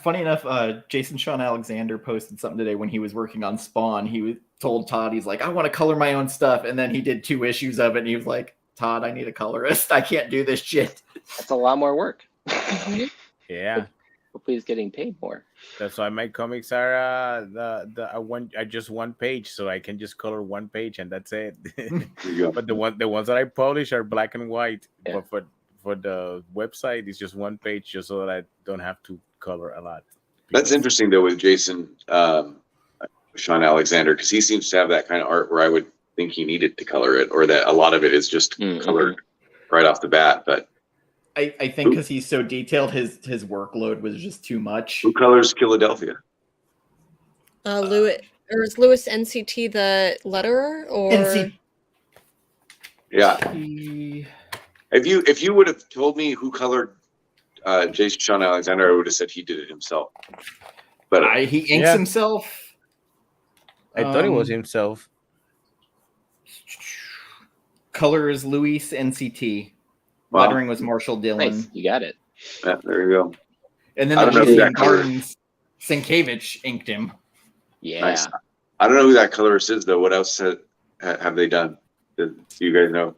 A: funny enough, Jason Sean Alexander posted something today when he was working on Spawn. He told Todd, he's like, "I want to color my own stuff," and then he did 2 issues of it, and he was like, "Todd, I need a colorist. I can't do this shit."
C: That's a lot more work.
B: Yeah.
C: Hopefully, he's getting paid more.
B: That's why my comics are just one page, so I can just color one page and that's it. But the ones that I publish are black and white.
C: Yeah.
B: But for the website, it's just one page, just so that I don't have to color a lot.
F: That's interesting though with Jason Sean Alexander, because he seems to have that kind of art where I would think he needed to color it, or that a lot of it is just colored right off the bat. But
A: I think because he's so detailed, his workload was just too much.
F: Who colors Philadelphia?
E: Lewis, or is Lewis NCT the letterer or?
F: Yeah. If you would have told me who colored Jason Sean Alexander, I would have said he did it himself. But
A: he inks himself.
B: I thought it was himself.
A: Color is Luis NCT.
F: Wow.
A: Lettering was Marshall Dillon.
C: Nice. You got it.
F: Yeah, there you go.
A: And then
F: I don't know who that
A: Gardens, Sienkiewicz inked him.
C: Yeah.
F: Nice. I don't know who that colorist is though. What else have they done? Do you guys know?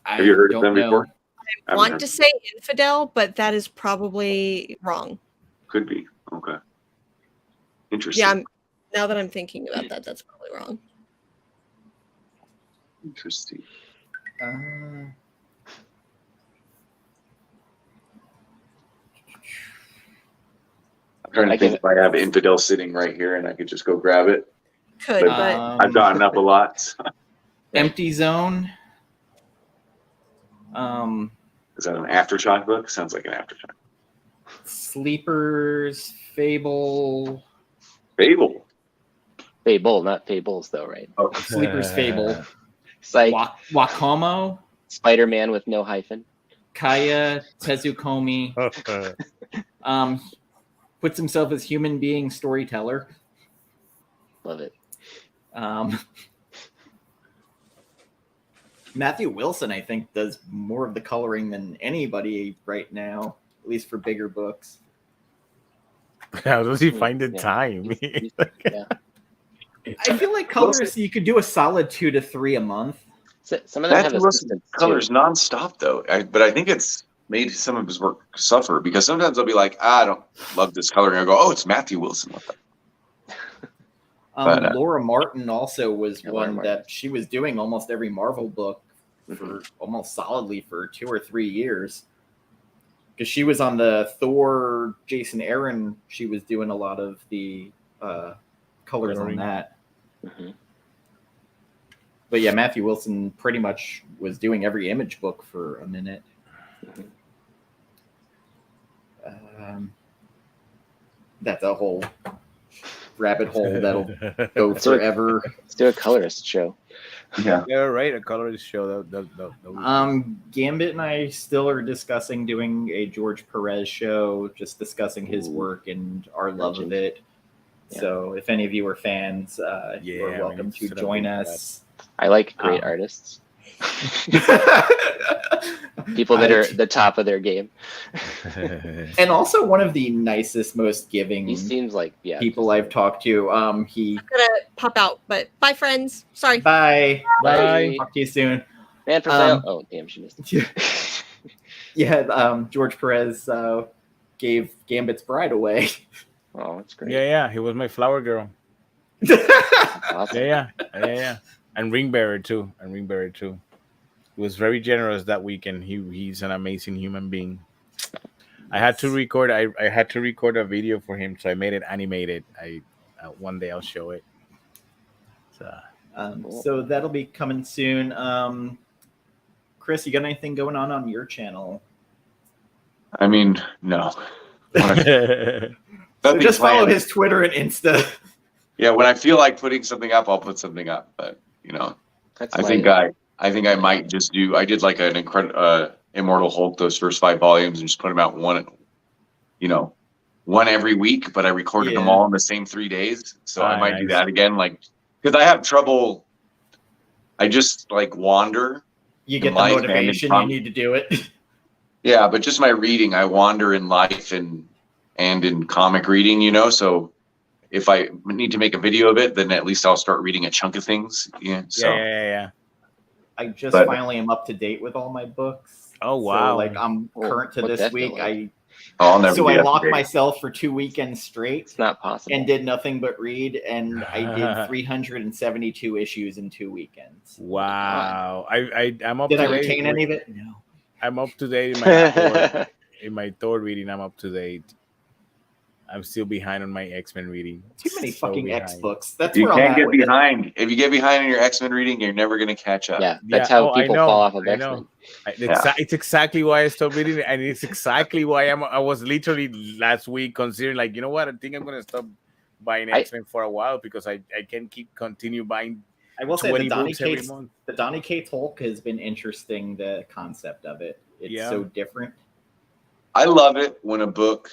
F: Have you heard of them before?
E: I want to say Infidel, but that is probably wrong.
F: Could be. Okay. Interesting.
E: Yeah, now that I'm thinking about that, that's probably wrong.
F: Interesting.
A: I'm
F: trying to think if I have Infidel sitting right here and I could just go grab it.
E: Could, but
F: I've gotten up a lot. So.
A: Empty Zone.
F: Is that an Aftershock book? Sounds like an Aftershock.
A: Sleepers, Fable.
F: Fable,
C: not Fables though, right?
F: Oh,
A: Sleepers, Fable.
C: Psych.
A: Wakamo.
C: Spider-Man with no hyphen.
A: Kaya Tezukomi. Puts himself as human being storyteller.
C: Love it.
A: Matthew Wilson, I think, does more of the coloring than anybody right now, at least for bigger books.
B: How does he find the time?
C: Yeah.
A: I feel like colorists, you could do a solid 2 to 3 a month.
C: Some of them have assistants
F: colors nonstop though, but I think it's made some of his work suffer because sometimes I'll be like, I don't love this coloring. I go, oh, it's Matthew Wilson. What the?
A: Laura Martin also was one that she was doing almost every Marvel book for almost solidly for 2 or 3 years. Because she was on the Thor, Jason Aaron, she was doing a lot of the colors on that.
C: Mm-hmm.
A: But yeah, Matthew Wilson pretty much was doing every Image book for a minute. That's a whole rabbit hole that'll go forever.
C: Let's do a colorist show.
F: Yeah,
B: right. A colorist show.
A: Gambit and I still are discussing doing a George Perez show, just discussing his work and our love of it. Yeah. So if any of you are fans, you're welcome to join us.
C: I like great artists. People that are the top of their game.
A: And also one of the nicest, most giving
C: he seems like
A: people I've talked to.
E: I'm gonna pop out, but bye friends. Sorry.
A: Bye.
C: Bye.
A: Talk to you soon.
C: Man for sale. Oh damn, she missed it.
A: Yeah, George Perez gave Gambit's Bride away.
C: Oh, that's great.
B: Yeah, he was my flower girl.
C: Awesome.
B: Yeah. And Ring Bearer too. He was very generous that weekend. He's an amazing human being. I had to record a video for him, so I made it animated. One day I'll show it.
A: So that'll be coming soon. Chris, you got anything going on your channel?
F: I mean, no.
A: So just follow his Twitter and Insta.
F: Yeah, when I feel like putting something up, I'll put something up. But I think I might just do. I did like an incredible Immortal Hulk, those first 5 volumes, and just put them out one every week. But I recorded them all in the same 3 days, so I might do that again. Like, because I have trouble. I just like wander.
A: You get the motivation. You need to do it.
F: Yeah, but just my reading, I wander in life and in comic reading. So if I need to make a video of it, then at least I'll start reading a chunk of things. Yeah.
A: I just finally am up to date with all my books.
B: Oh wow!
A: So, like I'm current to this week.
C: Definitely.
F: I'll never
A: So
F: be
A: I
F: up to
A: locked
F: date.
A: myself for 2 weekends straight.
C: It's not possible.
A: And did nothing but read, and I did 372 issues in 2 weekends.
B: Wow. I'm up
A: Did
B: to
A: I
B: date.
A: retain any of it? No.
B: I'm up to date in my Thor reading. I'm up to date. I'm still behind on my X-Men reading.
A: Too many fucking
B: behind.
A: X books. That's
F: You
A: where I'm
F: can't
A: at
F: get
A: with it.
F: behind. If you get behind in your X-Men reading, you're never going to catch up.
C: Yeah, that's how people fall off of X-Men.
B: It's exactly why I stopped reading it, and it's exactly why I was literally last week considering, like, you know what, I think I'm going to stop buying X-Men for a while because I can continue buying.
A: I will say the Donny
B: month.
A: Cates Hulk has been interesting. The concept of it, it's so different.
F: I love it when a book.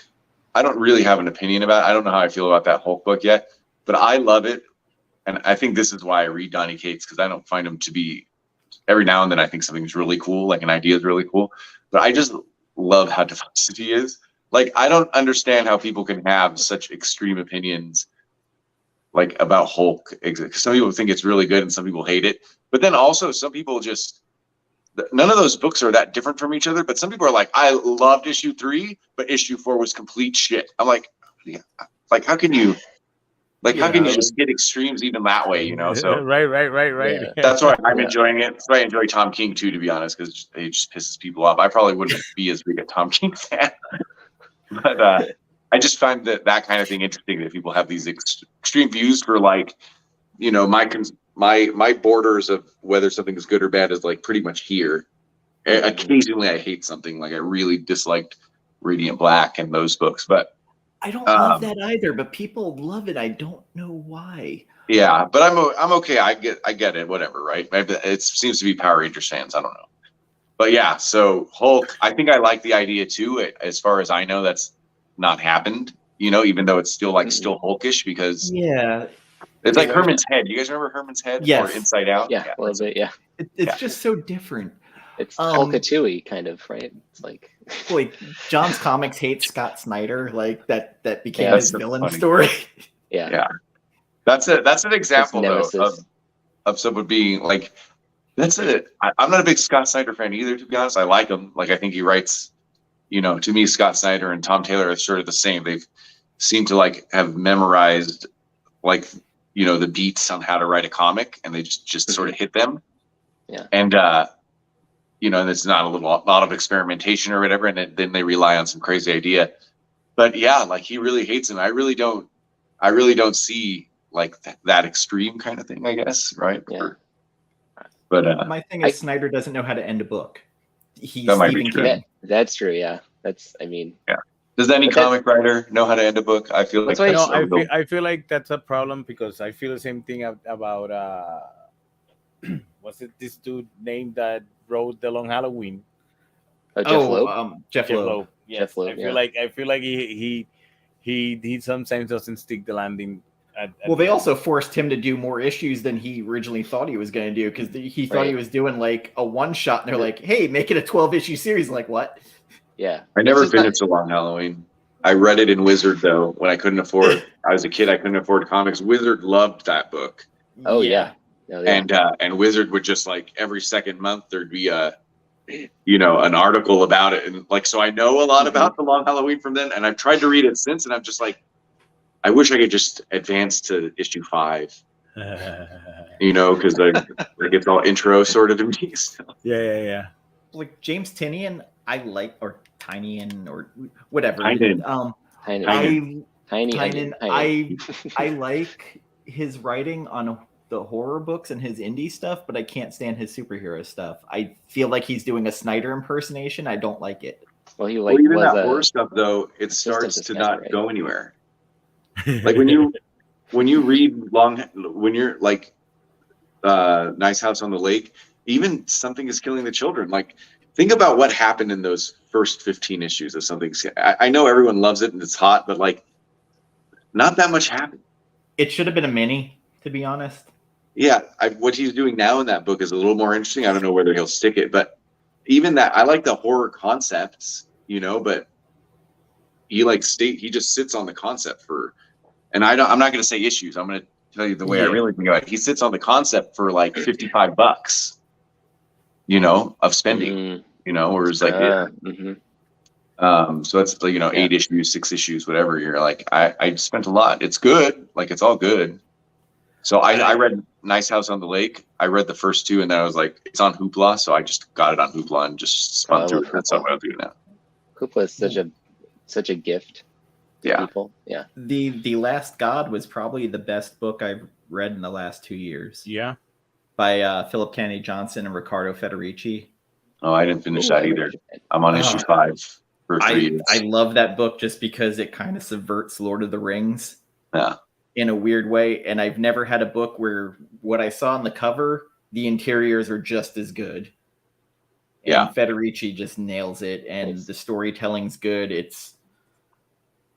F: I don't really have an opinion about it. I don't know how I feel about that Hulk book yet, but I love it, and I think this is why I read Donny Cates, because I don't find him to be. Every now and then, I think something's really cool, like an idea is really cool, but I just love how divisive he is. Like, I don't understand how people can have such extreme opinions, like, about Hulk. Some people think it's really good and some people hate it. But then also some people just, none of those books are that different from each other. But some people are like, I loved issue 3, but issue 4 was complete shit. I'm like, yeah, like, how can you, like, how can you just hit extremes even that way, you know? So
B: right.
C: Yeah.
F: That's why I'm enjoying it. That's why I enjoy Tom King too, to be honest, because it just pisses people off. I probably wouldn't be as big a Tom King fan, but I just find that kind of thing interesting, that people have these extreme views for, like, you know, my borders of whether something is good or bad is like pretty much here. Occasionally I hate something, like I really disliked Radiant Black and those books, but
A: I don't love that either, but people love it. I don't know why.
F: Yeah, but I'm okay. I get it. Whatever, right? It seems to be Power Rangers fans. I don't know, but yeah. So Hulk, I think I like the idea too. As far as I know, that's not happened. You know, even though it's still still Hulkish, because it's like Herman's Head. You guys remember Herman's Head?
A: Yes.
F: Or Inside Out?
C: Yeah, a little bit. Yeah,
A: it's just so different.
C: It's Hulkatooey kind of, right? It's like,
A: boy, John's Comics hates Scott Snyder. Like that became his villain story.
C: Yeah.
F: That's an example though of someone being like, I'm not a big Scott Snyder fan either, to be honest. I like him. Like, I think he writes, you know, to me, Scott Snyder and Tom Taylor are sort of the same. They've seemed to like have memorized, like, you know, the beats on how to write a comic, and they just sort of hit them.
C: Yeah.
F: And you know, and it's not a lot of experimentation or whatever, and then they rely on some crazy idea. But yeah, like, he really hates him. I really don't see like that extreme kind of thing, I guess, right?
C: Yeah.
F: But
A: my thing is, Snyder doesn't know how to end a book. He's
F: that might
A: Stephen
F: be true.
A: King.
C: That's true. Yeah,
F: yeah. Does any comic writer know how to end a book? I feel like
B: I feel like that's a problem, because I feel the same thing about what's it, this dude named that wrote The Long Halloween?
A: Jeff Loeb.
B: Yes.
C: Jeff Loeb,
B: I feel like he sometimes doesn't stick the landing.
A: Well, they also forced him to do more issues than he originally thought he was going to do, because he thought he was doing like a one shot, and they're like, "Hey, make it a 12-issue series." Like, what?
C: Yeah,
F: I never finished A Long Halloween. I read it in Wizard though when I couldn't afford. I was a kid. I couldn't afford comics. Wizard loved that book.
C: Oh yeah.
F: And Wizard would just, like, every second month there'd be an article about it, and like, so I know a lot about The Long Halloween from then, and I've tried to read it since, and I'm just like, I wish I could just advance to issue 5, you know, because like it's all intro sort of to me. So.
B: Yeah.
A: Like James Tynion, I like, or Tynion, or whatever.
F: Tynion.
A: I like his writing on the horror books and his indie stuff, but I can't stand his superhero stuff. I feel like he's doing a Snyder impersonation. I don't like it.
F: Well, even that horror stuff though, it starts to not go anywhere. Like when you read when you're like Nice House on the Lake, even Something is Killing the Children. Like, think about what happened in those first 15 issues of Something. I know everyone loves it and it's hot, but like, not that much happened.
A: It should have been a mini, to be honest.
F: Yeah, what he's doing now in that book is a little more interesting. I don't know whether he'll stick it, but even that, I like the horror concepts, you know, but he just sits on the concept for, and I'm not going to say issues. I'm going to tell you the way I really think about it. He sits on the concept for like $55, you know, of spending, you know, whereas like, So it's like, 8 issues, 6 issues, whatever. You're like, I spent a lot. It's good. Like, it's all good. So I read Nice House on the Lake. I read the first 2, and then I was like, it's on Hoopla. So I just got it on Hoopla and just spun through it. That's what I'll do now.
C: Hoopla is such a gift to people. Yeah.
A: The Last God was probably the best book I've read in the last 2 years.
B: Yeah.
A: By Philip Kennedy Johnson and Riccardo Federici.
F: Oh, I didn't finish that either. I'm on issue 5 for 3 years.
A: I love that book just because it kind of subverts Lord of the Rings.
F: Yeah.
A: In a weird way. And I've never had a book where what I saw on the cover, the interiors are just as good. And Federici just nails it. And the storytelling's good. It's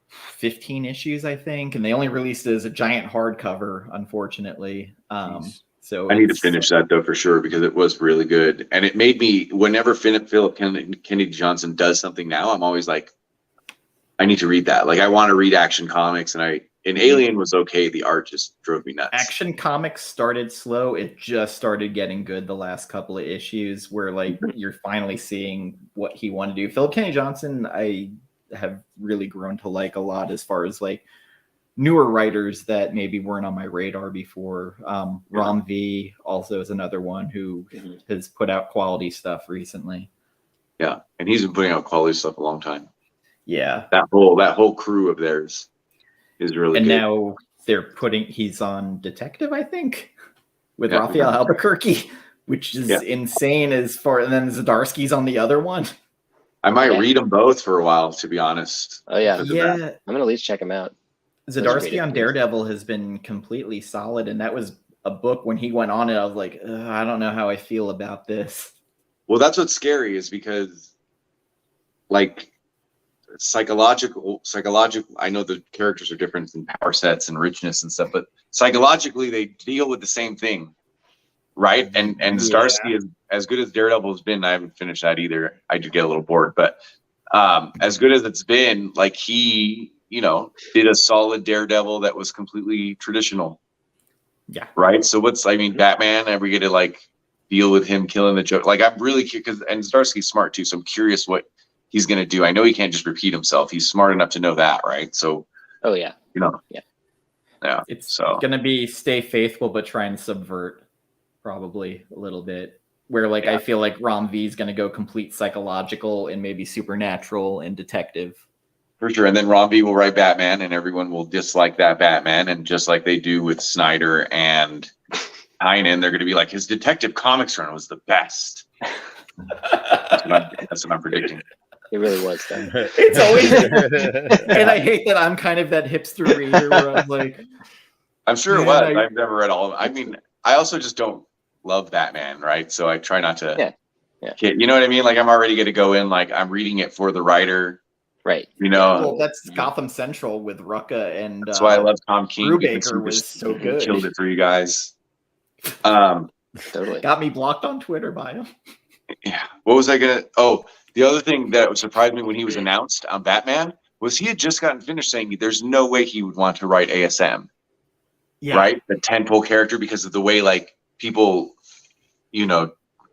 A: 15 issues, I think. And they only released it as a giant hardcover, unfortunately. So
F: I need to finish that though for sure, because it was really good. And it made me, whenever Philip Kennedy Johnson does something now, I'm always like, I need to read that. Like, I want to read Action Comics, and Alien was okay. The art just drove me nuts.
A: Action Comics started slow. It just started getting good the last couple of issues where like you're finally seeing what he wanted to do. Philip Kennedy Johnson, I have really grown to like a lot as far as like newer writers that maybe weren't on my radar before. Ram V also is another one who has put out quality stuff recently.
F: Yeah, and he's been putting out quality stuff a long time.
A: Yeah,
F: that whole crew of theirs is really
A: and
F: good.
A: Now he's on Detective, I think, with Raphael Albuquerque, which is insane as far. And then Zdarsky's on the other one.
F: I might read them both for a while, to be honest.
C: Oh yeah,
F: I'm
C: gonna at least check them out.
A: Zdarsky on Daredevil has been completely solid, and that was a book when he went on it. I was like, I don't know how I feel about this.
F: Well, that's what's scary, is because, like, psychological. I know the characters are different in power sets and richness and stuff, but psychologically they deal with the same thing, right? And Zdarsky is as good as Daredevil has been. I haven't finished that either. I did get a little bored, but as good as it's been, like, he did a solid Daredevil that was completely traditional.
A: Yeah.
F: Right. So Batman, and we get to like deal with him killing the Joker. Like, I'm really curious, and Zdarsky's smart too, so I'm curious what he's going to do. I know he can't just repeat himself. He's smart enough to know that, right? So,
A: it's going to be stay faithful, but try and subvert probably a little bit. Where I feel like Ram V is going to go complete psychological and maybe supernatural and detective.
F: For sure. And then Ram V will write Batman, and everyone will dislike that Batman. And just like they do with Snyder and Tynion, they're going to be like, his Detective Comics run was the best. That's what I'm predicting.
C: It really was, though.
A: It's always, and I hate that I'm kind of that hipster reader where I'm like,
F: I'm sure it was. I've never read all of them. I mean, I also just don't love Batman, right? So I try not to. Yeah. You know what I mean? Like, I'm already going to go in like I'm reading it for the writer.
C: Right.
A: Well, that's Gotham Central with Rucka, and
F: that's why I love Tom King.
A: Brubaker was so good.
F: Killed it for you guys.
C: Totally.
A: Got me blocked on Twitter by him.
F: Yeah. What was I gonna? Oh, the other thing that surprised me when he was announced on Batman was he had just gotten finished saying there's no way he would want to write ASM. Yeah. Right. The tentpole character, because of the way like people,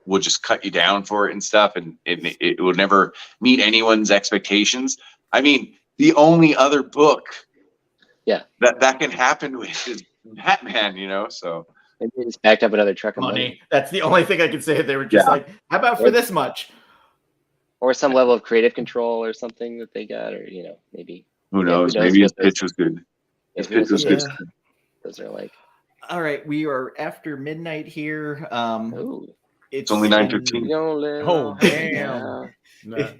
F: will just cut you down for it and stuff, and it would never meet anyone's expectations. I mean, the only other book that can happen with is Batman, so
C: maybe they just backed up another truck of
A: money. That's the only thing I could say. They were just like, how about for this much?
C: Or some level of creative control or something that they got, or maybe
F: who knows? Maybe his pitch was good. His pitch was good.
C: Those are like,
A: all right, we are after midnight here.
F: It's only 9:15.
B: Oh damn!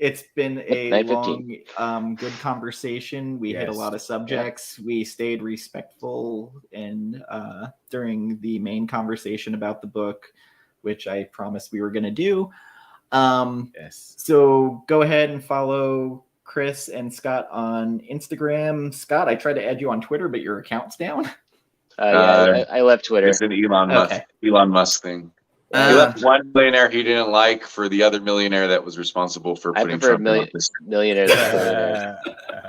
A: It's been a long, good conversation. We hit a lot of subjects. Yeah. We stayed respectful and during the main conversation about the book, which I promised we were going to do. So go ahead and follow Chris and Scott on Instagram. Scott, I tried to add you on Twitter, but your account's down.
C: I left Twitter.
F: It's an Elon Musk thing. He left one millionaire he didn't like for the other millionaire that was responsible for putting Trump on this.
C: Millionaire. Well,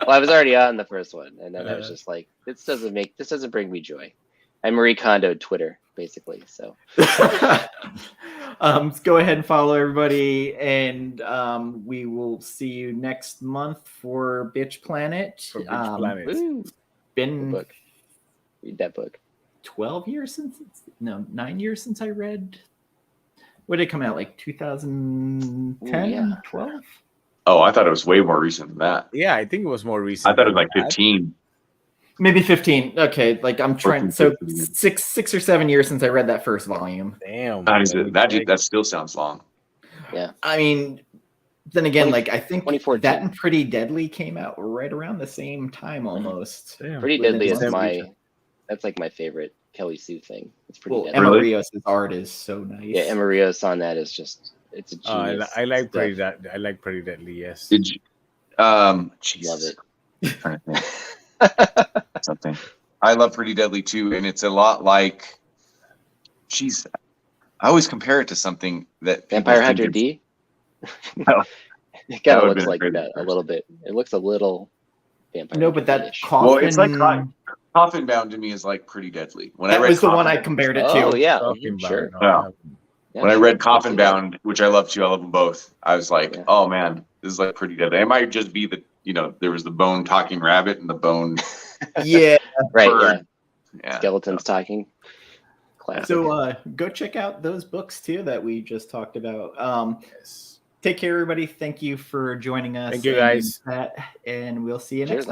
C: I was already on the first one, and then I was just like, this doesn't bring me joy. I Marie Kondo'd Twitter, basically. So
A: Go ahead and follow everybody, and we will see you next month for Bitch Planet.
B: For Bitch Planet.
A: It's been
C: book. Read that book.
A: 9 years since I read. What did it come out, like 2010, 12?
F: Oh, I thought it was way more recent than that.
B: Yeah, I think it was more recent.
F: I thought it was like 15.
A: Maybe 15. Okay, like I'm trying. So 6 or 7 years since I read that first volume.
B: Damn.
F: That still sounds long.
C: Yeah.
A: I mean, then again, like I think
C: 2014.
A: that and Pretty Deadly came out right around the same time almost.
B: Damn.
C: Pretty Deadly is that's like my favorite Kelly Sue thing. It's pretty deadly.
A: Emma Rios' art is so nice.
C: Yeah, Emma Rios on that is just it's a genius.
B: I like Pretty Deadly, yes.
F: Did you
C: Love it.
F: Trying to think. Something. I love Pretty Deadly too, and it's a lot like I always compare it to something that
C: Vampire Hunter D. It kind of looks like that a little bit. It looks a little Vampire.
A: No, but that Coffin.
F: Well, it's like Coffin Bound to me is like Pretty Deadly. When
A: that
F: I read
A: was the one I compared it to.
C: Oh yeah,
B: Sure.
F: Yeah. When I read Coffin Bound, which I love too, I love them both. I was like, oh man, this is like Pretty Deadly. It might just be there was the bone talking rabbit and the bone.
A: Yeah.
C: Right.
F: bird.
C: Yeah. Skeletons talking. Classic.
A: So go check out those books too that we just talked about. Take care, everybody. Thank you for joining us.
B: Thank you, guys.
A: And we'll see you next time.